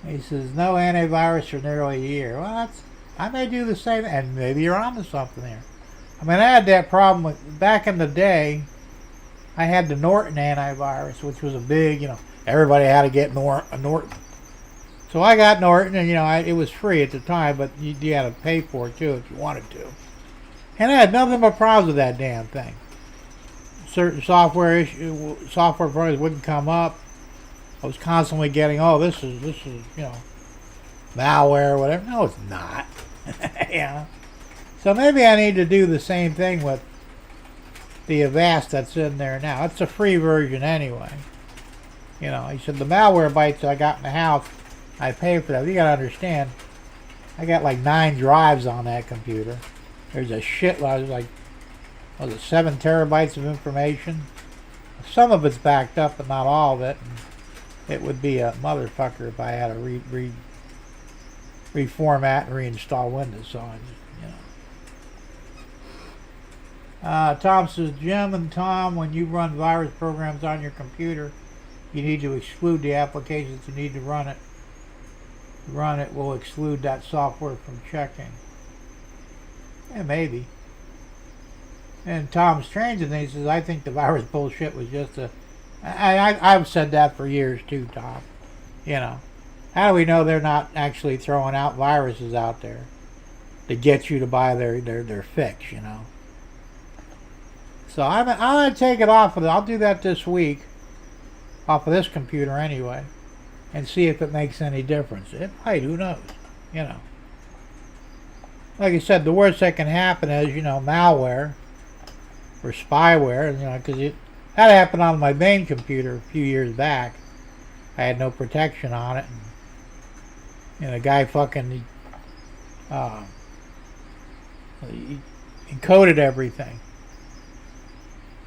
He says, no antivirus for nearly a year. Well, I may do the same, and maybe you're onto something there. I mean, I had that problem back in the day. I had the Norton antivirus, which was a big, everybody had to get a Norton. So I got Norton, and it was free at the time, but you had to pay for it too if you wanted to. And I had nothing but problems with that damn thing. Certain software programs wouldn't come up. I was constantly getting, this is malware or whatever. No, it's not. So maybe I need to do the same thing with the Avast that's in there now. It's a free version anyway. You know, he said the malware bytes I got in the house, I pay for that. You gotta understand, I got like 9 drives on that computer. There's a shitload, like, was it 7 terabytes of information? Some of it's backed up, but not all of it. And it would be a motherfucker if I had to reformat and reinstall Windows. So, you know. Tom says, Jim and Tom, when you run virus programs on your computer, you need to exclude the applications you need to run it. Run it will exclude that software from checking. Yeah, maybe. And Tom's strange and he says, I think the virus bullshit was just a... I've said that for years too, Tom. You know, how do we know they're not actually throwing out viruses out there to get you to buy their fix, you know? So I'm going to take it off of it. I'll do that this week, off of this computer anyway, and see if it makes any difference. It might, who knows, you know. Like I said, the worst that can happen is, you know, malware or spyware, you know, because that happened on my main computer a few years back. I had no protection on it, and a guy fucking he encoded everything.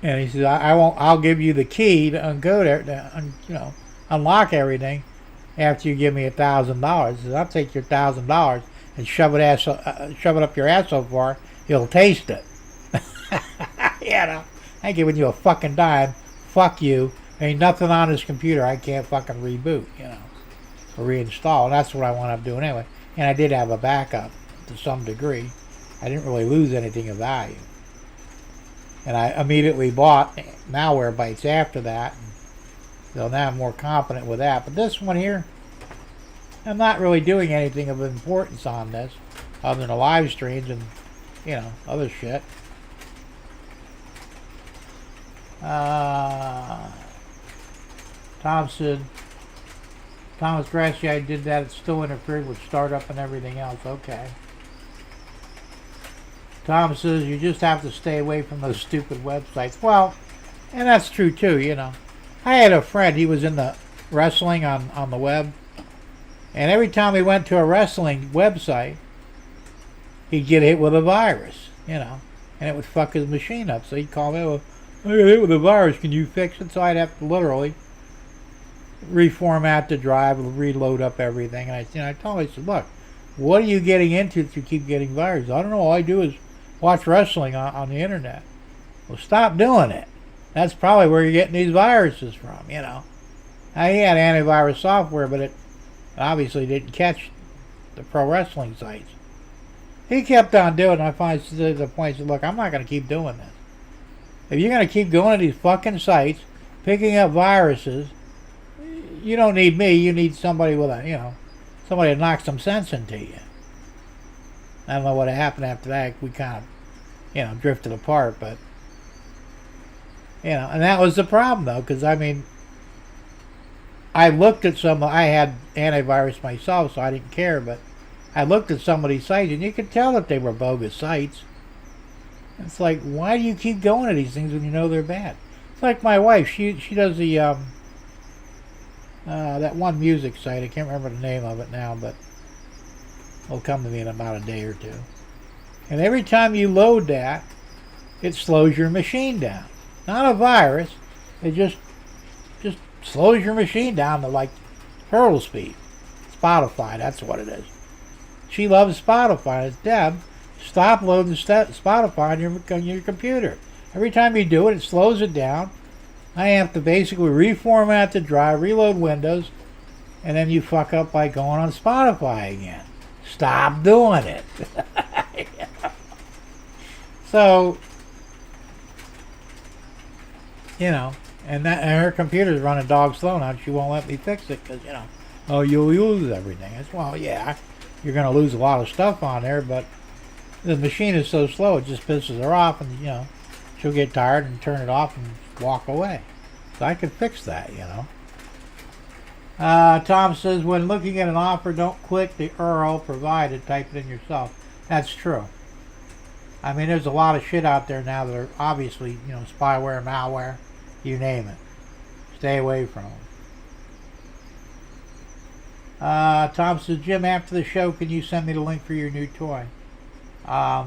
And he says, I'll give you the key to uncode it, you know, unlock everything after you give me $1,000. He says, I'll take your $1,000 and shove it up your ass so far, you'll taste it. You know, I ain't giving you a fucking dime. Fuck you. Ain't nothing on this computer I can't fucking reboot, you know, or reinstall. And that's what I wound up doing anyway. And I did have a backup to some degree. I didn't really lose anything of value. And I immediately bought malware bytes after that. So now I'm more confident with that. But this one here, I'm not really doing anything of importance on this other than the live streams and, you know, other shit. Tom said, Thomas Grassi, I did that. It still interfered with startup and everything else. Okay. Tom says, you just have to stay away from those stupid websites. Well, and that's true too, you know. I had a friend, he was in the wrestling on the web. And every time he went to a wrestling website, he'd get hit with a virus, you know. And it would fuck his machine up. So he'd call me, well, I got hit with a virus, can you fix it? So I'd have to literally reformat the drive, reload up everything. And I told him, I said, look, what are you getting into that you keep getting viruses? I don't know, all I do is watch wrestling on the internet. Well, stop doing it. That's probably where you're getting these viruses from, you know. Now, he had antivirus software, but it obviously didn't catch the pro wrestling sites. He kept on doing it, and I finally said to the point, said, look, I'm not going to keep doing this. If you're going to keep going to these fucking sites, picking up viruses, you don't need me. You need somebody with a, you know, somebody to knock some sense into you. I don't know what happened after that. We kind of, you know, drifted apart, but, you know, and that was the problem, though, because, I mean, I looked at I had antivirus myself, so I didn't care, but I looked at some of these sites, and you could tell that they were bogus sites. It's like, why do you keep going to these things when you know they're bad? It's like my wife, she does the, that one music site, I can't remember the name of it now, but it'll come to me in about a day or two. And every time you load that, it slows your machine down. Not a virus, it just slows your machine down to like turtle speed. Spotify, that's what it is. She loves Spotify. It's Deb, stop loading Spotify on your computer. Every time you do it, it slows it down. I have to basically reformat the drive, reload Windows, and then you fuck up by going on Spotify again. Stop doing it. So, you know, and her computer's running dog slow now. She won't let me fix it because, you know, oh, you'll lose everything. It's, well, yeah, you're going to lose a lot of stuff on there, but the machine is so slow it just pisses her off, and, you know, she'll get tired and turn it off and walk away. So I could fix that, you know. Tom says, when looking at an offer, don't click the URL provided, type it in yourself. That's true. I mean, there's a lot of shit out there now that are obviously, spyware, malware, you name it. Stay away from them. Tom says, Jim, after the show, can you send me the link for your new toy? Do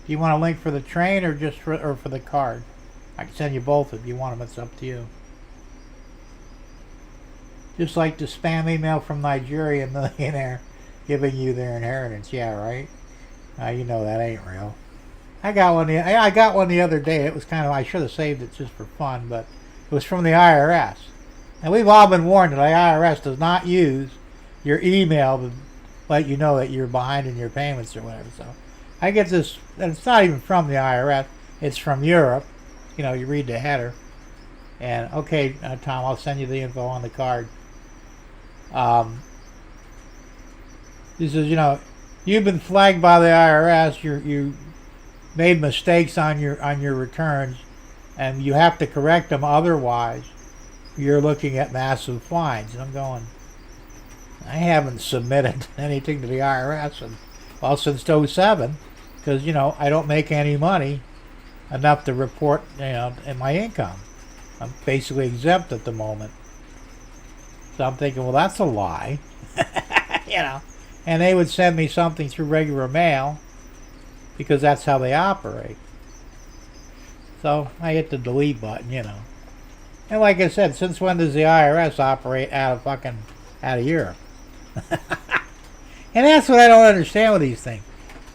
you want a link for the train or just for the card? I can send you both if you want them. It's up to you. Just like the spam email from Nigeria millionaire giving you their inheritance. Yeah, right? You know that ain't real. I got one the other day. It was kind of, I should have saved it just for fun, but it was from the IRS. And we've all been warned that the IRS does not use your email to let you know that you're behind in your payments or whatever. So I get this, and it's not even from the IRS. It's from Europe. You read the header. And, okay, Tom, I'll send you the info on the card. He says, you've been flagged by the IRS. You made mistakes on your returns, and you have to correct them. Otherwise, you're looking at massive fines. And I'm going, I haven't submitted anything to the IRS since 2007, because I don't make any money enough to report in my income. I'm basically exempt at the moment. So I'm thinking, well, that's a lie. And they would send me something through regular mail because that's how they operate. So I hit the delete button, And like I said, since when does the IRS operate out of Europe? And that's what I don't understand with these things.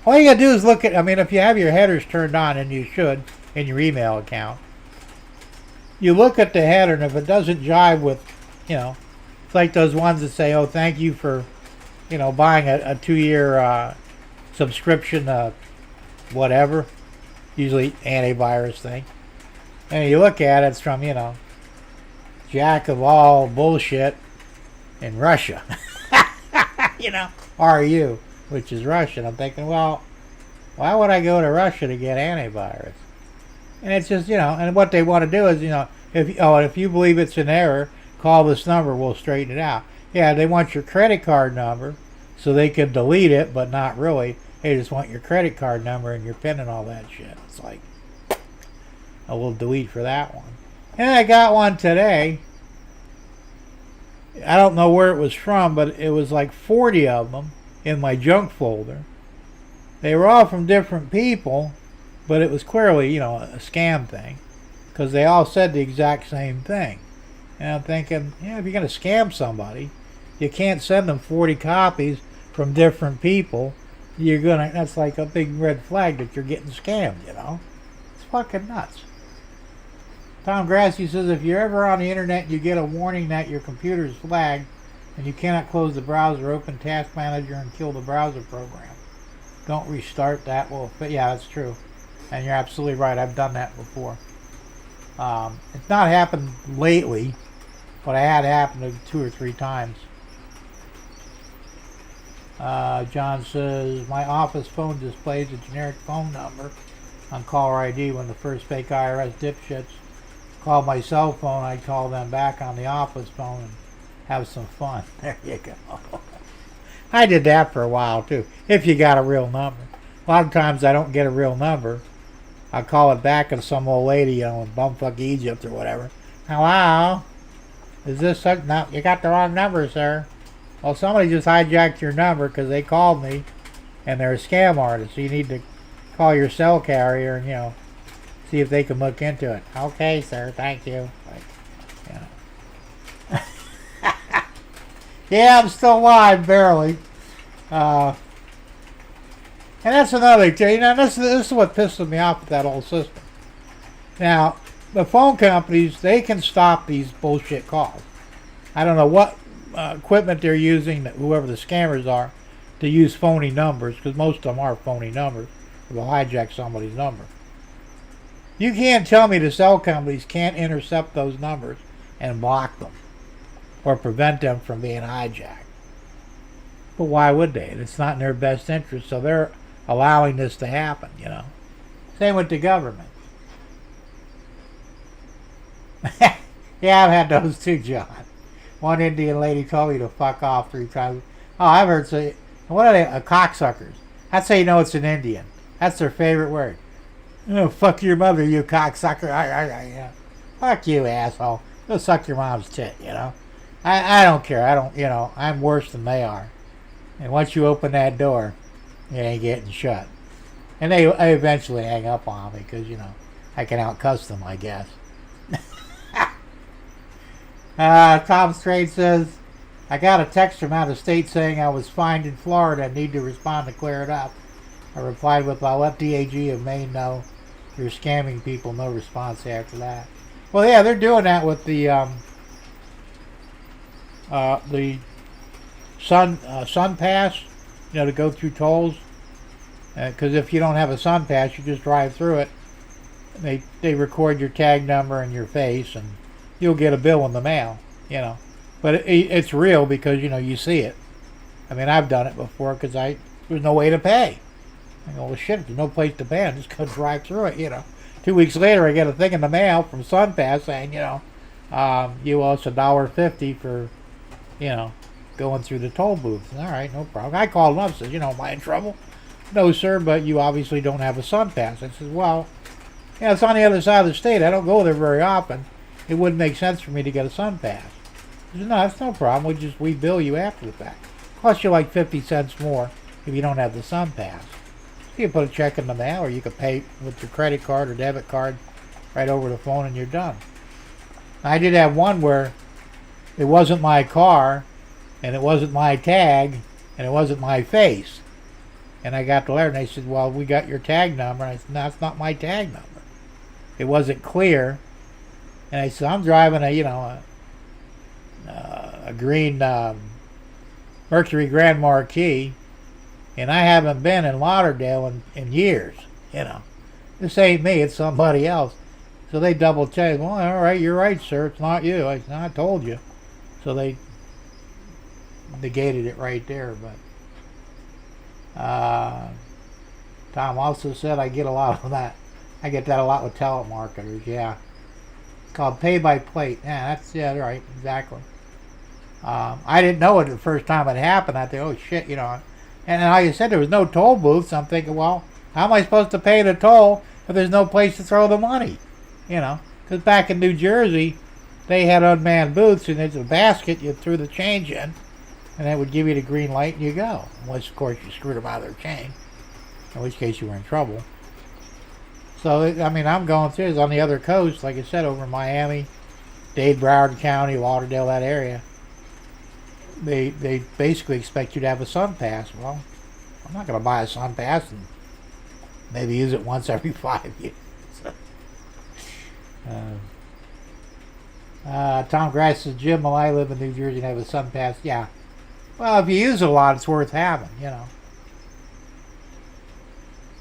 All you gotta do is look at, if you have your headers turned on, and you should in your email account, you look at the header, and if it doesn't jive with, it's like those ones that say, oh, thank you for, buying a 2-year subscription, whatever, usually antivirus thing. And you look at it, it's from, jack of all bullshit in Russia. RU, which is Russian. I'm thinking, well, why would I go to Russia to get antivirus? And it's just, and what they want to do is, if you believe it's an error, call this number, we'll straighten it out. Yeah, they want your credit card number so they can delete it, but not really. They just want your credit card number and your PIN and all that shit. It's like, I will delete for that one. And I got one today. I don't know where it was from, but it was like 40 of them in my junk folder. They were all from different people, but it was clearly, a scam thing, because they all said the exact same thing. And I'm thinking, if you're going to scam somebody, you can't send them 40 copies from different people. That's like a big red flag that you're getting scammed, It's fucking nuts. Tom Grassi says, if you're ever on the internet and you get a warning that your computer is flagged and you cannot close the browser, open Task Manager and kill the browser program. Don't restart that. Yeah, that's true. And you're absolutely right. I've done that before. It's not happened lately, but I had happened 2 or 3 times. John says, my office phone displays a generic phone number on caller ID. When the first fake IRS dipshits called my cell phone, I'd call them back on the office phone and have some fun. There you go. I did that for a while too, if you got a real number. A lot of times I don't get a real number. I call it back and some old lady, in bumfuck Egypt or whatever. Hello? Is this something? No, you got the wrong number, sir. Well, somebody just hijacked your number because they called me and they're a scam artist. So you need to call your cell carrier and, see if they can look into it. Okay, sir. Thank you. Yeah, I'm still alive, barely. And that's another thing. This is what pisses me off with that whole system. Now, the phone companies, they can stop these bullshit calls. I don't know what equipment they're using, whoever the scammers are, to use phony numbers, because most of them are phony numbers. They'll hijack somebody's number. You can't tell me the cell companies can't intercept those numbers and block them or prevent them from being hijacked. But why would they? It's not in their best interest, so they're allowing this to happen, Same with the government. Yeah, I've had those too, John. One Indian lady told me to fuck off 3 times. Oh, I've heard say, what are they? Cocksuckers. That's how you know it's an Indian. That's their favorite word. Oh, fuck your mother, you cocksucker. Yeah. Fuck you, asshole. Go suck your mom's tit, you know. I don't care. I don't, I'm worse than they are. And once you open that door, it ain't getting shut. And I eventually hang up on me because, I can outcuss them, I guess. Tom Straight says, I got a text from out of state saying I was fined in Florida and need to respond to clear it up. I replied with, I'll let DAG of Maine know you're scamming people. No response after that. Well, yeah, they're doing that with the Sun Pass, to go through tolls. Because if you don't have a Sun Pass, you just drive through it. They record your tag number and your face, and you'll get a bill in the mail, But it's real because, you see it. I mean, I've done it before because there's no way to pay. I go, well, shit, there's no place to pay. I'm just going to drive through it, 2 weeks later, I get a thing in the mail from Sun Pass saying, you owe us $1.50 for, going through the toll booth. All right, no problem. I called them up and said, am I in trouble? No, sir, but you obviously don't have a Sun Pass. I said, well, it's on the other side of the state. I don't go there very often. It wouldn't make sense for me to get a Sun Pass. He said, no, that's no problem. We bill you after the fact. Cost you like 50 cents more if you don't have the Sun Pass. So you put a check in the mail, or you could pay with your credit card or debit card right over the phone and you're done. I did have one where it wasn't my car, and it wasn't my tag, and it wasn't my face. And I got the letter, and they said, well, we got your tag number. And I said, no, that's not my tag number. It wasn't clear. And I said, I'm driving a green Mercury Grand Marquis, and I haven't been in Lauderdale in years, This ain't me, it's somebody else. So they double checked. Well, all right, you're right, sir. It's not you. I said, no, I told you. So they negated it right there, but Tom also said I get a lot of that. I get that a lot with telemarketers, yeah. It's called pay by plate. Yeah, right, exactly. I didn't know it the first time it happened. I thought, oh shit, And like I said, there was no toll booths. I'm thinking, well, how am I supposed to pay the toll if there's no place to throw the money? Because back in New Jersey, they had unmanned booths, and there's a basket you threw the change in, and that would give you the green light and you go. Unless, of course, you screwed them out of their chain, in which case you were in trouble. So, I'm going through this on the other coast, like I said, over in Miami, Dade, Broward County, Lauderdale, that area. They basically expect you to have a Sun Pass. Well, I'm not going to buy a Sun Pass and maybe use it once every 5 years. Tom Grass says, Jim, well, I live in New Jersey and have a Sun Pass. Yeah. Well, if you use it a lot, it's worth having,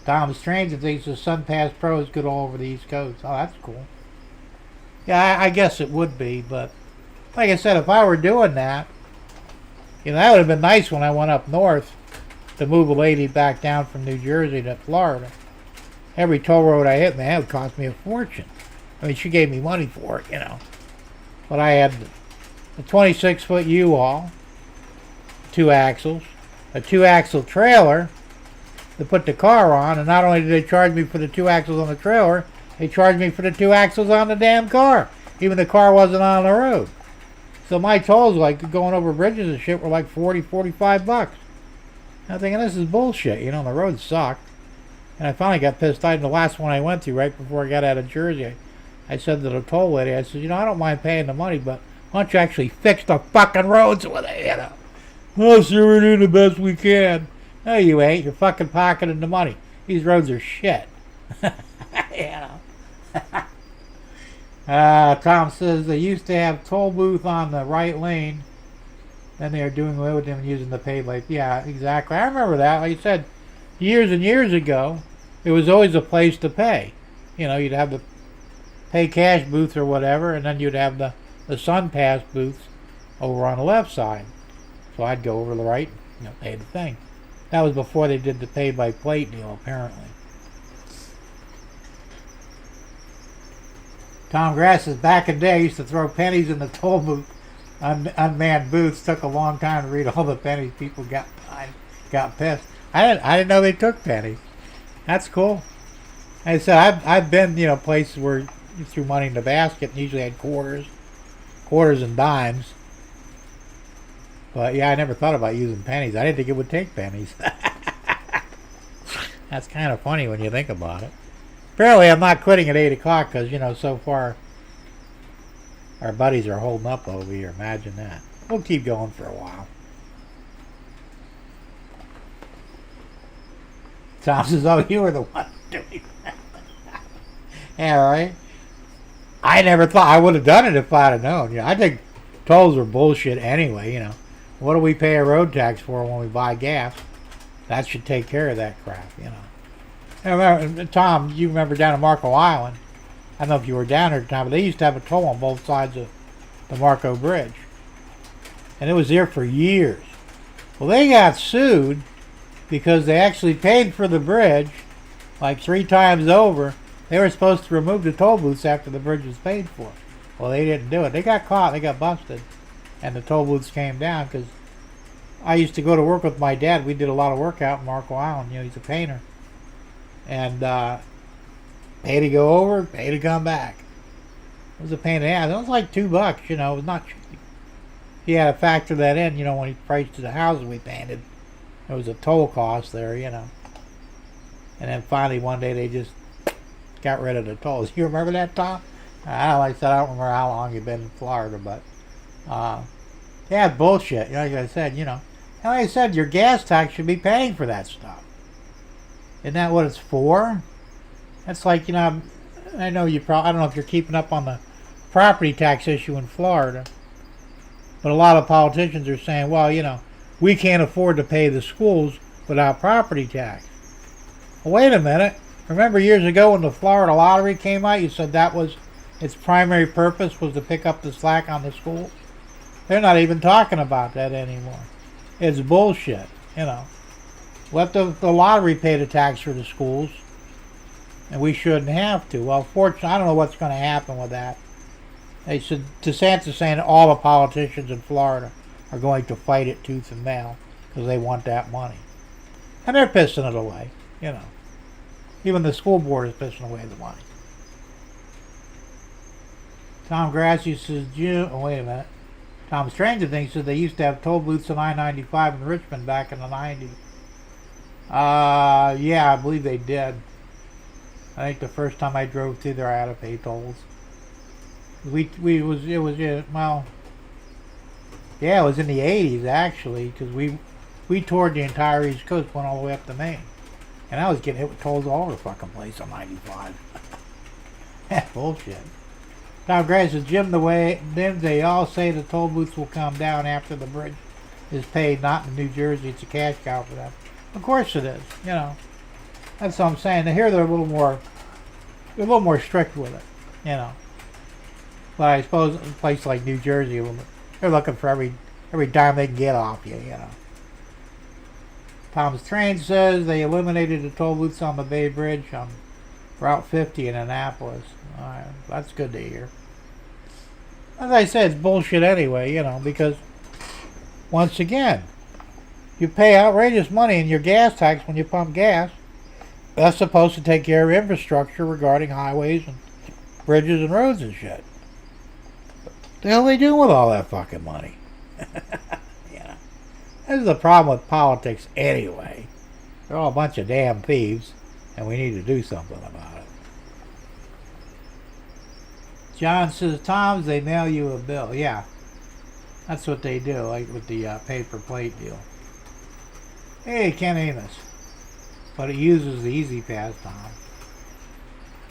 Tom Strange thinks the Sun Pass Pro is good all over the East Coast. Oh, that's cool. Yeah, I guess it would be, but like I said, if I were doing that, that would have been nice when I went up north to move a lady back down from New Jersey to Florida. Every toll road I hit, man, it would cost me a fortune. She gave me money for it, But I had a 26-foot U-Haul, 2 axles, a 2-axle trailer to put the car on, and not only did they charge me for the 2 axles on the trailer, they charged me for the 2 axles on the damn car, even the car wasn't on the road. So my tolls, like going over bridges and shit, were like $40-45. I'm thinking, this is bullshit, the roads suck. And I finally got pissed off. The last one I went to, right before I got out of Jersey, I said to the toll lady, I said, I don't mind paying the money, but why don't you actually fix the fucking roads with it, Oh, sir, we're doing the best we can. No, you ain't. You're fucking pocketing the money. These roads are shit. Tom says they used to have toll booth on the right lane. Then they are doing away with them and using the pay by. Yeah, exactly. I remember that. Like I said, years and years ago, it was always a place to pay. You'd have the pay cash booth or whatever, and then you'd have the Sun Pass booths over on the left side. So I'd go over to the right, pay the thing. That was before they did the pay by plate deal, apparently. Tom Grass says, back in the day, I used to throw pennies in the toll booth. Unmanned booths. Took a long time to read all the pennies. People got pissed. I didn't know they took pennies. That's cool. Like I said, I've been, places where you threw money in the basket and usually had quarters and dimes. But yeah, I never thought about using pennies. I didn't think it would take pennies. That's kind of funny when you think about it. Apparently, I'm not quitting at 8 o'clock because, so far our buddies are holding up over here. Imagine that. We'll keep going for a while. Tom says, oh, you were the one doing that. Yeah, right? I never thought I would have done it if I'd have known. I think tolls are bullshit anyway, What do we pay a road tax for when we buy gas? That should take care of that crap, I remember, Tom, you remember down at Marco Island. I don't know if you were down there at the time, but they used to have a toll on both sides of the Marco Bridge. And it was there for years. Well, they got sued because they actually paid for the bridge like 3 times over. They were supposed to remove the toll booths after the bridge was paid for. Well, they didn't do it. They got caught. They got busted. And the toll booths came down because I used to go to work with my dad. We did a lot of work out in Marco Island. He's a painter. And pay to go over, pay to come back. It was a pain in the ass. It was like $2, It was not cheap. He had to factor that in, when he priced the houses we painted. There was a toll cost there, And then finally one day they just got rid of the tolls. You remember that, Tom? Like I said, I don't remember how long you've been in Florida, but yeah, bullshit. Like I said, And like I said, your gas tax should be paying for that stuff. Isn't that what it's for? That's like, I know I don't know if you're keeping up on the property tax issue in Florida, but a lot of politicians are saying, well, we can't afford to pay the schools without property tax. Well, wait a minute. Remember years ago when the Florida lottery came out, you said that was its primary purpose was to pick up the slack on the schools? They're not even talking about that anymore. It's bullshit, Let the lottery pay the tax for the schools, and we shouldn't have to. Well, fortunately, I don't know what's going to happen with that. They said DeSantis saying all the politicians in Florida are going to fight it tooth and nail because they want that money, and they're pissing it away. Even the school board is pissing away the money. Tom Grassi says, oh, wait a minute. Tom Stranger thinks that they used to have toll booths on I-95 in Richmond back in the 90s. Yeah, I believe they did. I think the first time I drove through there, I had to pay tolls. It was in the 80s actually, because we toured the entire East Coast, went all the way up to Maine, and I was getting hit with tolls all over the fucking place on 95. That's bullshit. Now, Grace says, Jim, they all say the toll booths will come down after the bridge is paid. Not in New Jersey, it's a cash cow for them. Of course it is. That's what I'm saying. Here they're a little more strict with it. But I suppose in a place like New Jersey, they're looking for every dime they can get off you. Tom's Train says they eliminated the toll booths on the Bay Bridge on Route 50 in Annapolis. Alright, that's good to hear. As I said, it's bullshit anyway, because once again, you pay outrageous money in your gas tax when you pump gas. That's supposed to take care of infrastructure regarding highways and bridges and roads and shit. What the hell are they doing with all that fucking money? This is the problem with politics anyway. They're all a bunch of damn thieves, and we need to do something about it. John says, Tom's, they mail you a bill. Yeah, that's what they do, like with the paper plate deal. Hey, Ken Amos. But it uses the Easy Pass, Tom.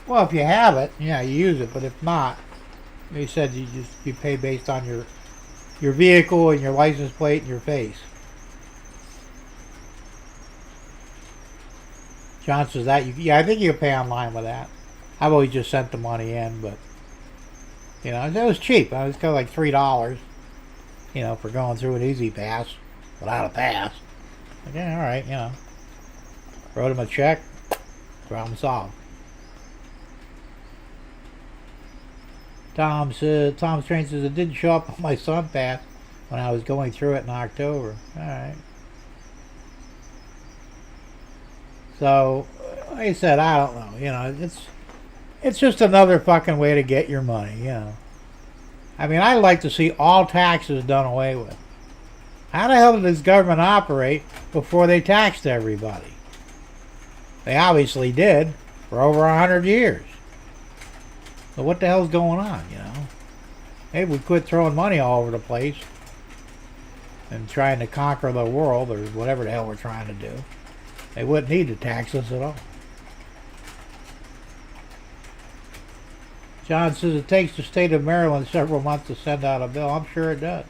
Well, if you have it, yeah, you use it. But if not, they said you pay based on your vehicle and your license plate and your face. John says that I think you can pay online with that. I've always just sent the money in, but it was cheap. It was kind of like $3, for going through an Easy Pass without a pass. Okay, all right, wrote him a check, problem solved. Tom Strange says it didn't show up on my Sun Pass when I was going through it in October. All right. So, like I said, I don't know. It's just another fucking way to get your money. I mean, I'd like to see all taxes done away with. How the hell did this government operate before they taxed everybody? They obviously did for over 100 years. So what the hell's going on, Maybe we quit throwing money all over the place and trying to conquer the world or whatever the hell we're trying to do. They wouldn't need to tax us at all. John says it takes the state of Maryland several months to send out a bill. I'm sure it does.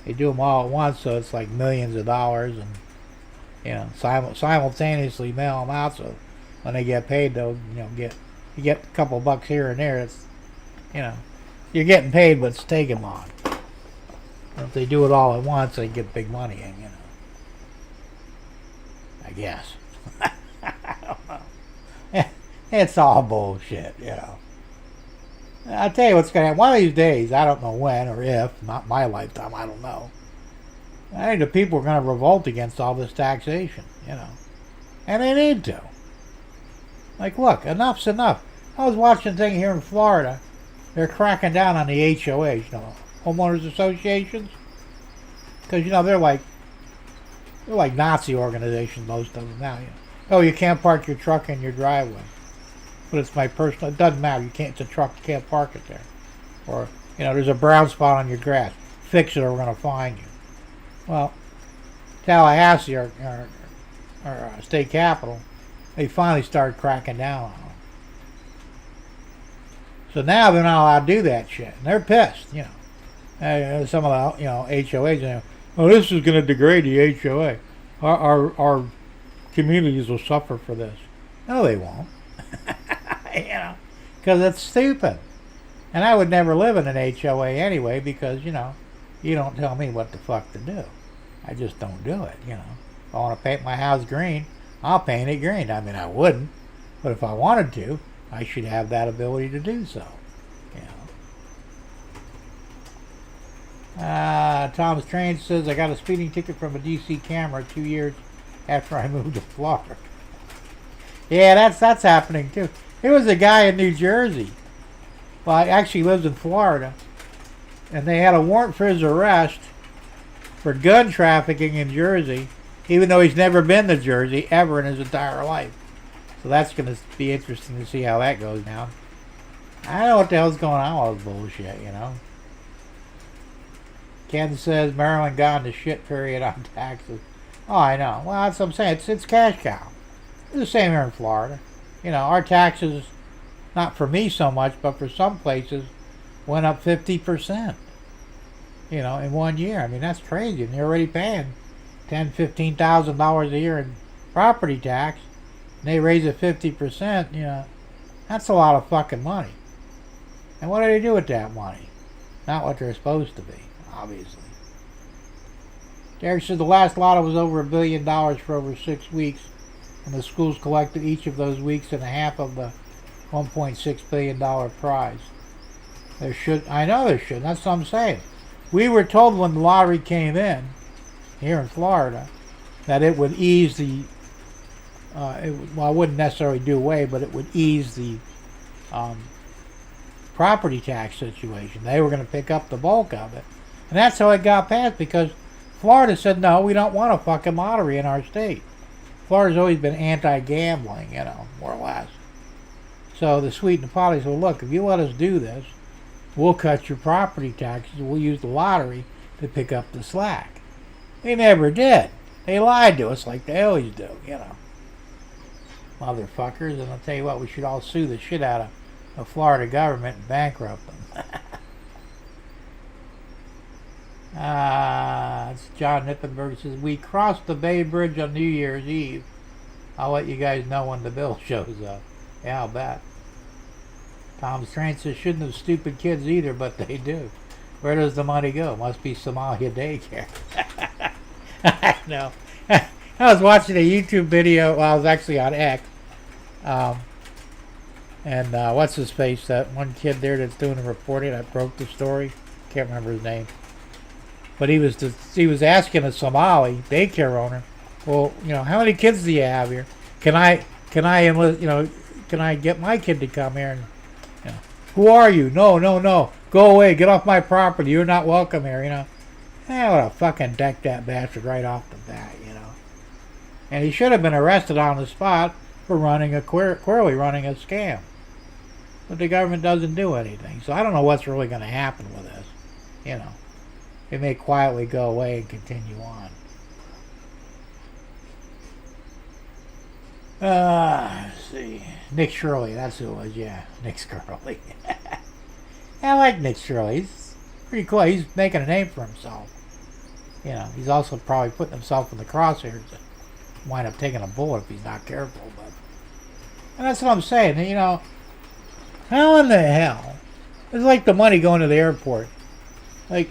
They do them all at once, so it's like millions of dollars, and simultaneously mail them out. So when they get paid, they'll you get a couple bucks here and there. It's you're getting paid, but it's taking long. And if they do it all at once, they get big money in. I guess. I don't know. It's all bullshit, I'll tell you what's going to happen. One of these days, I don't know when or if, not my lifetime, I don't know. I think the people are going to revolt against all this taxation, And they need to. Like, look, enough's enough. I was watching a thing here in Florida. They're cracking down on the HOAs, homeowners associations. Because, they're like Nazi organizations, most of them now. Oh, you can't park your truck in your driveway. But it's my personal, it doesn't matter. It's a truck, you can't park it there. Or, there's a brown spot on your grass. Fix it or we're going to fine you. Well, Tallahassee, our state capital, they finally started cracking down on them. So now they're not allowed to do that shit. And they're pissed, Some of the, HOAs, oh, this is going to degrade the HOA. Our communities will suffer for this. No, they won't. Because it's stupid. And I would never live in an HOA anyway because, you don't tell me what the fuck to do. I just don't do it, If I want to paint my house green, I'll paint it green. I mean, I wouldn't. But if I wanted to, I should have that ability to do so, Thomas Train says, I got a speeding ticket from a DC camera 2 years after I moved to Florida. Yeah, that's happening too. There was a guy in New Jersey. Well, he actually lives in Florida. And they had a warrant for his arrest for gun trafficking in Jersey, even though he's never been to Jersey ever in his entire life. So that's going to be interesting to see how that goes now. I don't know what the hell's going on with all this bullshit, Ken says Maryland gone to shit period on taxes. Oh, I know. Well, that's what I'm saying. It's cash cow. It's the same here in Florida. Our taxes, not for me so much, but for some places, went up 50%. In 1 year. I mean, that's crazy. And you're already paying $10,000, $15,000 a year in property tax. And they raise it 50%. That's a lot of fucking money. And what do they do with that money? Not what they're supposed to be, obviously. Derek said the last lotto was over $1 billion for over 6 weeks. And the schools collected each of those weeks and a half of the $1.6 billion prize. I know there should. That's what I'm saying. We were told when the lottery came in, here in Florida, that it would ease the, it wouldn't necessarily do away, but it would ease the property tax situation. They were going to pick up the bulk of it. And that's how it got passed, because Florida said, no, we don't want a fucking lottery in our state. Florida's always been anti-gambling, more or less. So the sweet and the potty said, well, look, if you let us do this, we'll cut your property taxes. We'll use the lottery to pick up the slack. They never did. They lied to us like they always do, Motherfuckers. And I'll tell you what, we should all sue the shit out of the Florida government and bankrupt them. It's John Nippenberg says, we crossed the Bay Bridge on New Year's Eve. I'll let you guys know when the bill shows up. Yeah, I'll bet. Tom Strain says, shouldn't have stupid kids either, but they do. Where does the money go? Must be Somalia daycare. I know. I was watching a YouTube video. Well, I was actually on X. And what's his face? That one kid there that's doing the reporting that broke the story. Can't remember his name. But he was asking a Somali daycare owner Well, how many kids do you have here? Can I enlist, can I get my kid to come here? And, who are you? No, no, no. Go away. Get off my property. You're not welcome here, I would have fucking decked that bastard right off the bat, And he should have been arrested on the spot for clearly running a scam. But the government doesn't do anything. So I don't know what's really going to happen with this. It may quietly go away and continue on. Let's see. Nick Shirley, that's who it was, yeah. Nick Shirley. I like Nick Shirley. He's pretty cool. He's making a name for himself. He's also probably putting himself in the crosshairs to wind up taking a bullet if he's not careful. And that's what I'm saying. How in the hell? It's like the money going to the airport. Like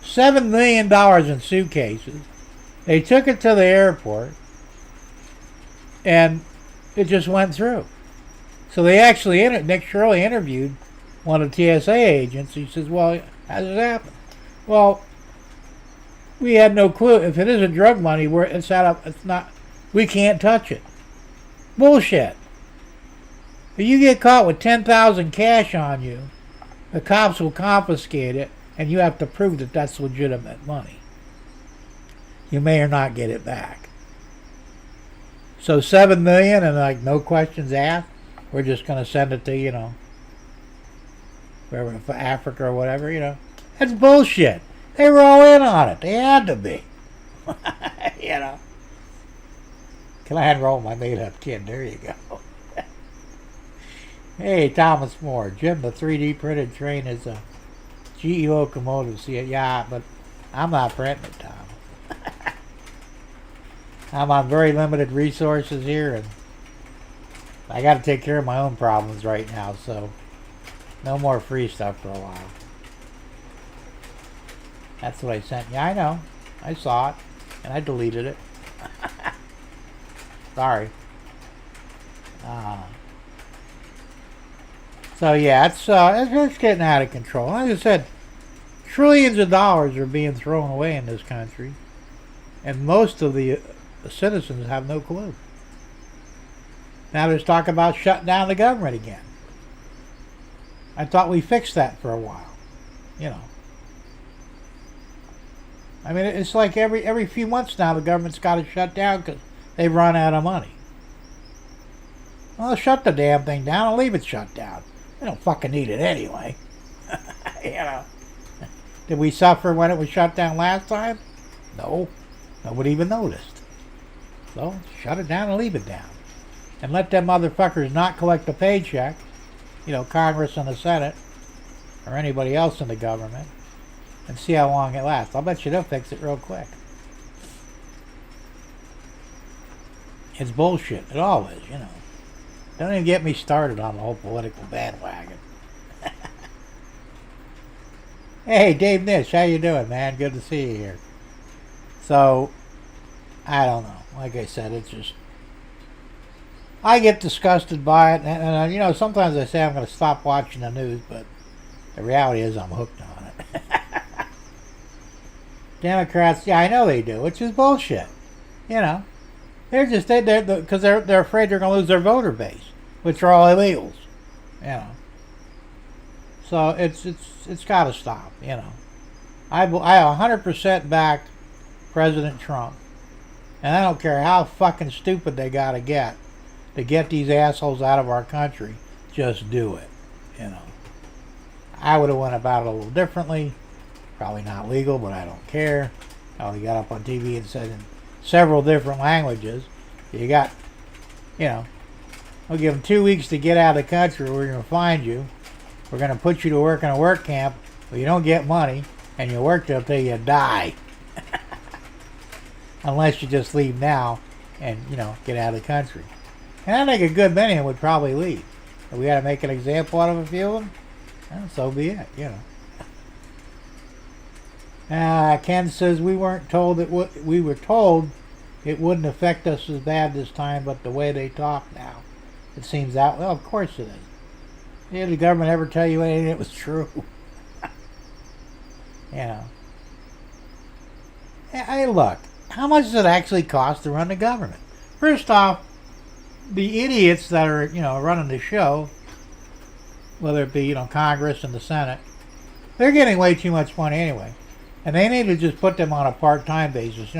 $7 million in suitcases. They took it to the airport. And it just went through. So they actually, Nick Shirley interviewed one of the TSA agents. He says, well, how does it happen? Well, we had no clue. If it isn't drug money, we can't touch it. Bullshit. If you get caught with $10,000 cash on you, the cops will confiscate it, and you have to prove that that's legitimate money. You may or not get it back. So $7 million and no questions asked. We're just gonna send it to wherever, Africa or whatever. That's bullshit. They were all in on it. They had to be. Can I enroll my made-up kid? There you go. Hey, Thomas Moore. Jim, the 3D printed train is a GE locomotive. See it? Yeah, but I'm not printing it, Tom. I'm on very limited resources here, and I got to take care of my own problems right now, so no more free stuff for a while. That's what I sent you. I know. I saw it, and I deleted it. Sorry. So yeah, it's getting out of control. Like I said, trillions of dollars are being thrown away in this country, and most of the citizens have no clue. Now there's talk about shutting down the government again. I thought we fixed that for a while. I mean, it's like every few months now the government's got to shut down because they've run out of money. Well, shut the damn thing down and leave it shut down. They don't fucking need it anyway. Did we suffer when it was shut down last time? No. Nobody even noticed. So, shut it down and leave it down. And let them motherfuckers not collect a paycheck, Congress and the Senate, or anybody else in the government, and see how long it lasts. I'll bet you they'll fix it real quick. It's bullshit. It all is, Don't even get me started on the whole political bandwagon. Hey, Dave Nish, how you doing, man? Good to see you here. So, I don't know. Like I said, it's just... I get disgusted by it, and sometimes I say I'm going to stop watching the news, but the reality is I'm hooked on it. Democrats, yeah, I know they do, which is bullshit. They're just because they're afraid they're going to lose their voter base, which are all illegals. So it's got to stop. I 100% back President Trump, and I don't care how fucking stupid they got to get these assholes out of our country. Just do it. I would have went about it a little differently. Probably not legal, but I don't care. He got up on TV and said in several different languages, you got, we'll give them 2 weeks to get out of the country. We're going to find you. We're going to put you to work in a work camp where you don't get money, and you work till you die. Unless you just leave now and, get out of the country. And I think a good many of them would probably leave. If we got to make an example out of a few of them, well, so be it, Ken says we weren't told we were told it wouldn't affect us as bad this time, but the way they talk now, it seems that. Well, of course it is. Did the government ever tell you anything that was true? Hey, look, how much does it actually cost to run the government? First off, the idiots that are, running the show, whether it be, Congress and the Senate, they're getting way too much money anyway. And they need to just put them on a part-time basis.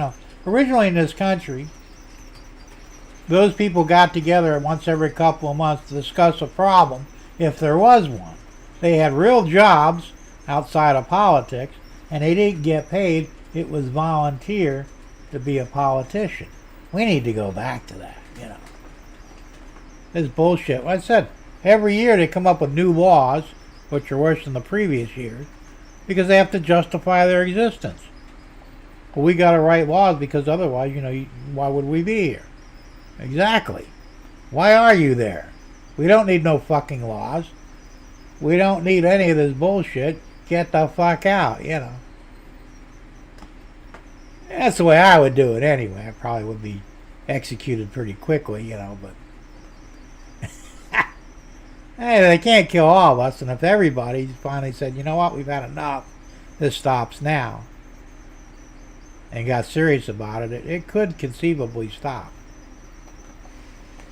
Originally in this country, those people got together once every couple of months to discuss a problem, if there was one. They had real jobs outside of politics, and they didn't get paid. It was volunteer to be a politician. We need to go back to that, This bullshit. Like I said, every year they come up with new laws, which are worse than the previous years, because they have to justify their existence. Well, we got to write laws because otherwise, why would we be here? Exactly. Why are you there? We don't need no fucking laws. We don't need any of this bullshit. Get the fuck out, That's the way I would do it anyway. I probably would be executed pretty quickly, but hey, they can't kill all of us, and if everybody finally said, you know what, we've had enough, this stops now, and got serious about it, it could conceivably stop.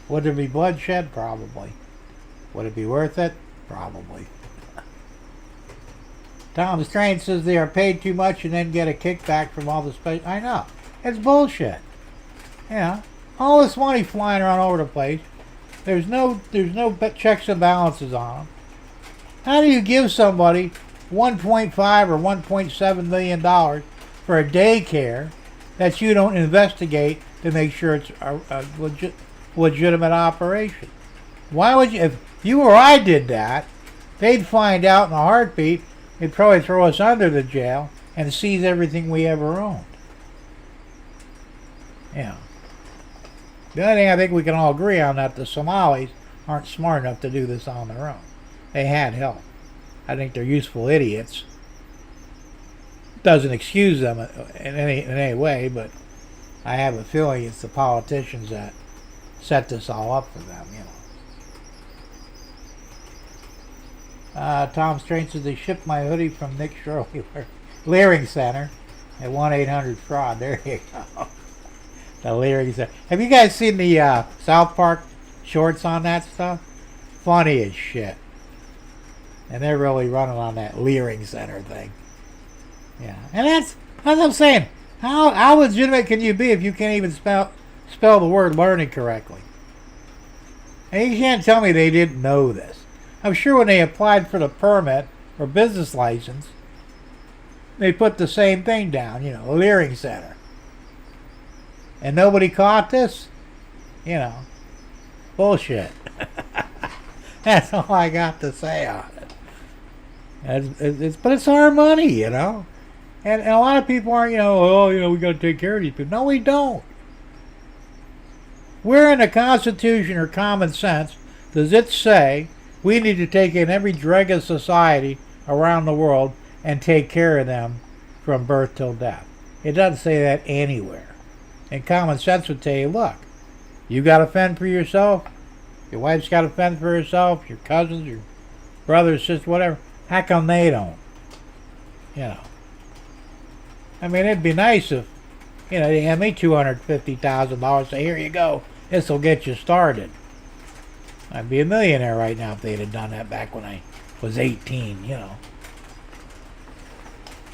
Would there be bloodshed? Probably. Would it be worth it? Probably. Tom Strange says they are paid too much and then get a kickback from all the space. I know. It's bullshit. All this money flying around all over the place. There's no checks and balances on them. How do you give somebody $1.5 or $1.7 million for a daycare that you don't investigate to make sure it's a legitimate operation? Why would you? If you or I did that, they'd find out in a heartbeat. They'd probably throw us under the jail and seize everything we ever owned. The only thing I think we can all agree on that the Somalis aren't smart enough to do this on their own. They had help. I think they're useful idiots. Doesn't excuse them in any way, but I have a feeling it's the politicians that set this all up for them, Tom Strange says they shipped my hoodie from Nick Shirley Leering Center at 1-800-FRAUD. There you go. The Leering Center. Have you guys seen the South Park shorts on that stuff? Funny as shit. And they're really running on that Leering Center thing. And that's what I'm saying. How legitimate can you be if you can't even spell the word learning correctly? And you can't tell me they didn't know this. I'm sure when they applied for the permit or business license, they put the same thing down, Leering Center. And nobody caught this? Bullshit. That's all I got to say on it. But it's our money, And a lot of people aren't, we got to take care of these people. No, we don't. Where in the Constitution or common sense does it say we need to take in every dreg of society around the world and take care of them from birth till death? It doesn't say that anywhere. And common sense would tell you, look, you got to fend for yourself. Your wife's got to fend for herself. Your cousins, your brothers, sisters, whatever. How come they don't? I mean, it'd be nice if, they hand me $250,000. Say, here you go. This will get you started. I'd be a millionaire right now if they'd have done that back when I was 18,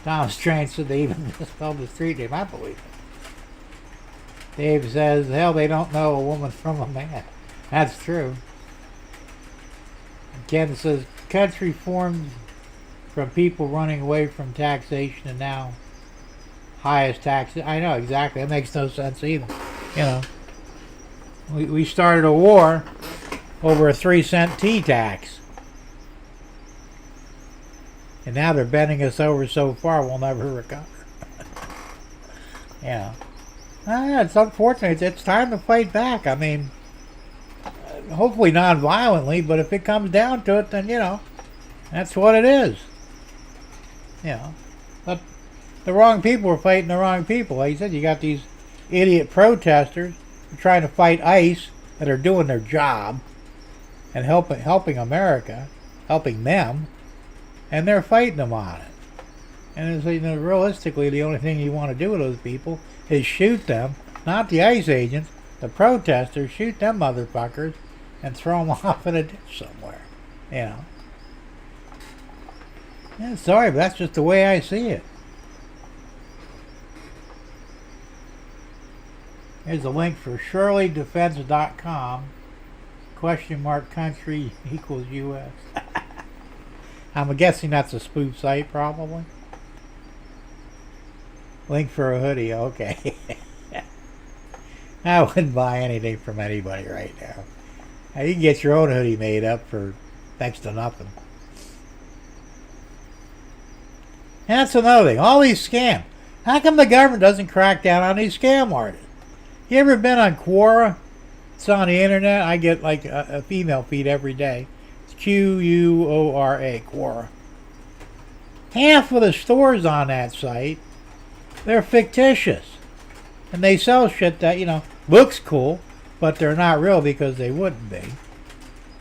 Tom Strange said they even misspelled the street name. I believe it. Dave says, hell, they don't know a woman from a man. That's true. Ken says, country formed from people running away from taxation and now highest taxes. I know, exactly. That makes no sense either. We started a war over a 3-cent tea tax. And now they're bending us over so far we'll never recover. It's unfortunate. It's time to fight back. I mean, hopefully non-violently, but if it comes down to it, then, that's what it is. But the wrong people are fighting the wrong people. Like you said, you got these idiot protesters who are trying to fight ICE that are doing their job and helping America, helping them, and they're fighting them on it. And it's, realistically, the only thing you want to do with those people is shoot them, not the ICE agents, the protesters, shoot them motherfuckers and throw them off in a ditch somewhere. You know. Yeah, sorry, but that's just the way I see it. Here's a link for ShirleyDefense.com. !country equals US. I'm guessing that's a spoof site, probably. Link for a hoodie, okay. I wouldn't buy anything from anybody right now. Now, you can get your own hoodie made up for next to nothing. And that's another thing. All these scams. How come the government doesn't crack down on these scam artists? You ever been on Quora? It's on the internet. I get like a female feed every day. It's Quora, Quora. Half of the stores on that site, they're fictitious. And they sell shit that, you know, looks cool, but they're not real because they wouldn't be.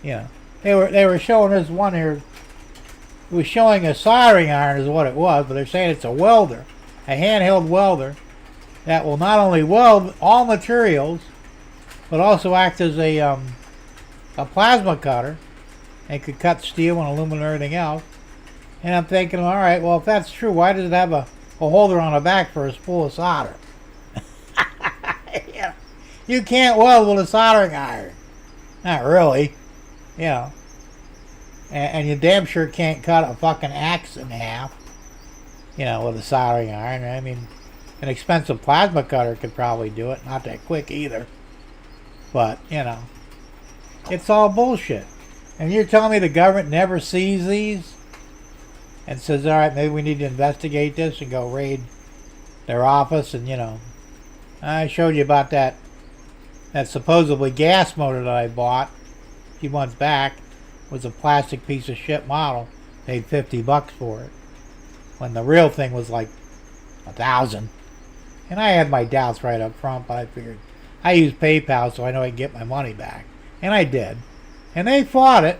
You know, they were showing us one here. It was showing a soldering iron is what it was, but they're saying it's a welder, a handheld welder that will not only weld all materials, but also act as a plasma cutter and could cut steel and aluminum and everything else. And I'm thinking, all right, well, if that's true, why does it have a holder on the back for a spool of solder? Yeah. You can't weld with a soldering iron. Not really. You know. And you damn sure can't cut a fucking axe in half, you know, with a soldering iron. I mean, an expensive plasma cutter could probably do it. Not that quick either. But, you know, it's all bullshit. And you're telling me the government never sees these and says, all right, maybe we need to investigate this and go raid their office. And, you know, I showed you about that supposedly gas motor that I bought a few months back. Was a plastic piece of shit model. Paid $50 for it, when the real thing was like $1,000. And I had my doubts right up front, but I figured I use PayPal so I know I can get my money back, and I did. And they fought it.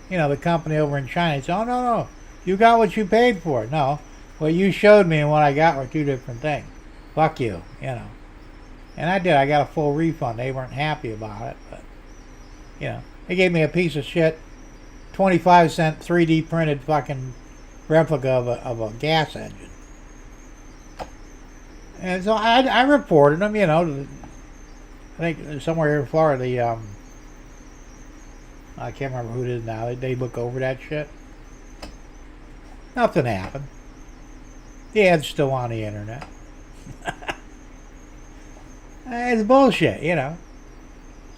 You know, the company over in China said, "Oh no, you got what you paid for." No, what you showed me and what I got were two different things. Fuck you, you know. And I did. I got a full refund. They weren't happy about it, but you know, they gave me a piece of shit 25-cent 3D printed fucking replica of a gas engine. And so I reported them, you know. I think somewhere here in Florida, I can't remember who it is now. They look over that shit. Nothing happened. The ad's still on the internet. It's bullshit, you know.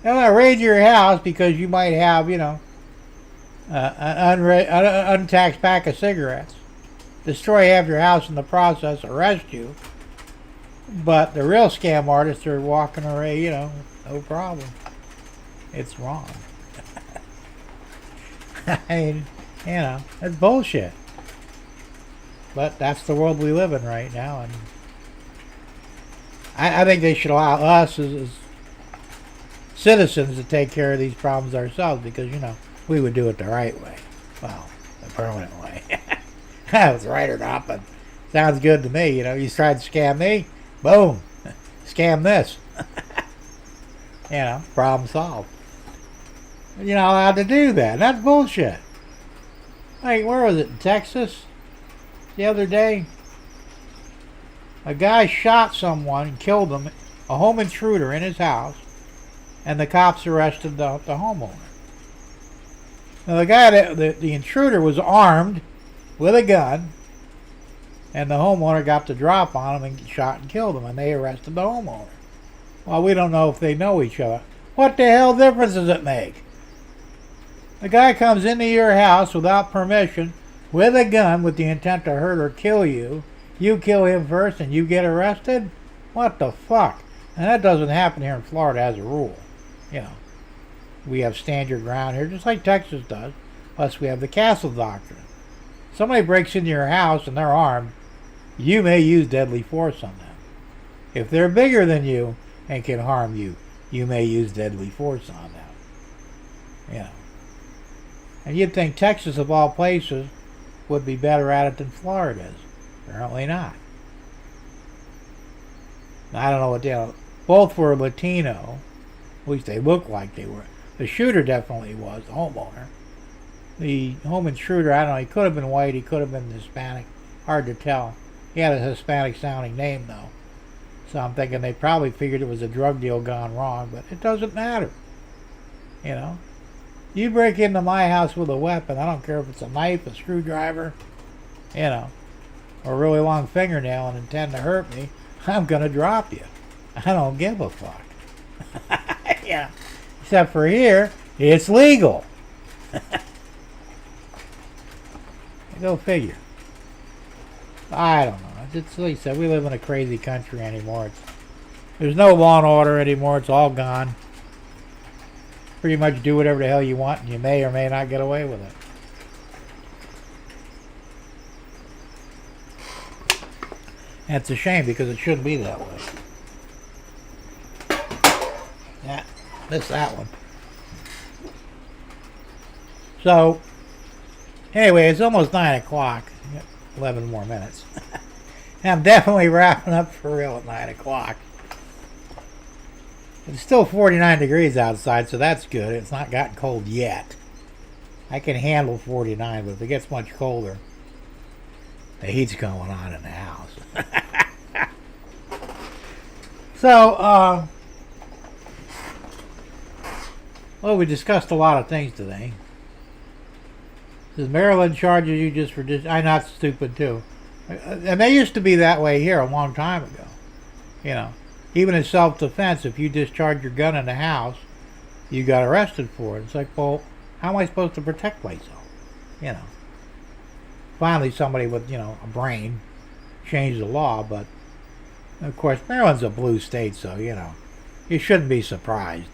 They're going to raid your house because you might have, you know, an untaxed pack of cigarettes, destroy half your house in the process, arrest you. But the real scam artists are walking away, you know, no problem. It's wrong. I mean, you know, it's bullshit. But that's the world we live in right now, and I think they should allow us as citizens to take care of these problems ourselves, because, you know, we would do it the right way. Well, the permanent way. That was right or not, but sounds good to me. You know, you tried to scam me, boom, scam this. You know, problem solved. You're not allowed to do that. That's bullshit. Like, where was it, in Texas? The other day, a guy shot someone and killed him, a home intruder in his house, and the cops arrested the homeowner. Now the guy, the intruder was armed with a gun, and the homeowner got the drop on him and shot and killed him, and they arrested the homeowner. Well, we don't know if they know each other. What the hell difference does it make? The guy comes into your house without permission, with a gun, with the intent to hurt or kill you. You kill him first and you get arrested? What the fuck? And that doesn't happen here in Florida as a rule. You know, we have stand your ground here, just like Texas does. Plus we have the castle doctrine. Somebody breaks into your house and they're armed, you may use deadly force on them. If they're bigger than you and can harm you, you may use deadly force on them. You know. And you'd think Texas, of all places, would be better at it than Florida is. Apparently not. I don't know what they are. Both were Latino. At least they looked like they were. The shooter definitely was, the homeowner. The home intruder, I don't know, he could have been white, he could have been Hispanic. Hard to tell. He had a Hispanic sounding name though. So I'm thinking they probably figured it was a drug deal gone wrong, but it doesn't matter. You know? You break into my house with a weapon, I don't care if it's a knife, a screwdriver, you know, or a really long fingernail and intend to hurt me, I'm gonna drop you. I don't give a fuck. Yeah. Except for here, it's legal. Go figure. I don't know. It's like I said, we live in a crazy country anymore. There's no law and order anymore. It's all gone. Pretty much do whatever the hell you want, and you may or may not get away with it. And it's a shame because it shouldn't be that way. Yeah, missed that one. So, anyway, it's almost 9 o'clock. 11 more minutes. I'm definitely wrapping up for real at 9 o'clock. It's still 49 degrees outside, so that's good. It's not gotten cold yet. I can handle 49, but if it gets much colder, the heat's going on in the house. So, well, we discussed a lot of things today. Says Maryland charges you just for I'm not stupid too. And they used to be that way here a long time ago. You know, even in self-defense, if you discharge your gun in the house, you got arrested for it. It's like, well, how am I supposed to protect myself? You know. Finally, somebody with, you know, a brain changed the law, but of course, Maryland's a blue state, so, you know, you shouldn't be surprised.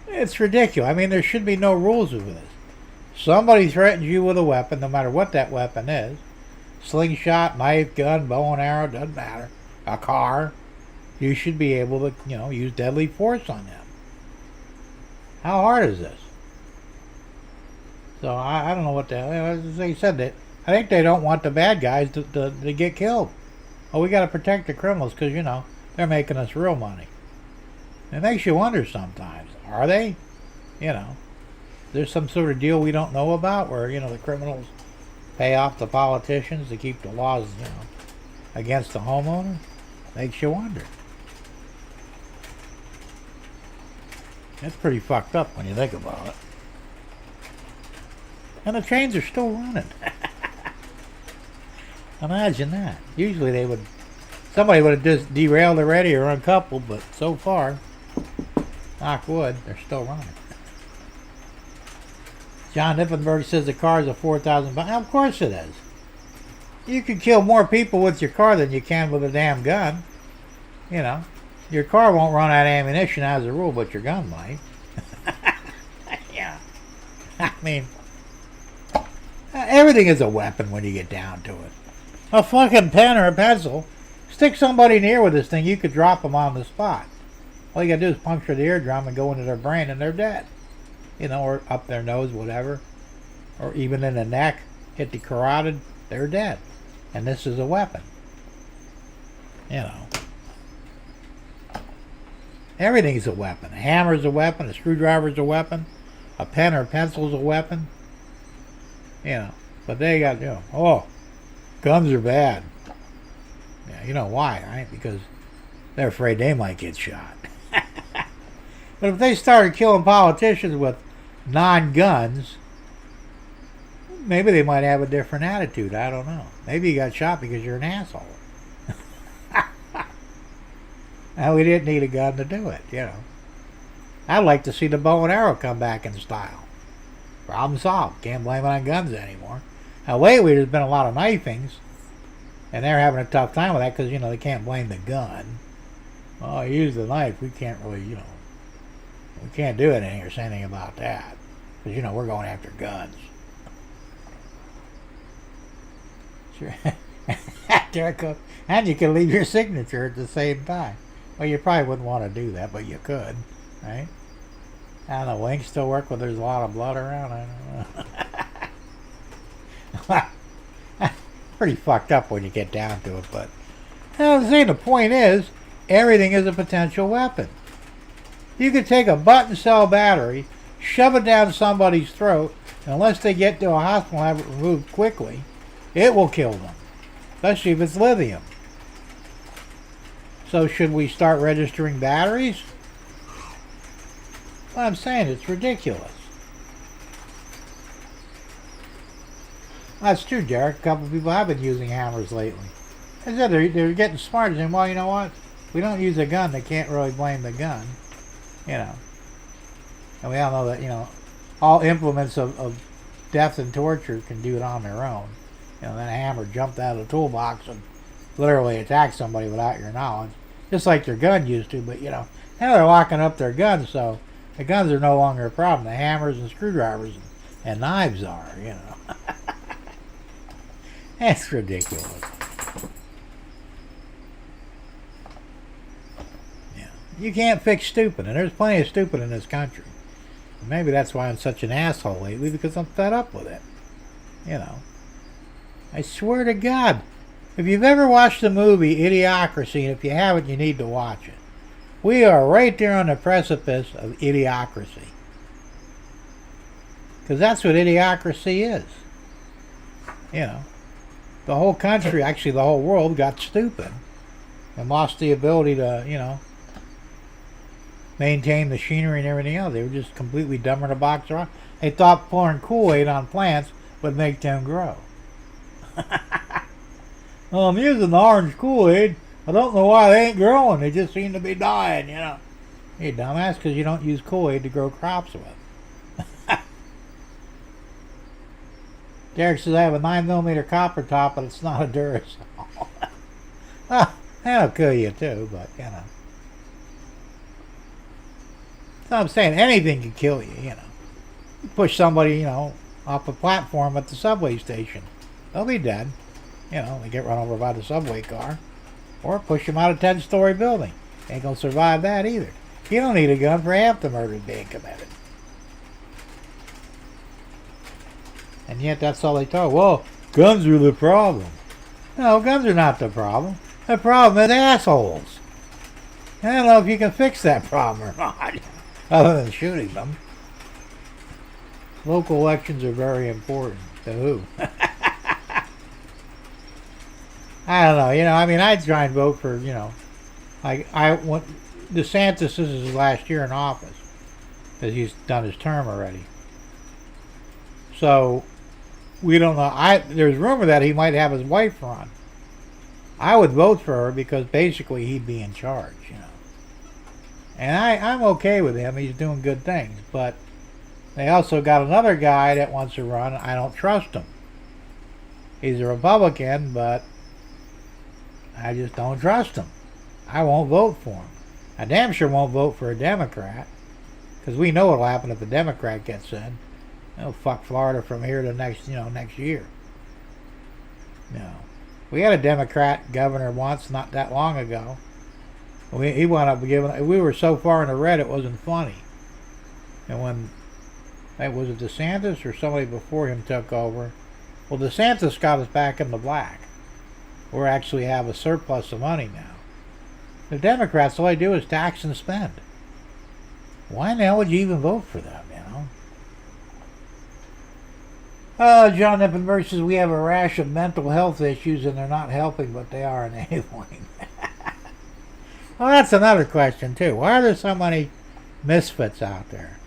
It's ridiculous. I mean, there should be no rules with this. Somebody threatens you with a weapon, no matter what that weapon is. Slingshot, knife, gun, bow and arrow, doesn't matter. A car. You should be able to, you know, use deadly force on them. How hard is this? So I don't know what the hell. As they said, that I think they don't want the bad guys to get killed. Oh, we got to protect the criminals because, you know, they're making us real money. It makes you wonder sometimes. Are they? You know, there's some sort of deal we don't know about where, you know, the criminals pay off the politicians to keep the laws, you know, against the homeowner. Makes you wonder. That's pretty fucked up when you think about it. And the trains are still running. Imagine that. Usually somebody would have just derailed already or uncoupled, but so far, knock wood, they're still running. John Nippenberg says the car is a 4,000 pound. Of course it is. You can kill more people with your car than you can with a damn gun. You know, your car won't run out of ammunition as a rule, but your gun might. Yeah. I mean, everything is a weapon when you get down to it. A fucking pen or a pencil. Stick somebody in the ear with this thing, you could drop them on the spot. All you gotta do is puncture the eardrum and go into their brain and they're dead. You know, or up their nose, whatever. Or even in the neck, hit the carotid, they're dead. And this is a weapon. You know. Everything's a weapon. A hammer's a weapon, a screwdriver's a weapon, a pen or pencil's a weapon. You know. But they got, you know, oh, guns are bad. Yeah, you know why, right? Because they're afraid they might get shot. But if they started killing politicians with non-guns, maybe they might have a different attitude. I don't know. Maybe you got shot because you're an asshole. And we didn't need a gun to do it, you know. I'd like to see the bow and arrow come back in style. Problem solved. Can't blame it on guns anymore. Now lately there's been a lot of knifings, and they're having a tough time with that because, you know, they can't blame the gun. Oh, use the knife. We can't really, you know, we can't do anything or say anything about that. Because, you know, we're going after guns. Sure. There it goes. And you can leave your signature at the same time. Well, you probably wouldn't want to do that, but you could, right? I don't know, will ink still work when there's a lot of blood around? I don't know. Pretty fucked up when you get down to it, but I'm saying the point is, everything is a potential weapon. You could take a button cell battery, shove it down somebody's throat, and unless they get to a hospital and have it removed quickly, it will kill them, especially if it's lithium. So should we start registering batteries? Well, I'm saying it's ridiculous. That's true, Derek. A couple of people have been using hammers lately. I said they're getting smart. Saying, well, you know what? We don't use a gun. They can't really blame the gun. You know. And we all know that, you know, all implements of death and torture can do it on their own. You know, then a hammer jumped out of the toolbox and literally attacked somebody without your knowledge. Just like their gun used to, but, you know, now they're locking up their guns, so the guns are no longer a problem. The hammers and screwdrivers and knives are, you know. That's ridiculous. Yeah. You can't fix stupid, and there's plenty of stupid in this country. And maybe that's why I'm such an asshole lately, because I'm fed up with it. You know. I swear to God, if you've ever watched the movie Idiocracy, and if you haven't, you need to watch it. We are right there on the precipice of idiocracy. Because that's what idiocracy is. You know. The whole country, actually the whole world, got stupid and lost the ability to, you know, maintain machinery and everything else. They were just completely dumber than a box of rocks. They thought pouring Kool-Aid on plants would make them grow. Well, I'm using the orange Kool-Aid. I don't know why they ain't growing. They just seem to be dying, you know. Hey, dumbass, because you don't use Kool-Aid to grow crops with. Derek says I have a 9mm copper top, but it's not a Duracell. Well, that'll kill you too, but, you know. So I'm saying anything can kill you, you know. You push somebody, you know, off a platform at the subway station. They'll be dead. You know, they get run over by the subway car. Or push them out of a 10-story building. Ain't gonna survive that either. You don't need a gun for half the murders being committed. And yet that's all they talk. Well, guns are the problem. No, guns are not the problem. The problem is assholes. I don't know if you can fix that problem or not, other than shooting them. Local elections are very important. To who? I don't know. You know, I mean, I'd try and vote for, you know, I want DeSantis. This is his last year in office because he's done his term already. So we don't know. There's rumor that he might have his wife run. I would vote for her because basically he'd be in charge, you know. And I'm okay with him. He's doing good things. But they also got another guy that wants to run. I don't trust him. He's a Republican, but I just don't trust him. I won't vote for him. I damn sure won't vote for a Democrat, because we know what'll happen if a Democrat gets in. They'll fuck Florida from here to next year. No. We had a Democrat governor once, not that long ago. He wound up giving. We were so far in the red it wasn't funny. And when was it DeSantis or somebody before him took over? Well, DeSantis got us back in the black. We actually have a surplus of money now. The Democrats, all they do is tax and spend. Why in the hell would you even vote for them, you know? John Eppenberg says we have a rash of mental health issues and they're not helping, but they are enabling. Well, that's another question, too. Why are there so many misfits out there?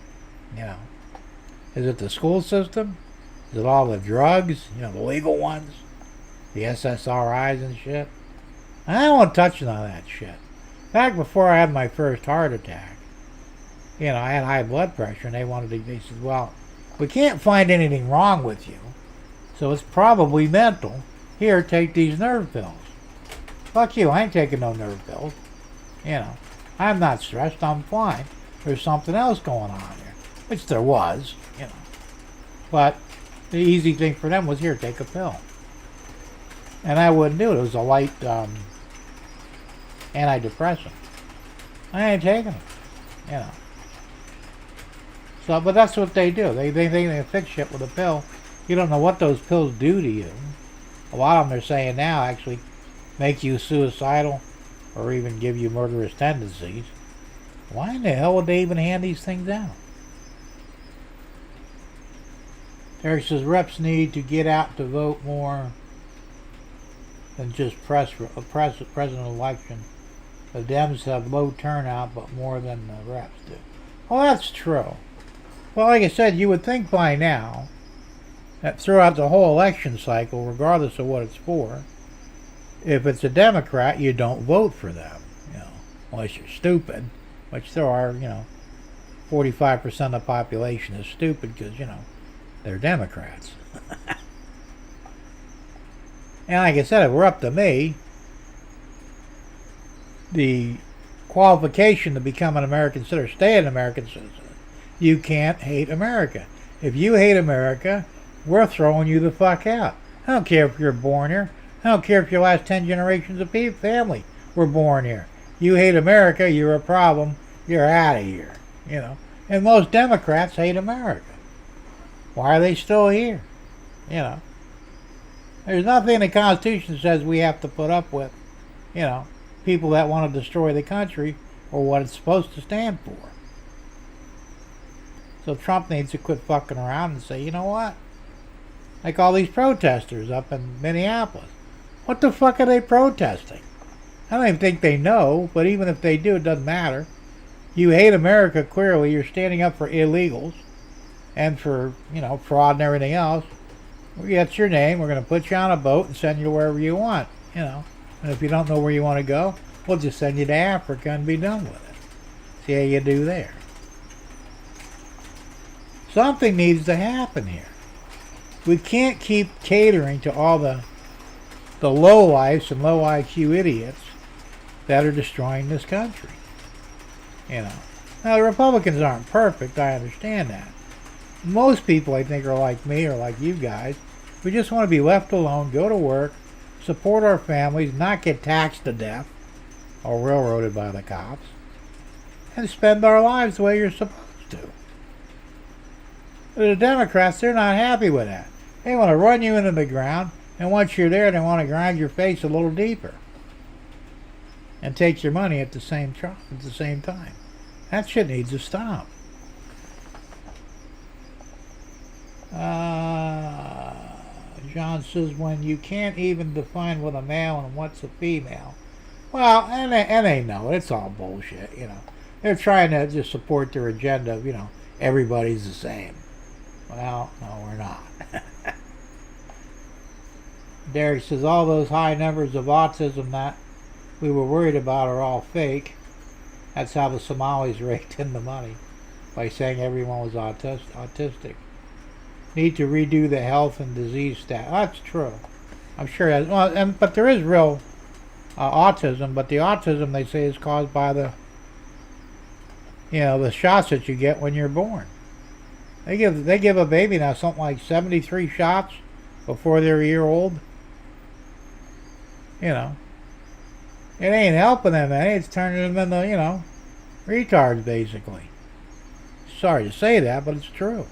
You know, is it the school system? Is it all the drugs? You know, the legal ones? The SSRIs and shit? I don't want to touch on that shit. Back before I had my first heart attack, you know, I had high blood pressure, and they said, well, we can't find anything wrong with you, so it's probably mental. Here, take these nerve pills. Fuck you, I ain't taking no nerve pills. You know, I'm not stressed, I'm fine. There's something else going on here, which there was, you know. But the easy thing for them was, here, take a pill. And I wouldn't do it. It was a light antidepressant. I ain't taking it, you know. So, but that's what they do. They think they fix shit with a pill. You don't know what those pills do to you. A lot of them are saying now actually make you suicidal, or even give you murderous tendencies, why in the hell would they even hand these things out? Eric says reps need to get out to vote more than just a president election. The Dems have low turnout, but more than the reps do. Well, that's true. Well, like I said, you would think by now that throughout the whole election cycle, regardless of what it's for, if it's a Democrat, you don't vote for them, unless you're stupid, which there are, 45% of the population is stupid because, they're Democrats. And like I said, if it were up to me, the qualification to become an American citizen, stay an American citizen, you can't hate America. If you hate America, we're throwing you the fuck out. I don't care if you're born here. I don't care if your last 10 generations of family were born here. You hate America, you're a problem, you're out of here. And most Democrats hate America. Why are they still here? There's nothing in the Constitution that says we have to put up with, people that want to destroy the country or what it's supposed to stand for. So Trump needs to quit fucking around and say, you know what? Like all these protesters up in Minneapolis. What the fuck are they protesting? I don't even think they know, but even if they do, it doesn't matter. You hate America, clearly. You're standing up for illegals and for, fraud and everything else. That's your name. We're going to put you on a boat and send you wherever you want, And if you don't know where you want to go, we'll just send you to Africa and be done with it. See how you do there. Something needs to happen here. We can't keep catering to all the lowlifes and low IQ idiots that are destroying this country. Now the Republicans aren't perfect, I understand that. Most people, I think, are like me or like you guys. We just want to be left alone, go to work, support our families, not get taxed to death or railroaded by the cops, and spend our lives the way you're supposed to. But the Democrats, they're not happy with that. They want to run you into the ground, and once you're there, they want to grind your face a little deeper and take your money at the same time. That shit needs to stop. John says when you can't even define what a male and what's a female. Well, and they know it. It's all bullshit, They're trying to just support their agenda of, everybody's the same. Well, no, we're not. Derek says all those high numbers of autism that we were worried about are all fake. That's how the Somalis raked in the money, by saying everyone was autistic. Need to redo the health and disease stat. That's true. I'm sure it has. But there is real autism, but the autism they say is caused by the shots that you get when you're born. They give a baby now something like 73 shots before they're a year old. It ain't helping them any. It's turning them into, retards, basically. Sorry to say that, but it's true.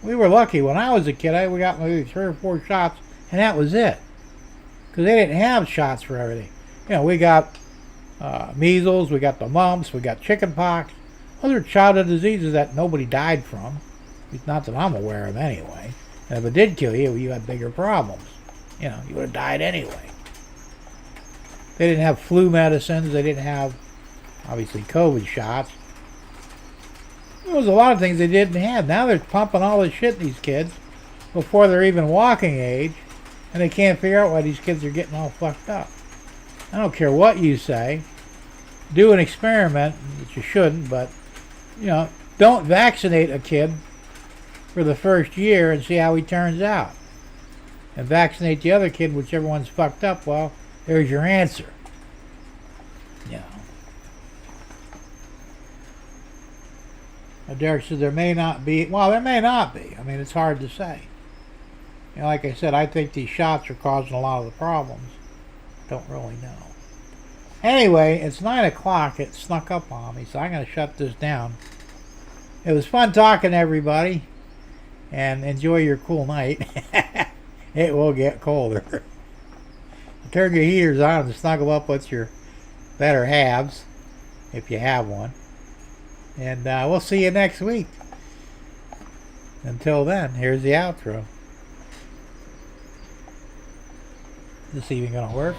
We were lucky. When I was a kid, we got maybe 3 or 4 shots, and that was it. Because they didn't have shots for everything. We got measles, we got the mumps, we got chicken pox. Those are childhood diseases that nobody died from. Not that I'm aware of anyway. And if it did kill you, you had bigger problems. You would have died anyway. They didn't have flu medicines. They didn't have, obviously, COVID shots. There was a lot of things they didn't have. Now they're pumping all this shit in these kids before they're even walking age, and they can't figure out why these kids are getting all fucked up. I don't care what you say. Do an experiment, which you shouldn't, but, don't vaccinate a kid for the first year and see how he turns out. And vaccinate the other kid, whichever one's fucked up, well, there's your answer. Derek says there may not be. Well, there may not be. I mean, it's hard to say. Like I said, I think these shots are causing a lot of the problems. Don't really know. Anyway, it's 9 o'clock. It snuck up on me, so I'm going to shut this down. It was fun talking to everybody, and enjoy your cool night. It will get colder. turn your heaters on and snuggle up with your better halves, if you have one. And we'll see you next week. Until then, here's the outro. Is this even going to work?